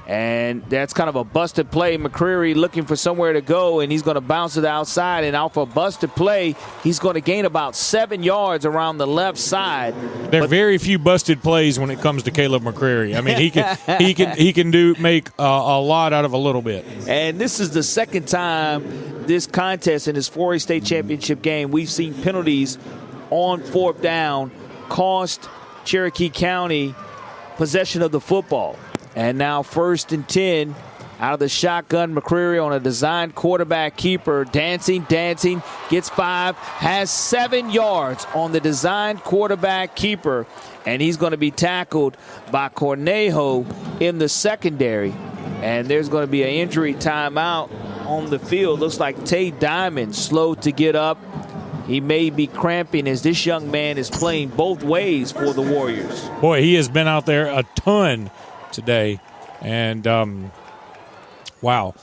S6: And that's kind of a busted play. McCreary looking for somewhere to go, and he's going to bounce to the outside. And off a busted play, he's going to gain about 7 yards around the left side.
S25: There are very few busted plays when it comes to Caleb McCreary. I mean, he can make a lot out of a little bit.
S6: And this is the second time this contest in this 4A state championship game we've seen penalties on 4th down cost Cherokee County possession of the football. And now 1st and 10 out of the shotgun. McCreary on a designed quarterback keeper. Dancing, gets 5, has 7 yards on the designed quarterback keeper. And he's going to be tackled by Cornejo in the secondary. And there's going to be an injury timeout on the field. Looks like Tay Diamond slow to get up. He may be cramping as this young man is playing both ways for the Warriors.
S25: Boy, he has been out there a ton today. And, wow.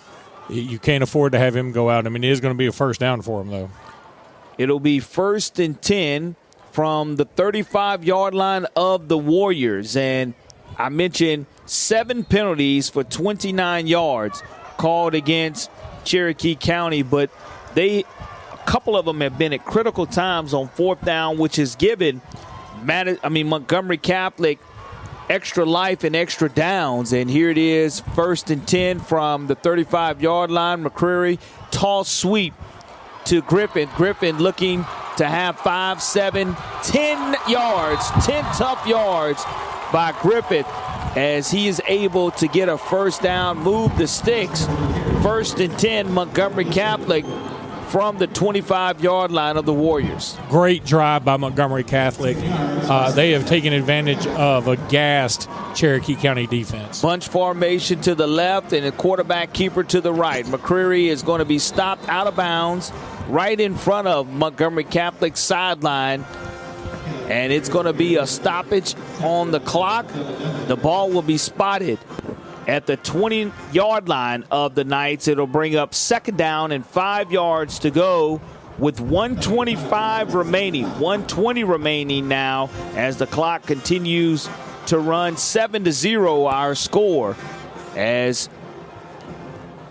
S25: You can't afford to have him go out. I mean, it is going to be a first down for him, though.
S6: It'll be 1st and 10 from the 35-yard line of the Warriors. And I mentioned 7 penalties for 29 yards called against Cherokee County, but a couple of them have been at critical times on 4th down, which has given Montgomery Catholic extra life and extra downs. And here it is, 1st and 10 from the 35-yard line. McCreary, toss sweep to Griffin. Griffin looking to have 5, 7, 10 yards, 10 tough yards by Griffin as he is able to get a first down, move the sticks. 1st and 10, Montgomery Catholic from the 25-yard line of the Warriors.
S25: Great drive by Montgomery Catholic. They have taken advantage of a gassed Cherokee County defense.
S6: Bunch formation to the left and a quarterback keeper to the right. McCreary is going to be stopped out of bounds right in front of Montgomery Catholic's sideline. And it's going to be a stoppage on the clock. The ball will be spotted at the 20-yard line of the Knights. It'll bring up 2nd down and 5 yards to go with 1:25 remaining. 1:20 remaining now as the clock continues to run. 7-0 our score as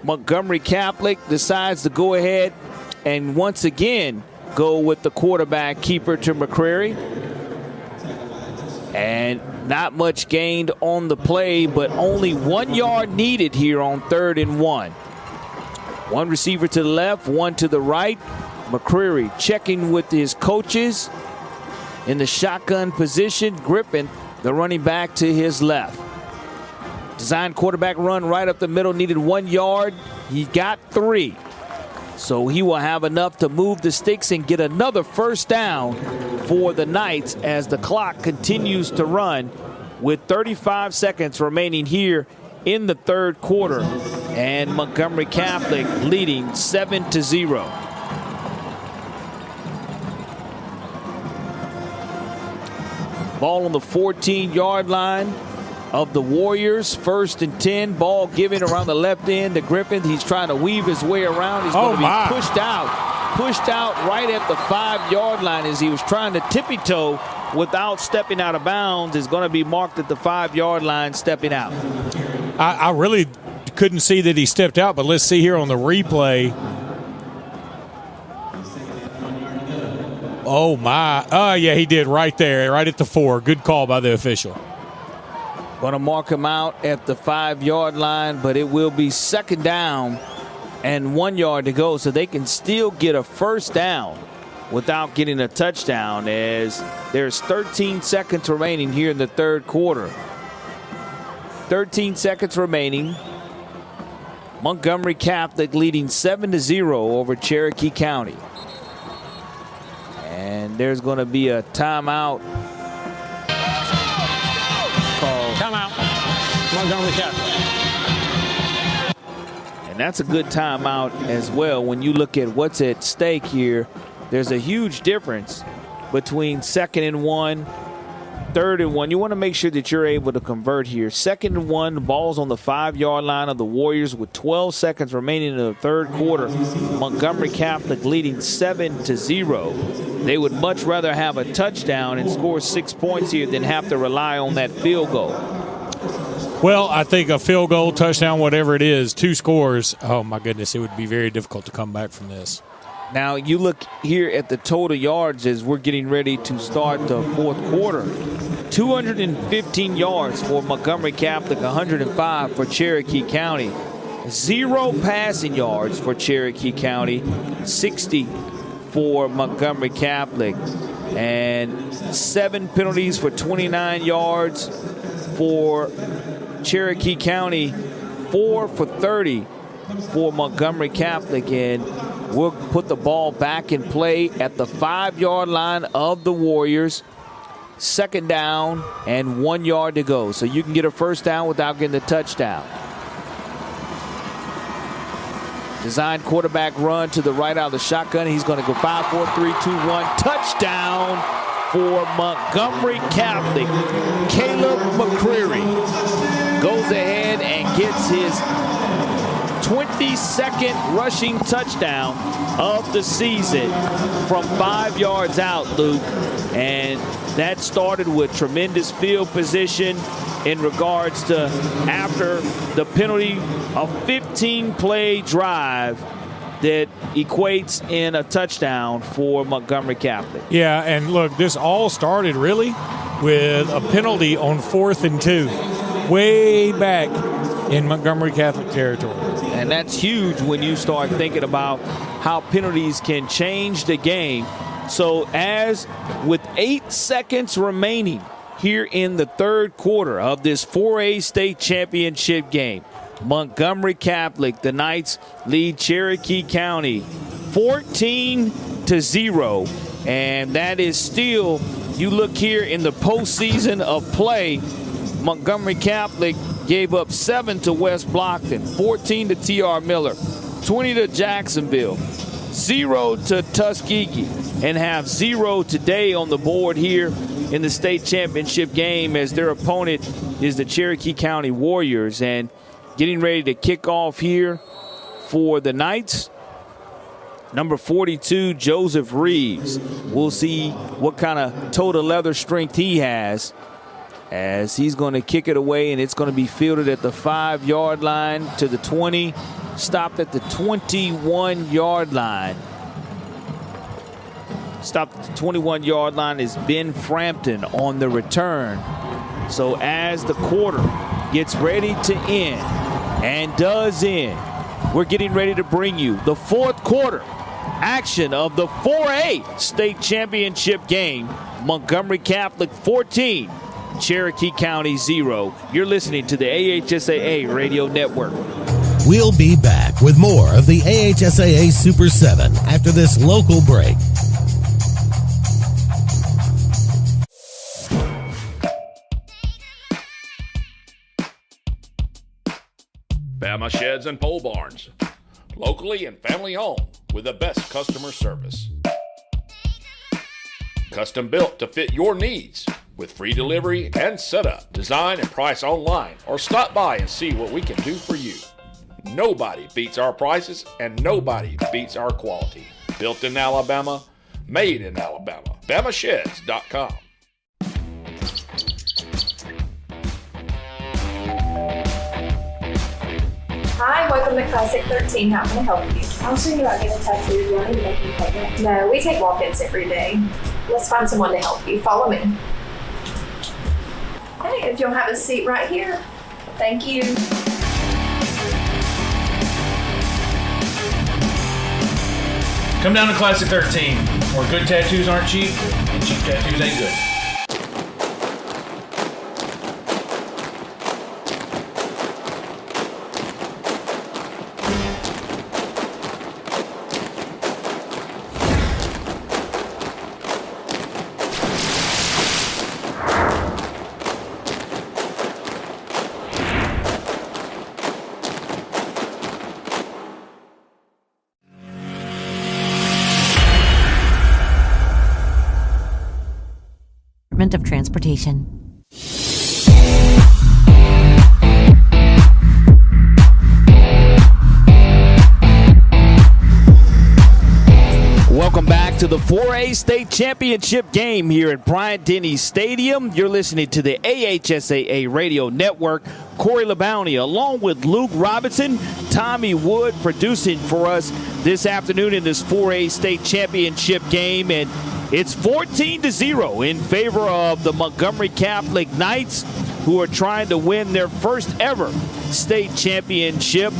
S6: Montgomery Catholic decides to go ahead and once again go with the quarterback keeper to McCreary. And not much gained on the play, but only 1 yard needed here on 3rd and 1. One receiver to the left, one to the right. McCreary checking with his coaches in the shotgun position. Griffin, the running back, to his left. Design quarterback run right up the middle, needed 1 yard. He got 3. So he will have enough to move the sticks and get another first down for the Knights as the clock continues to run with 35 seconds remaining here in the 3rd quarter. And Montgomery Catholic leading 7-0. Ball on the 14-yard line of the Warriors. 1st and 10. Ball given around the left end to Griffin. He's trying to weave his way around. He's going to be pushed out right at the 5-yard line as he was trying to tippy-toe without stepping out of bounds. Is going to be marked at the 5-yard line stepping out.
S25: I really couldn't see that he stepped out, but let's see here on the replay. Oh, my. Oh, yeah, he did right there, right at the 4. Good call by the official.
S6: Going to mark him out at the 5-yard line, but it will be 2nd down and 1 yard to go, so they can still get a first down without getting a touchdown as there's 13 seconds remaining here in the 3rd quarter. 13 seconds remaining. Montgomery Catholic leading 7-0 over Cherokee County. And there's going to be a timeout.
S2: Timeout, Montgomery Catholic.
S6: And that's a good timeout as well. When you look at what's at stake here, there's a huge difference between 2nd and 1, 3rd and 1. You want to make sure that you're able to convert here. 2nd and 1, the ball's on the 5-yard line of the Warriors with 12 seconds remaining in the 3rd quarter. Montgomery Catholic leading 7-0. They would much rather have a touchdown and score 6 points here than have to rely on that field goal.
S25: Well, I think a field goal, touchdown, whatever it is, 2 scores, oh, my goodness, it would be very difficult to come back from this.
S6: Now, you look here at the total yards as we're getting ready to start the 4th quarter. 215 yards for Montgomery Catholic, 105 for Cherokee County. 0 passing yards for Cherokee County, 60 for Montgomery Catholic. And 7 penalties for 29 yards for Cherokee County, 4 for 30 for Montgomery Catholic. And we'll put the ball back in play at the 5-yard line of the Warriors. 2nd down and 1 yard to go. So you can get a first down without getting the touchdown. Design quarterback run to the right out of the shotgun. He's going to go 5, 4, 3, 2, 1. Touchdown for Montgomery Catholic. Caleb McCreary goes ahead and gets his 22nd rushing touchdown of the season from 5 yards out, Luke. And that started with tremendous field position in regards to after the penalty, a 15-play drive that equates in a touchdown for Montgomery Catholic.
S25: Yeah, and look, this all started really with a penalty on 4th and 2, way back in Montgomery Catholic territory.
S6: And that's huge when you start thinking about how penalties can change the game. So as with 8 seconds remaining here in the third quarter of this 4A state championship game, Montgomery Catholic, the Knights lead Cherokee County 14-0. And that is still, you look here in the postseason of play, Montgomery Catholic gave up 7 to West Blockton, 14 to T.R. Miller, 20 to Jacksonville, 0 to Tuskegee, and have 0 today on the board here in the state championship game as their opponent is the Cherokee County Warriors. And getting ready to kick off here for the Knights, number 42, Joseph Reeves. We'll see what kind of total leather strength he has as he's going to kick it away, and it's going to be fielded at the 5-yard line to the 20, stopped at the 21-yard line. Stopped at the 21-yard line is Ben Frampton on the return. So as the quarter gets ready to end, and does end, we're getting ready to bring you the fourth quarter action of the 4A state championship game. Montgomery Catholic 14, Cherokee County 0. You're listening to the AHSAA Radio Network.
S1: We'll be back with more of the AHSAA Super 7 after this local break.
S4: Bama Sheds and Pole Barns, locally and family owned with the best customer service. Custom built to fit your needs with free delivery and setup. Design and price online or stop by and see what we can do for you. Nobody beats our prices and nobody beats our quality. Built in Alabama, made in Alabama. BamaSheds.com.
S8: Hi, welcome to Classic 13. How can I help you? I was thinking about getting a tattoo. Do I need to make an appointment? No, we take walk-ins every day. Let's find someone to help you. Follow me. Okay, if you'll have a seat right here. Thank you.
S15: Come down to Classic 13, where good tattoos aren't cheap, and cheap tattoos ain't good.
S22: of Transportation.
S6: Welcome back to the 4A state championship game here at Bryant-Denny Stadium. You're listening to the AHSAA Radio Network. Corey LeBounty along with Luke Robinson, Tommy Wood producing for us this afternoon in this 4A state championship game. And it's 14-0 in favor of the Montgomery Catholic Knights, who are trying to win their first ever state championship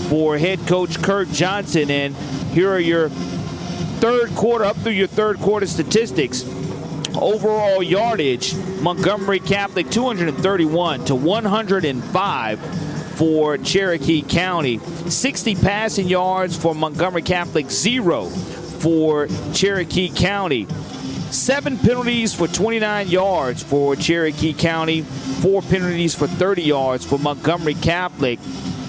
S6: for head coach Kurt Johnson. And here are your third quarter, up through your third quarter statistics. Overall yardage, Montgomery Catholic 231 to 105 for Cherokee County. 60 passing yards for Montgomery Catholic, 0 for Cherokee County. 7 penalties for 29 yards for Cherokee County. 4 penalties for 30 yards for Montgomery Catholic.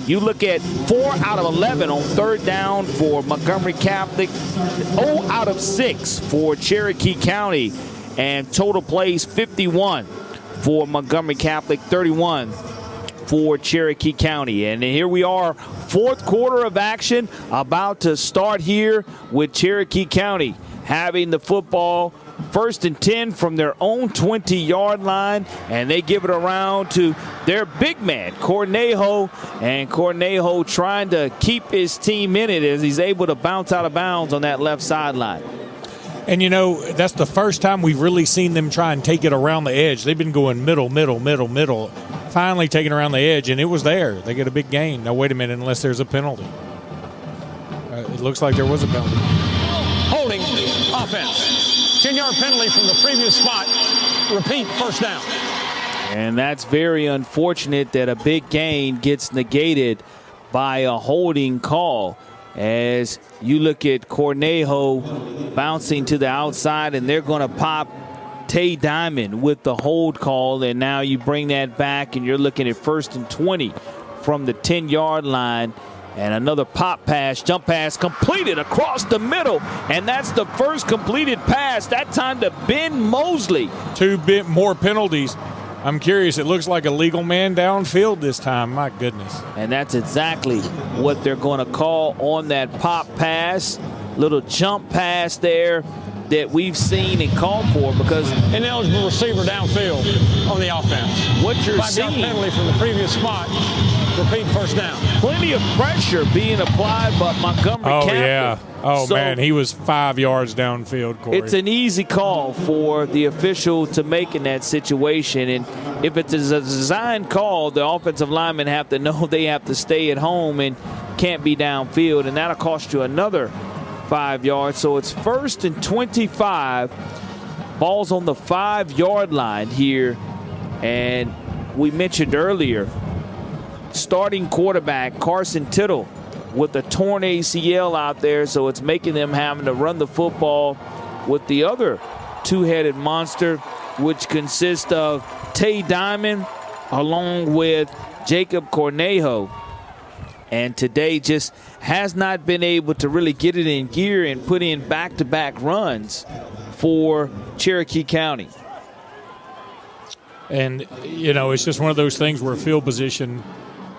S6: You look at 4 out of 11 on third down for Montgomery Catholic, 0 out of 6 for Cherokee County, and total plays 51 for Montgomery Catholic, 31 for Cherokee County. And here we are, fourth quarter of action about to start here with Cherokee County having the football. 1st and 10 from their own 20-yard line, and they give it around to their big man, Cornejo, and Cornejo trying to keep his team in it as he's able to bounce out of bounds on that left sideline.
S25: And, you know, that's the first time we've really seen them try and take it around the edge. They've been going middle, finally taking around the edge, and it was there. They get a big gain. Now, wait a minute, unless there's a penalty. It looks like there was a penalty.
S2: Holding offense. 10-yard penalty from the previous spot. Repeat, first down.
S6: And that's very unfortunate that a big gain gets negated by a holding call. As you look at Cornejo bouncing to the outside, and they're going to pop Tay Diamond with the hold call. And now you bring that back, and you're looking at 1st and 20 from the 10-yard line. And another pop pass, jump pass completed across the middle. And that's the first completed pass, that time to Ben Mosley.
S25: 2 bit more penalties. I'm curious. It looks like a legal man downfield this time. My goodness.
S6: And that's exactly what they're going to call on that pop pass. Little jump pass there that we've seen and called for because
S2: ineligible receiver downfield on the offense.
S6: What you're
S2: 5-yard
S6: seeing.
S2: penalty from the previous spot. Repeat, first down.
S6: Plenty of pressure being applied by Montgomery Catholic.
S25: Yeah. Oh, man, he was 5 yards downfield, Corey.
S6: It's an easy call for the official to make in that situation. And if it's a design call, the offensive linemen have to know they have to stay at home and can't be downfield. And that'll cost you another 5 yards. So it's 1st and 25. Ball's on the 5-yard line here. And we mentioned earlier, starting quarterback Carson Tittle with a torn ACL out there, so it's making them having to run the football with the other two-headed monster, which consists of Tay Diamond along with Jacob Cornejo. And today just has not been able to really get it in gear and put in back-to-back runs for Cherokee County.
S25: And, you know, it's just one of those things where field position,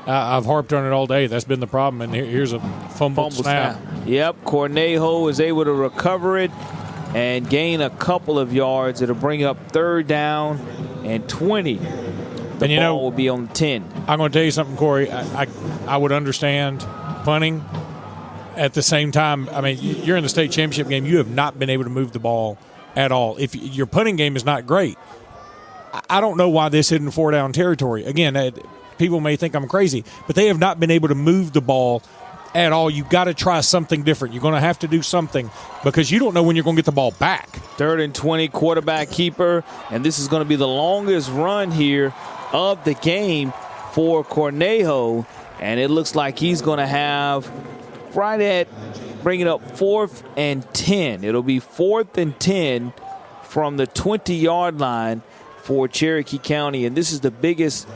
S25: I've harped on it all day. That's been the problem. And here's a fumble snap.
S6: Yep, Cornejo is able to recover it and gain a couple of yards. It'll bring up 3rd down and 20. The ball will be on 10.
S25: I'm going to tell you something, Corey. I would understand punting. At the same time, I mean, you're in the state championship game. You have not been able to move the ball at all. If your punting game is not great, I don't know why this isn't 4-down territory. Again, people may think I'm crazy, but they have not been able to move the ball at all. You've got to try something different. You're going to have to do something because you don't know when you're going to get the ball back.
S6: 3rd and 20, quarterback keeper, and this is going to be the longest run here of the game for Cornejo, and it looks like he's going to have right at bringing up 4th and 10. It'll be 4th and 10 from the 20-yard line for Cherokee County, and this is the biggest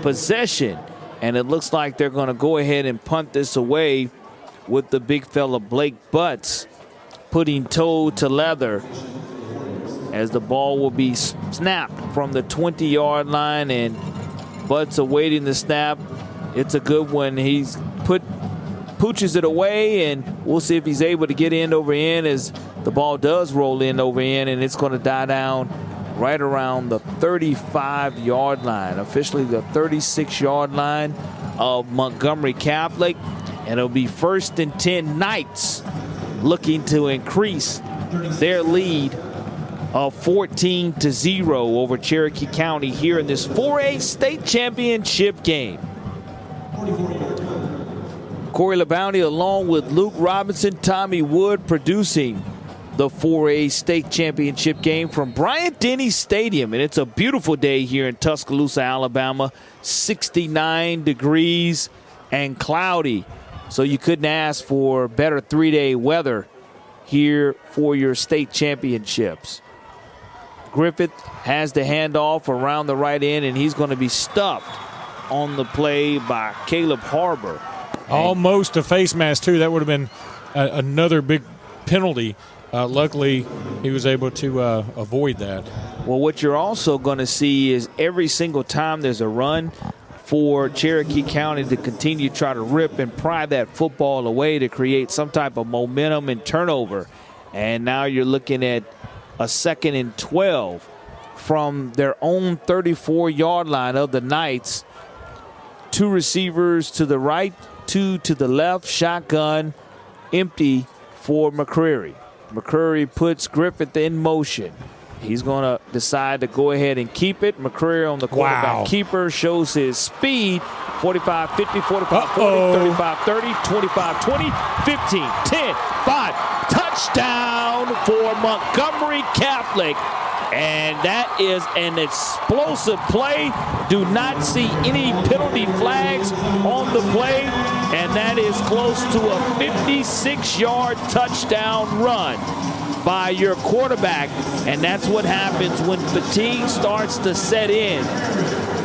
S6: possession, and it looks like they're going to go ahead and punt this away with the big fella Blake Butts putting toe to leather as the ball will be snapped from the 20-yard line, and Butts awaiting the snap. It's a good one. He's pooches it away, and we'll see if he's able to get end over end as the ball does roll end over end, and it's going to die down right around the 35-yard line, officially the 36-yard line of Montgomery Catholic. And it'll be 1st and 10 Knights looking to increase their lead of 14-0 over Cherokee County here in this 4A state championship game. Corey LeBounty along with Luke Robinson, Tommy Wood producing the 4A state championship game from Bryant-Denny Stadium. And it's a beautiful day here in Tuscaloosa, Alabama. 69 degrees and cloudy. So you couldn't ask for better 3-day weather here for your state championships. Griffith has the handoff around the right end, and he's going to be stuffed on the play by Caleb Harbor.
S25: Almost a face mask, too. That would have been another big penalty. Luckily, he was able to avoid that.
S6: Well, what you're also going to see is every single time there's a run, for Cherokee County to continue to try to rip and pry that football away to create some type of momentum and turnover. And now you're looking at a 2nd and 12 from their own 34-yard line of the Knights. 2 receivers to the right, 2 to the left, shotgun, empty for McCreary. McCreary puts Griffith in motion. He's going to decide to go ahead and keep it. McCreary on the quarterback keeper shows his speed. 45, 50, 45, 40, 35, 30, 25, 20, 15, 10, 5. Touchdown for Montgomery Catholic. And that is an explosive play. Do not see any penalty flags on the play. And that is close to a 56-yard touchdown run by your quarterback. And that's what happens when fatigue starts to set in.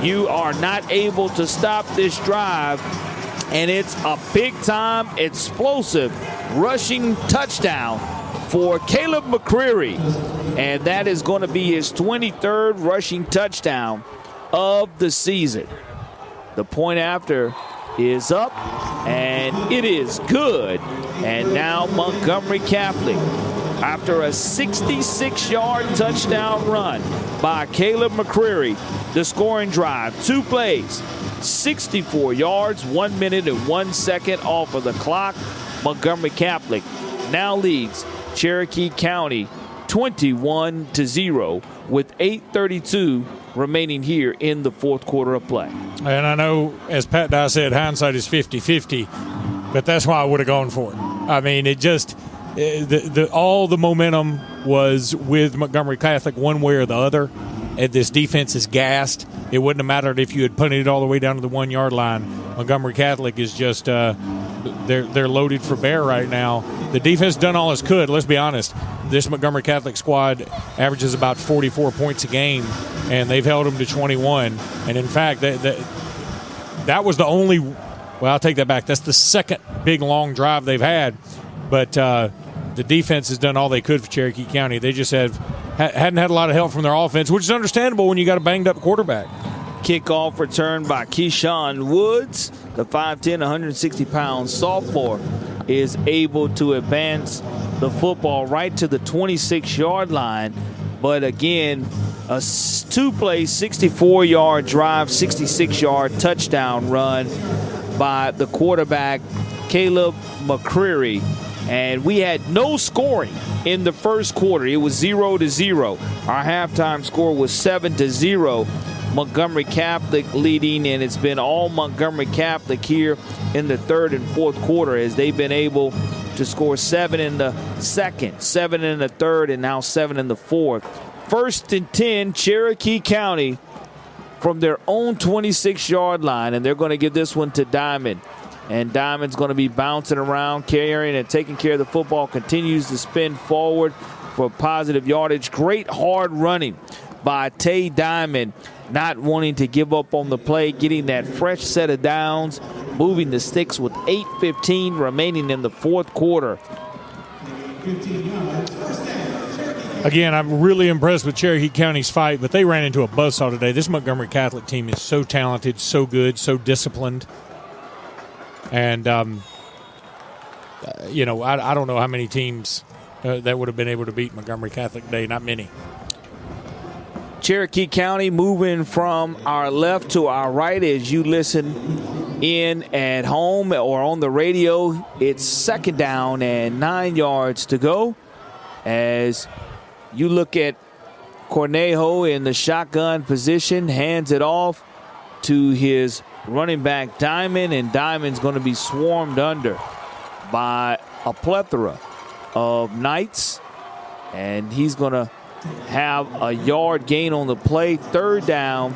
S6: You are not able to stop this drive. And it's a big-time, explosive rushing touchdown for Caleb McCreary. And that is going to be his 23rd rushing touchdown of the season. The point after is up, and it is good. And now Montgomery Catholic, after a 66-yard touchdown run by Caleb McCreary, the scoring drive, 2 plays, 64 yards, 1 minute and 1 second off of the clock. Montgomery Catholic now leads Cherokee County 21-0 with 8:32 remaining here in the fourth quarter of play.
S25: And I know, as Pat Dye said, hindsight is 50-50, but that's why I would have gone for it. I mean, it just all the momentum was with Montgomery Catholic one way or the other. And this defense is gassed. It wouldn't have mattered if you had punted it all the way down to the 1 yard line. Montgomery Catholic is just they're loaded for bear right now. The defense done all it could. Let's be honest. This Montgomery Catholic squad averages about 44 points a game, and they've held them to 21. And in fact, that was the only. Well, I'll take that back. That's the second big long drive they've had. But the defense has done all they could for Cherokee County. They just hadn't had a lot of help from their offense, which is understandable when you got a banged-up quarterback.
S6: Kickoff return by Keyshawn Woods. The 5'10", 160-pound sophomore is able to advance the football right to the 26-yard line. But again, a 2-play, 64-yard drive, 66-yard touchdown run by the quarterback, Caleb McCreary. And we had no scoring in the first quarter. It was 0-0. Our halftime score was 7-0. Montgomery Catholic leading, and it's been all Montgomery Catholic here in the third and fourth quarter as they've been able to score 7 in the second, 7 in the third, and now 7 in the fourth. 1st and 10, Cherokee County from their own 26-yard line, and they're going to give this one to Diamond. And Diamond's going to be bouncing around, carrying and taking care of the football, continues to spin forward for positive yardage. Great hard running by Tay Diamond, not wanting to give up on the play, getting that fresh set of downs, moving the sticks with 8:15 remaining in the fourth quarter.
S25: Again, I'm really impressed with Cherokee County's fight, but they ran into a buzzsaw today. This Montgomery Catholic team is so talented, so good, so disciplined. And, I don't know how many teams that would have been able to beat Montgomery Catholic today. Not many.
S6: Cherokee County moving from our left to our right as you listen in at home or on the radio. It's 2nd down and 9 yards to go as you look at Cornejo in the shotgun position, hands it off to his running back Diamond, and Diamond's going to be swarmed under by a plethora of Knights, and he's going to have a yard gain on the play. 3rd down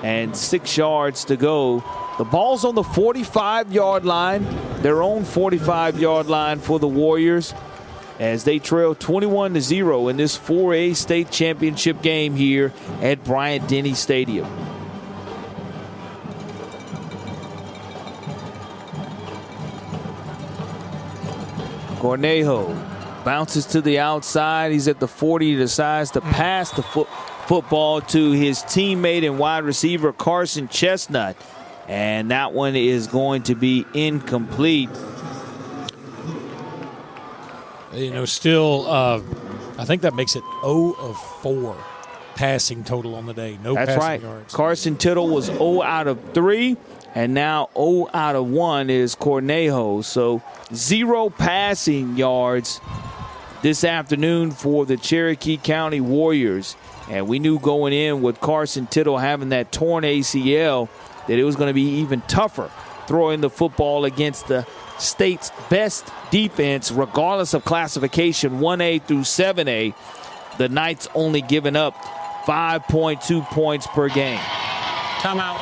S6: and 6 yards to go. The ball's on the 45-yard line, their own 45-yard line for the Warriors, as they trail 21-0 in this 4A state championship game here at Bryant-Denny Stadium. Cornejo bounces to the outside. He's at the 40, decides to pass the football to his teammate and wide receiver Carson Chestnut. And that one is going to be incomplete.
S25: Still, I think that makes it 0 of 4 passing total on the day. No
S6: That's
S25: passing
S6: right.
S25: yards.
S6: Carson Tittle was 0 out of 3, and now 0 out of 1 is Cornejo. So 0 passing yards this afternoon for the Cherokee County Warriors. And we knew going in with Carson Tittle having that torn ACL that it was going to be even tougher throwing the football against the state's best defense, regardless of classification, 1A through 7A. The Knights only giving up 5.2 points per game.
S2: Timeout.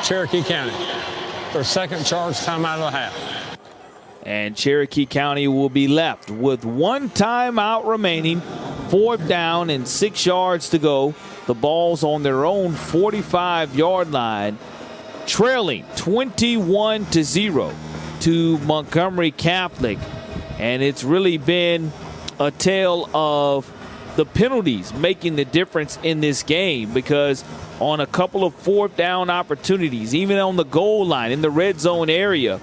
S2: Cherokee County. Their second charge timeout of the half.
S6: And Cherokee County will be left with 1 timeout remaining. 4th down and 6 yards to go. The ball's on their own 45-yard line, trailing 21-0 to Montgomery Catholic. And it's really been a tale of the penalties making the difference in this game, because on a couple of 4th down opportunities, even on the goal line in the red zone area,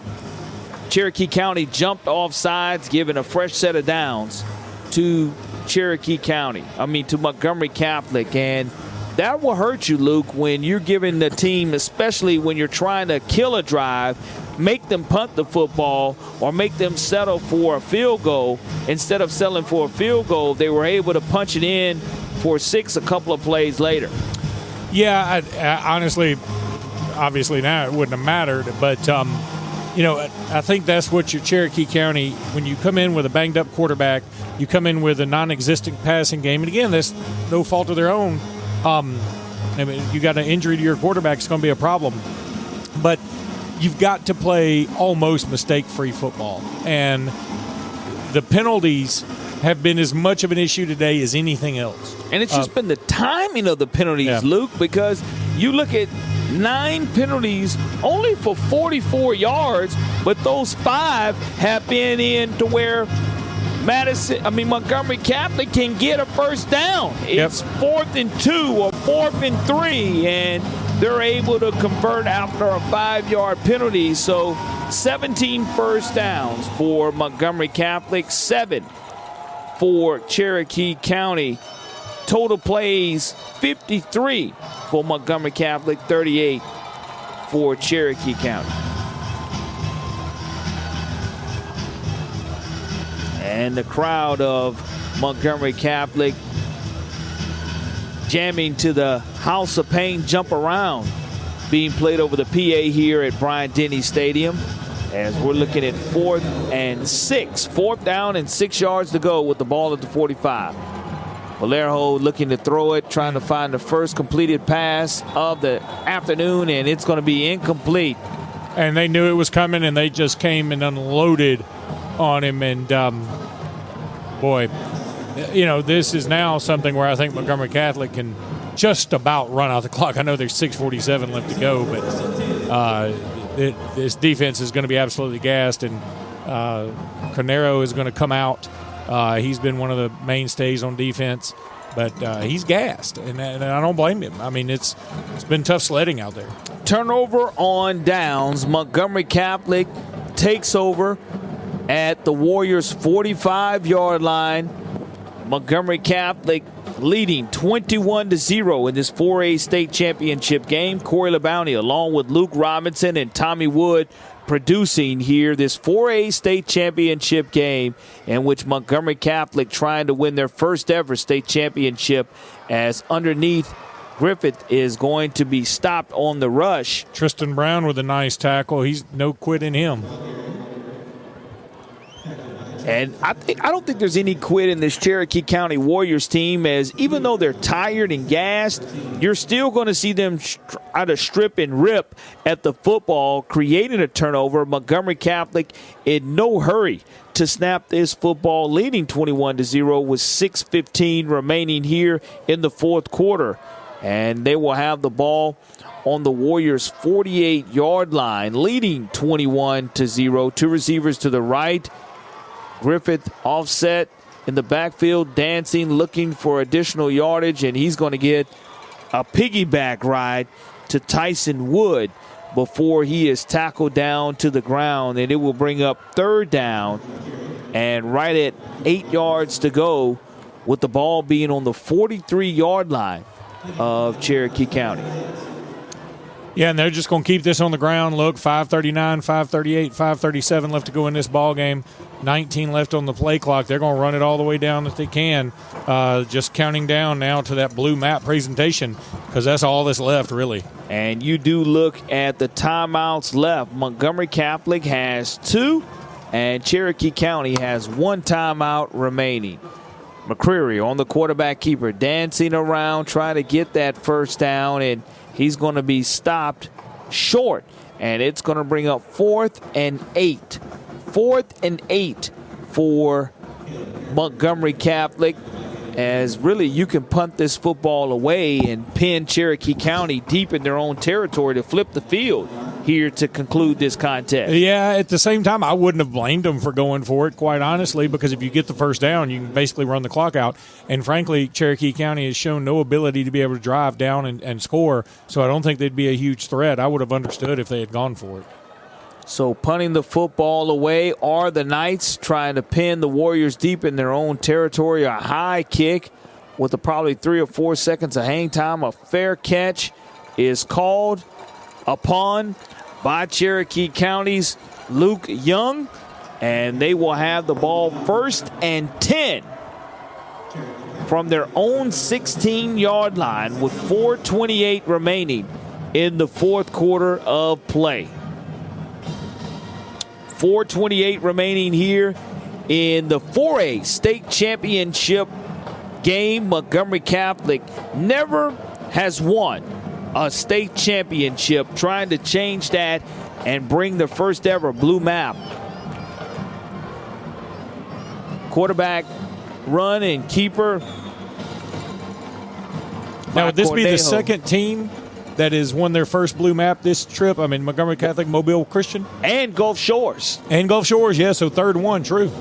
S6: Cherokee County jumped off sides, giving a fresh set of downs to to Montgomery Catholic. And that will hurt you, Luke, when you're giving the team, especially when you're trying to kill a drive, make them punt the football or make them settle for a field goal. Instead of settling for a field goal, they were able to punch it in for 6 a couple of plays later.
S25: Yeah, I honestly, obviously now it wouldn't have mattered, but I think that's what your Cherokee County, when you come in with a banged-up quarterback, you come in with a non-existent passing game, and again, that's no fault of their own. You got an injury to your quarterback, it's going to be a problem. But you've got to play almost mistake-free football, and the penalties have been as much of an issue today as anything else.
S6: And it's just been the timing of the penalties, Luke, because you look at 9 penalties only for 44 yards, but those 5 have been in to where Montgomery Catholic can get a first down. It's 4th and 2 or 4th and 3, and they're able to convert after a 5-yard penalty. So 17 first downs for Montgomery Catholic, 7 for Cherokee County. Total plays 53 for Montgomery Catholic, 38 for Cherokee County. And the crowd of Montgomery Catholic jamming to the House of Pain Jump Around being played over the PA here at Bryant-Denny Stadium, as we're looking at 4th and 6. 4th down and 6 yards to go with the ball at the 45. Vallejo looking to throw it, trying to find the first completed pass of the afternoon, and it's going to be incomplete.
S25: And they knew it was coming, and they just came and unloaded on him. And, this is now something where I think Montgomery Catholic can just about run out the clock. I know there's 6:47 left to go, but this defense is going to be absolutely gassed, and Carnero is going to come out. He's been one of the mainstays on defense, but he's gassed, and I don't blame him. I mean, it's been tough sledding out there.
S6: Turnover on downs. Montgomery Catholic takes over at the Warriors' 45-yard line. Montgomery Catholic leading 21-0 in this 4A state championship game. Corey LeBounty, along with Luke Robinson and Tommy Wood, producing here this 4A state championship game, in which Montgomery Catholic trying to win their first ever state championship, as underneath Griffith is going to be stopped on the rush.
S25: Tristan Brown with a nice tackle. He's no quit in him.
S6: And I don't think there's any quit in this Cherokee County Warriors team, as even though they're tired and gassed, you're still going to see them try to strip and rip at the football, creating a turnover. Montgomery Catholic in no hurry to snap this football, leading 21-0 with 6:15 remaining here in the 4th quarter. And they will have the ball on the Warriors' 48-yard line, leading 21-0. 2 receivers to the right. Griffith offset in the backfield, dancing, looking for additional yardage, and he's going to get a piggyback ride to Tyson Wood before he is tackled down to the ground, and it will bring up 3rd down. And right at 8 yards to go, with the ball being on the 43-yard line of Cherokee County.
S25: Yeah, and they're just going to keep this on the ground. Look, 5:39, 5:38, 5:37 left to go in this ball game. 19 left on the play clock. They're going to run it all the way down if they can. Just counting down now to that blue map presentation, because that's all that's left, really.
S6: And you do look at the timeouts left. Montgomery Catholic has 2, and Cherokee County has 1 timeout remaining. McCreary on the quarterback keeper, dancing around, trying to get that first down, and he's going to be stopped short. And it's going to bring up 4th and 8. 4th and 8 for Montgomery Catholic, as really you can punt this football away and pin Cherokee County deep in their own territory to flip the field here to conclude this contest.
S25: Yeah, at the same time, I wouldn't have blamed them for going for it, quite honestly, because if you get the first down, you can basically run the clock out. And frankly, Cherokee County has shown no ability to be able to drive down and score, so I don't think they'd be a huge threat. I would have understood if they had gone for it.
S6: So punting the football away are the Knights, trying to pin the Warriors deep in their own territory. A high kick with probably 3 or 4 seconds of hang time. A fair catch is called upon by Cherokee County's Luke Young, and they will have the ball 1st and 10 from their own 16-yard line with 4:28 remaining in the 4th quarter of play. 4:28 remaining here in the 4A state championship game. Montgomery Catholic never has won a state championship, trying to change that and bring the first ever blue map. Quarterback run and keeper.
S25: Now, would this be the second team that has won their first blue map this trip? I mean, Montgomery Catholic, Mobile Christian.
S6: And Gulf Shores.
S25: And Gulf Shores, yeah, so 3rd one, true.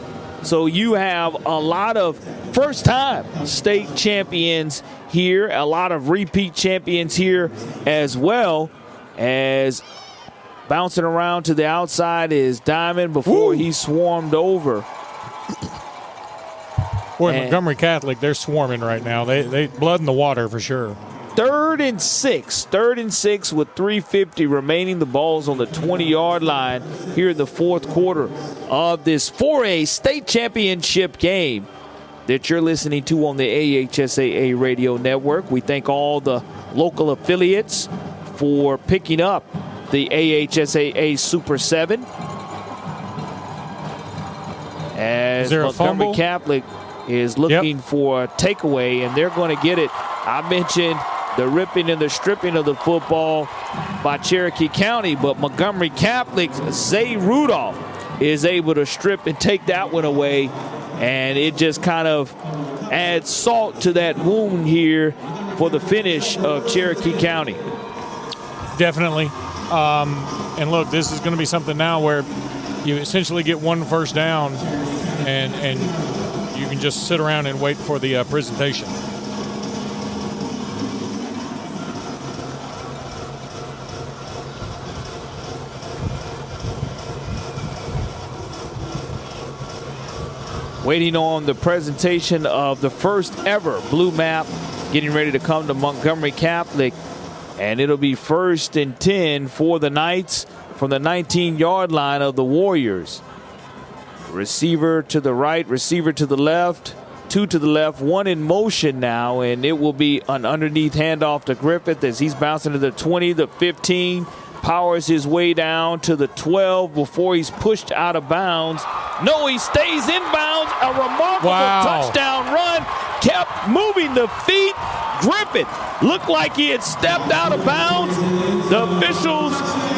S6: So you have a lot of first-time state champions here, a lot of repeat champions here as well, as bouncing around to the outside is Diamond before he swarmed over.
S25: Boy, Montgomery Catholic, they're swarming right now. They blood in the water for sure.
S6: 3rd and 6. 3rd and 6 with 3:50 remaining. The ball's on the 20-yard line here in the 4th quarter of this 4A state championship game that you're listening to on the AHSAA radio network. We thank all the local affiliates for picking up the AHSAA Super 7. As Montgomery Catholic is looking for a takeaway, and they're going to get it. I mentioned the ripping and the stripping of the football by Cherokee County, but Montgomery Catholic's Zay Rudolph is able to strip and take that one away, and it just kind of adds salt to that wound here for the finish of Cherokee County.
S25: Definitely. And look, this is going to be something now where you essentially get 1 first down and you can just sit around and wait for the presentation.
S6: Waiting on the presentation of the first ever blue map, getting ready to come to Montgomery Catholic, and it'll be 1st and 10 for the Knights from the 19-yard line of the Warriors. Receiver to the right, receiver to the left, 2 to the left, 1 in motion now, and it will be an underneath handoff to Griffith as he's bouncing to the 20, the 15, powers his way down to the 12 before he's pushed out of bounds. No, he stays in bounds. A remarkable touchdown run. Kept moving the feet. Griffith looked like he had stepped out of bounds. The officials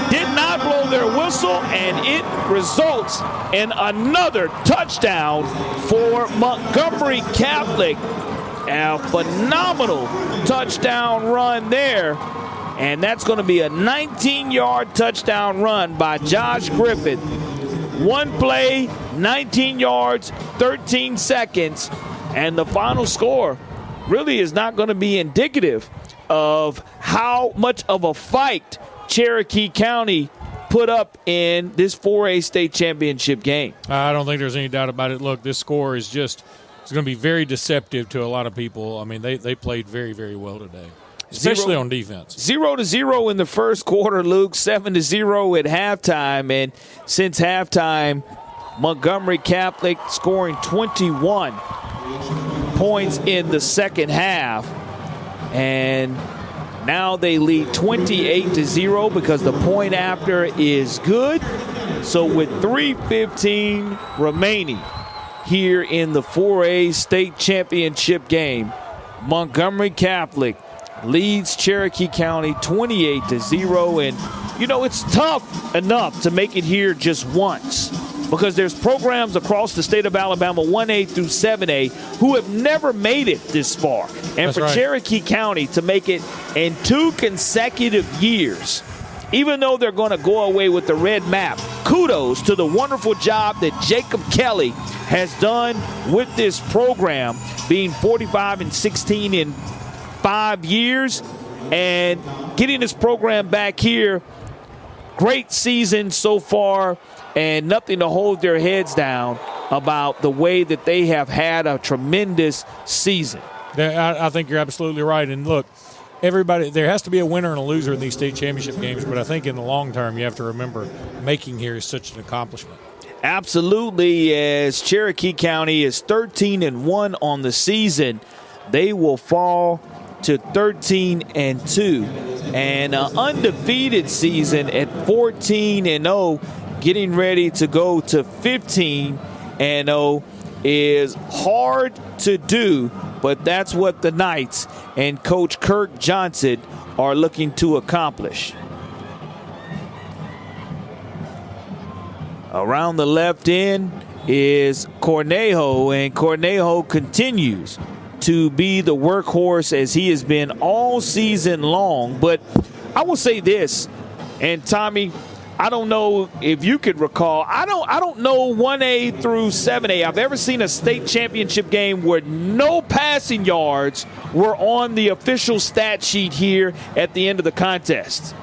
S6: did not blow their whistle, and it results in another touchdown for Montgomery Catholic. A phenomenal touchdown run there. And that's going to be a 19-yard touchdown run by Josh Griffith. 1 play, 19 yards, 13 seconds. And the final score really is not going to be indicative of how much of a fight Cherokee County put up in this 4A state championship game.
S25: I don't think there's any doubt about it. Look, this score is it's going to be very deceptive to a lot of people. I mean, they played very, very well today, especially on defense.
S6: 0-0 in the first quarter, Luke, 7-0 at halftime. And since halftime, Montgomery Catholic scoring 21 points in the second half. And now they lead 28-0 because the point after is good. So with 3:15 remaining here in the 4A state championship game, Montgomery Catholic leads Cherokee County 28-0. And, you know, it's tough enough to make it here just once, because there's programs across the state of Alabama, 1A through 7A, who have never made it this far. And
S25: That's
S6: for
S25: right.
S6: Cherokee County to make it in 2 consecutive years, even though they're going to go away with the red map, kudos to the wonderful job that Jacob Kelly has done with this program, being 45-16 in 5 years and getting this program back here. Great season so far, and nothing to hold their heads down about the way that they have had a tremendous season.
S25: I think you're absolutely right. And look, everybody, there has to be a winner and a loser in these state championship games, but I think in the long term you have to remember making here is such an accomplishment.
S6: Absolutely. As Cherokee County is 13-1 on the season, they will fall to 13-2, and an undefeated season at 14-0, getting ready to go to 15-0 is hard to do, but that's what the Knights and Coach Kirk Johnson are looking to accomplish. Around the left end is Cornejo, and Cornejo continues to be the workhorse as he has been all season long. But I will say this, and Tommy, I don't know if you could recall, I don't know 1A through 7A I've ever seen a state championship game where no passing yards were on the official stat sheet here at the end of the contest.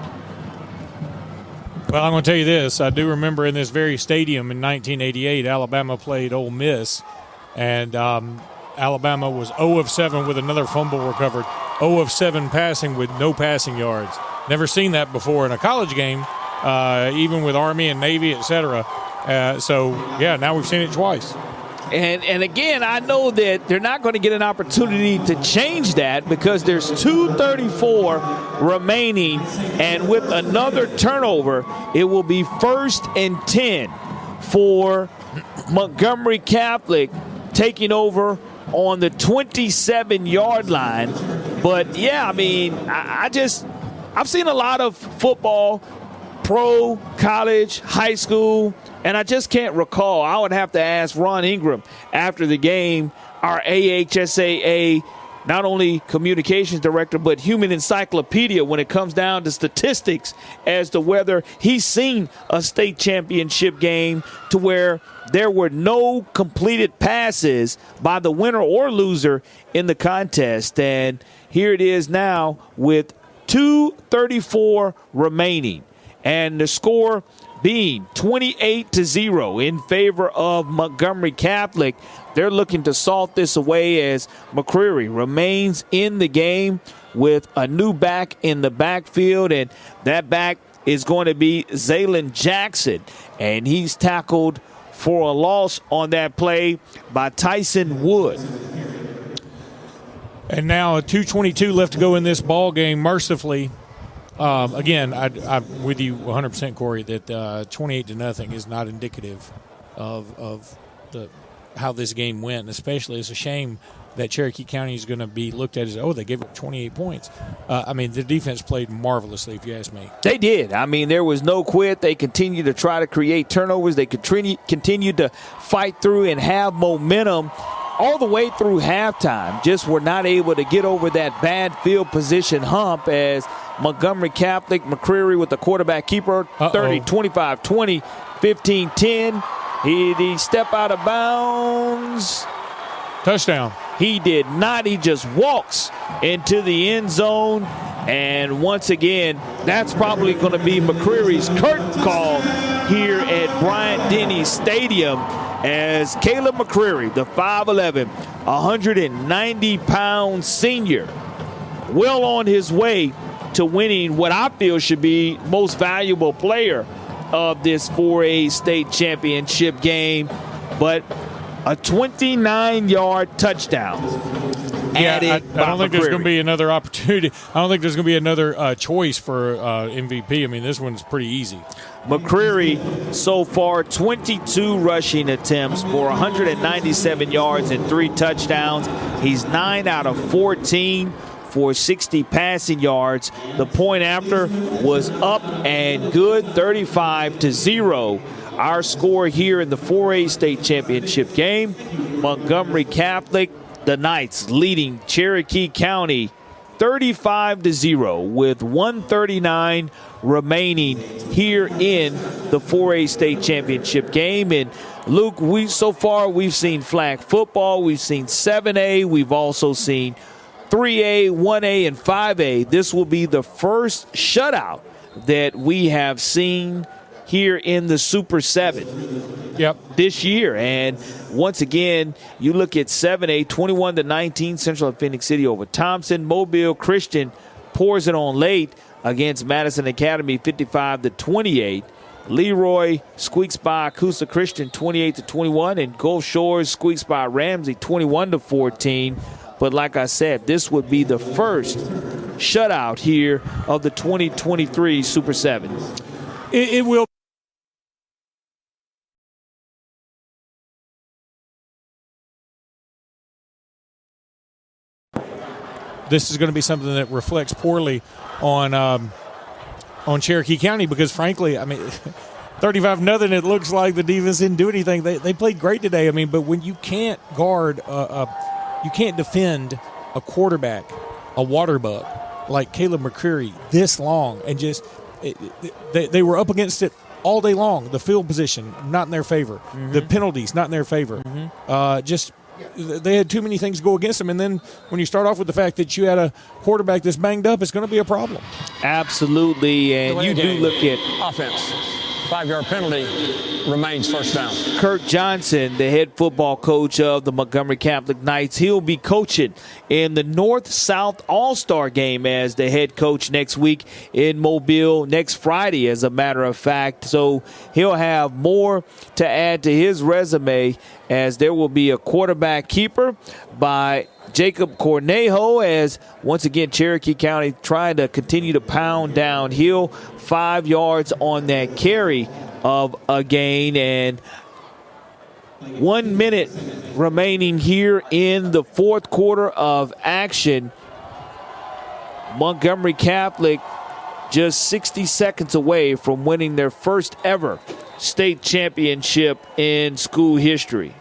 S25: Well, I'm going to tell you this. I do remember in this very stadium in 1988, Alabama played Ole Miss, and Alabama was 0 of 7 with another fumble recovered, 0 of 7 passing with no passing yards. Never seen that before in a college game, even with Army and Navy, etc. So, yeah, now we've seen it twice.
S6: And again, I know that they're not going to get an opportunity to change that because there's 2:34 remaining, and with another turnover, it will be 1st and 10 for Montgomery Catholic, taking over on the 27-yard line. But, yeah, I mean, I've seen a lot of football, pro, college, high school, and I just can't recall. I would have to ask Ron Ingram after the game, our AHSAA, not only communications director, but human encyclopedia when it comes down to statistics as to whether he's seen a state championship game to where there were no completed passes by the winner or loser in the contest. And here it is now with 2:34 remaining, and the score being 28-0 in favor of Montgomery Catholic. They're looking to salt this away as McCreary remains in the game with a new back in the backfield, and that back is going to be Zaylen Jackson, and he's tackled for a loss on that play by Tyson Wood.
S25: And now 2:22 left to go in this ball game. Mercifully, again, I'm with you 100%, Corey, that 28-0 is not indicative of how this game went. And especially, it's a shame that Cherokee County is going to be looked at as, they gave up 28 points. I mean, the defense played marvelously, if you ask me.
S6: They did. I mean, there was no quit. They continued to try to create turnovers. They continued to fight through and have momentum all the way through halftime. Just were not able to get over that bad field position hump as Montgomery Catholic, McCreary with the quarterback keeper, 30, 25, 20, 15, 10. He step out of bounds.
S25: Touchdown.
S6: He did not. He just walks into the end zone And once again, that's probably going to be McCreary's curtain call here at Bryant-Denny Stadium as Caleb McCreary, the 5'11", 190-pound senior, well on his way to winning what I feel should be most valuable player of this 4A state championship game, but a 29-yard touchdown.
S25: Yeah, I don't think there's going to be another opportunity. I don't think there's going to be another choice for MVP. I mean, this one's pretty easy.
S6: McCreary so far 22 rushing attempts for 197 yards and 3 touchdowns. He's 9 out of 14 for 60 passing yards. The point after was up and good, 35-0. Our score here in the 4A state championship game. Montgomery Catholic, the Knights leading Cherokee County 35-0 with 1:39 remaining here in the 4A state championship game. And Luke, we've seen flag football, we've seen 7A, we've also seen 3A, 1A, and 5A. This will be the first shutout that we have seen here in the Super 7 this year. And once again, you look at 7A, 21-19, Central of Phoenix City over Thompson. Mobile Christian pours it on late against Madison Academy, 55-28. Leroy squeaks by Coosa Christian, 28-21, and Gulf Shores squeaks by Ramsey, 21-14. But like I said, this would be the first shutout here of the 2023 Super 7.
S25: It will. This is going to be something that reflects poorly on Cherokee County because, frankly, I mean, 35-0, it looks like the defense didn't do anything. They played great today. I mean, but when you can't guard you can't defend a quarterback, a water bug like Caleb McCreary this long, and just they were up against it all day long. The field position not in their favor, the penalties not in their favor. They had too many things go against them. And then when you start off with the fact that you had a quarterback that's banged up, it's going to be a problem.
S6: Absolutely, and you do look at
S2: offense. 5-yard penalty remains first down.
S6: Kirk Johnson, the head football coach of the Montgomery Catholic Knights, he'll be coaching in the North-South All-Star game as the head coach next week in Mobile, next Friday, as a matter of fact. So he'll have more to add to his resume as there will be a quarterback keeper by Jacob Cornejo, as once again Cherokee County trying to continue to pound downhill. 5 yards on that carry of a gain, and 1 minute remaining here in the fourth quarter of action. Montgomery Catholic just 60 seconds away from winning their first ever state championship in school history.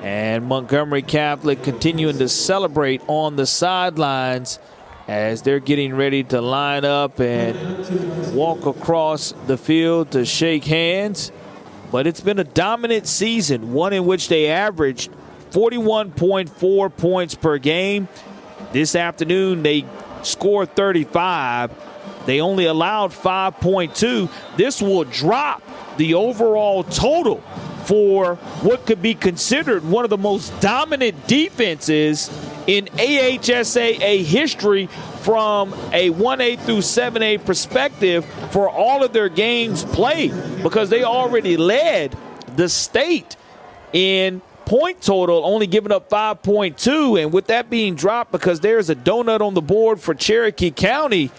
S6: And Montgomery Catholic continuing to celebrate on the sidelines as they're getting ready to line up and walk across the field to shake hands. But it's been a dominant season, one in which they averaged 41.4 points per game. This afternoon they scored 35. They only allowed 5.2. This will drop the overall total for what could be considered one of the most dominant defenses in AHSAA history from a 1A through 7A perspective for all of their games played, because they already led the state in point total, only giving up 5.2. And with that being dropped because there's a donut on the board for Cherokee County,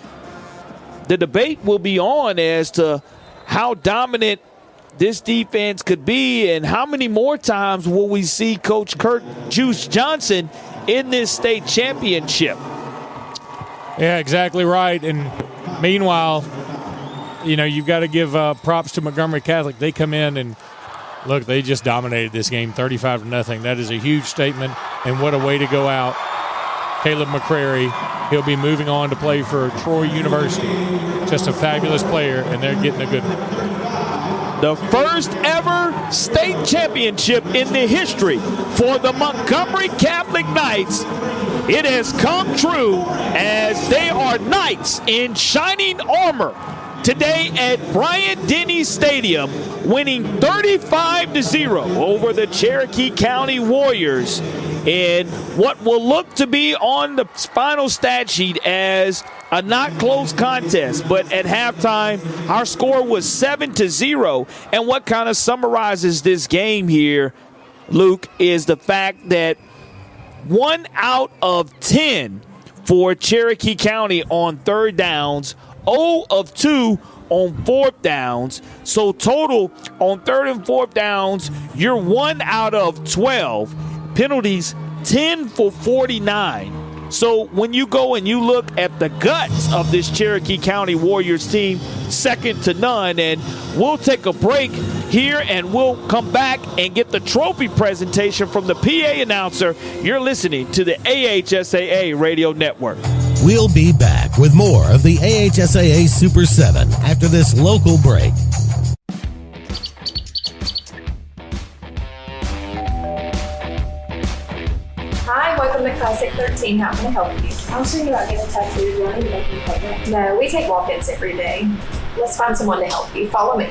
S6: the debate will be on as to how dominant this defense could be and how many more times will we see Coach Kirk Juice Johnson in this state championship.
S25: Yeah, exactly right. And meanwhile, you know, you've got to give props to Montgomery Catholic. They come in and, look, they just dominated this game 35-0. That is a huge statement, and what a way to go out. Caleb McCreary, he'll be moving on to play for Troy University. Just a fabulous player, and they're getting a good one.
S6: The first ever state championship in the history for the Montgomery Catholic Knights it has come true as they are knights in shining armor today at Bryant-Denny Stadium, winning 35-0 over the Cherokee County Warriors in what will look to be on the final stat sheet as a not close contest. But at halftime, our score was 7-0. And what kind of summarizes this game here, Luke, is the fact that 1 out of 10 for Cherokee County on third downs, 0 of 2 on fourth downs. So total on third and fourth downs, you're 1 out of 12. Penalties, 10 for 49. So when you go and you look at the guts of this Cherokee County Warriors team, second to none. And we'll take a break here and we'll come back and get the trophy presentation from the PA announcer. You're listening to the AHSAA Radio Network.
S1: We'll be back with more of the AHSAA Super 7 after this local break.
S8: Hi, welcome to Classic 13. How can I help you? I was thinking about getting a tattoo. Do I need to make an appointment? No, we take walk-ins every day. Let's find someone to help you. Follow me.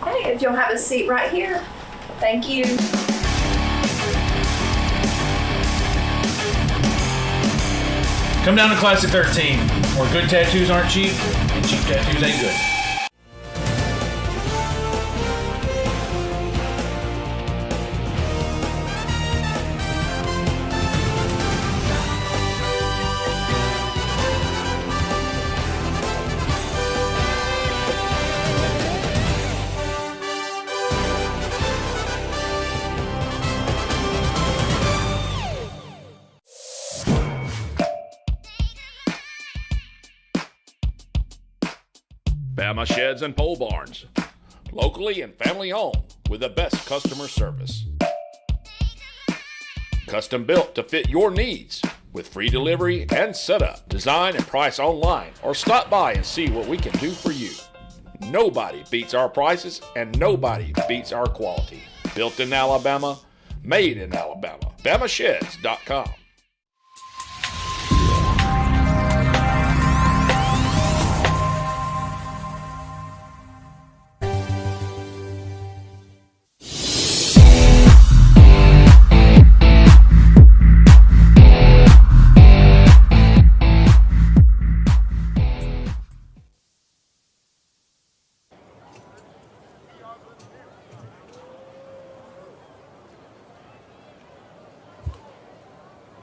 S8: Hey, if you'll have a seat right here. Thank you.
S15: Come down to Classic 13, where good tattoos aren't cheap, and cheap tattoos ain't good.
S4: Bama Sheds and Pole Barns, locally and family owned with the best customer service. Custom built to fit your needs with free delivery and setup. Design and price online or stop by and see what we can do for you. Nobody beats our prices and nobody beats our quality. Built in Alabama, made in Alabama. BamaSheds.com.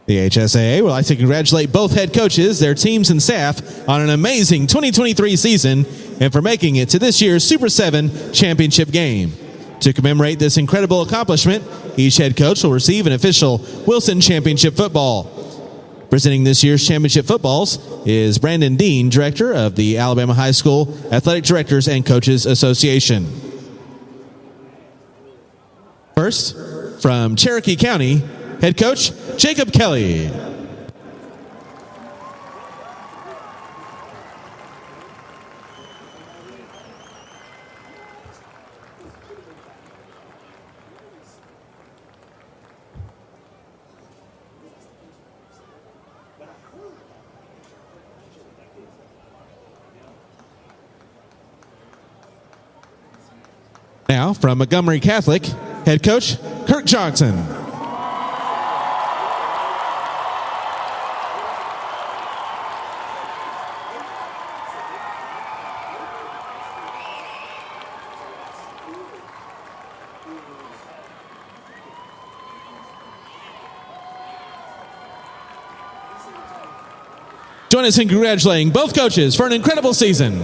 S5: The AHSAA would like to congratulate both head coaches, their teams, and staff on an amazing 2023 season and for making it to this year's Super 7 championship game. To commemorate this incredible accomplishment, each head coach will receive an official Wilson Championship football. Presenting this year's championship footballs is Brandon Dean, director of the Alabama High School Athletic Directors and Coaches Association. First, from Cherokee County, head coach Jacob Kelly. Now, from Montgomery Catholic, head coach Kirk Johnson. Join us in congratulating both coaches for an incredible season.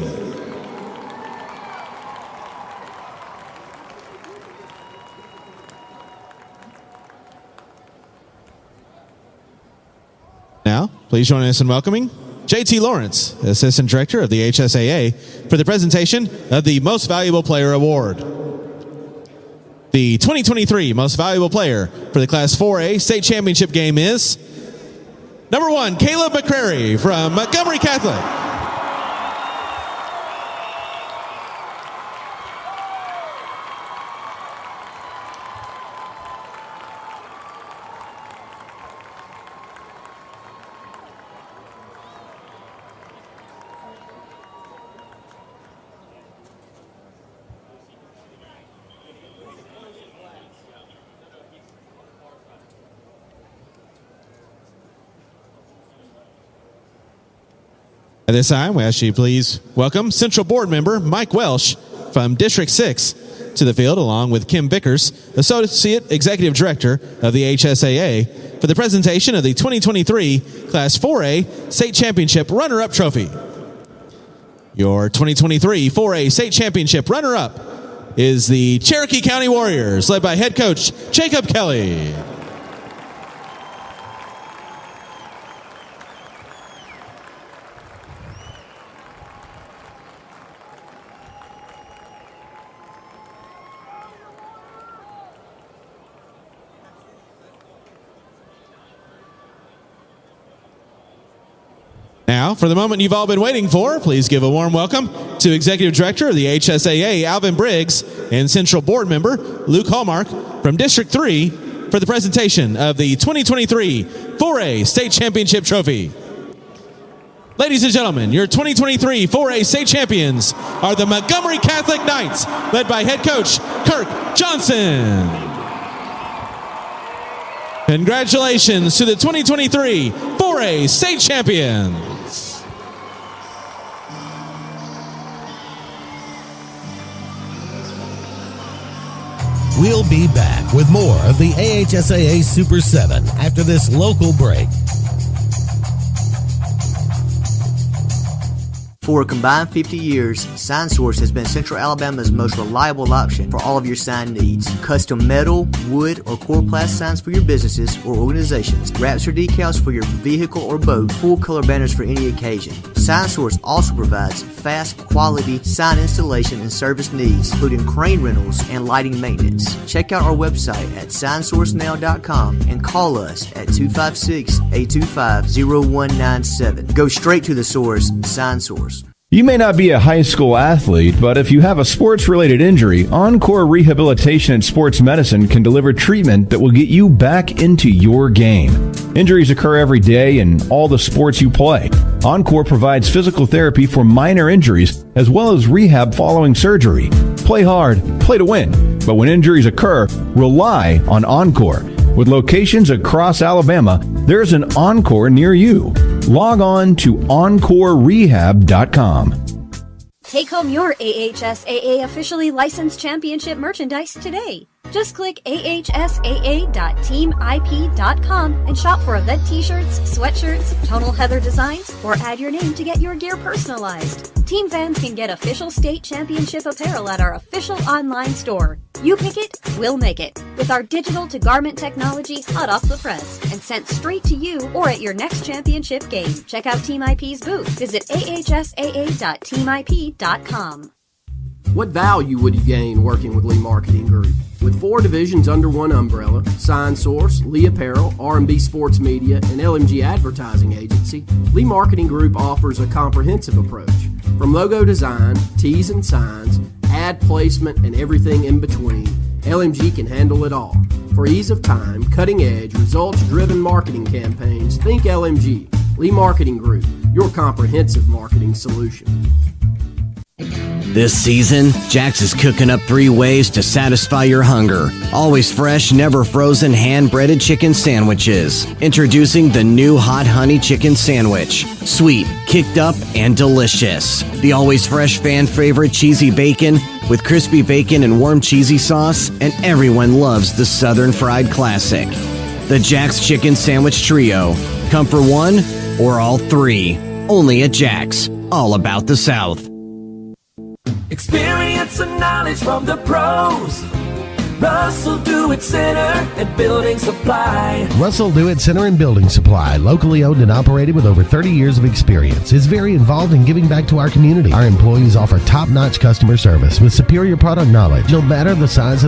S5: Now, please join us in welcoming JT Lawrence, Assistant Director of the AHSAA, for the presentation of the Most Valuable Player Award. The 2023 Most Valuable Player for the Class 4A State Championship game is number 1, Caleb McCrary from Montgomery Catholic. At this time, we ask you please welcome Central Board Member Mike Welsh from District 6 to the field, along with Kim Vickers, Associate Executive Director of the AHSAA, for the presentation of the 2023 Class 4A State Championship Runner-Up Trophy. Your 2023 4A State Championship runner-up is the Cherokee County Warriors, led by head coach Jacob Kelly. Now, for the moment you've all been waiting for, please give a warm welcome to Executive Director of the AHSAA, Alvin Briggs, and Central Board Member Luke Hallmark from District 3 for the presentation of the 2023 4A State Championship Trophy. Ladies and gentlemen, your 2023 4A State Champions are the Montgomery Catholic Knights, led by head coach Kirk Johnson. Congratulations to the 2023 4A State Champions.
S1: We'll be back with more of the AHSAA Super 7 after this local break.
S10: For a combined 50 years, SignSource has been Central Alabama's most reliable option for all of your sign needs. Custom metal, wood, or coroplast signs for your businesses or organizations, wraps or decals for your vehicle or boat, full color banners for any occasion. SignSource also provides fast, quality sign installation and service needs, including crane rentals and lighting maintenance. Check out our website at signsourcenow.com and call us at 256-825-0197. Go straight to the source, SignSource.
S12: You may not be a high school athlete, but if you have a sports-related injury, Encore Rehabilitation and Sports Medicine can deliver treatment that will get you back into your game. Injuries occur every day in all the sports you play. Encore provides physical therapy for minor injuries as well as rehab following surgery. Play hard, play to win. But when injuries occur, rely on Encore. With locations across Alabama, there's an Encore near you. Log on to EncoreRehab.com.
S17: Take home your AHSAA officially licensed championship merchandise today. Just click AHSAA.teamip.com and shop for event t-shirts, sweatshirts, tonal heather designs, or add your name to get your gear personalized. Team fans can get official state championship apparel at our official online store. You pick it, we'll make it. With our digital to garment technology hot off the press and sent straight to you or at your next championship game. Check out Team IP's booth. Visit AHSAA.teamip.com.
S19: What value would you gain working with Lee Marketing Group? With 4 divisions under one umbrella, SignSource, Lee Apparel, R&B Sports Media, and LMG Advertising Agency, Lee Marketing Group offers a comprehensive approach. From logo design, tees and signs, ad placement, and everything in between, LMG can handle it all. For ease of time, cutting-edge, results-driven marketing campaigns, think LMG. Lee Marketing Group, your comprehensive marketing solution.
S13: This season, Jax is cooking up 3 ways to satisfy your hunger. Always fresh, never frozen, hand-breaded chicken sandwiches. Introducing the new Hot Honey Chicken Sandwich. Sweet, kicked up, and delicious. The always fresh fan favorite cheesy bacon with crispy bacon and warm cheesy sauce, and everyone loves the Southern Fried Classic. The Jax Chicken Sandwich Trio. Come for one or all 3. Only at Jax. All about the South.
S14: Experience and knowledge from the pros. Russell Do-It Center and Building Supply.
S1: Russell Do-It Center and Building Supply, locally owned and operated with over 30 years of experience, is very involved in giving back to our community. Our employees offer top-notch customer service with superior product knowledge, no matter the size of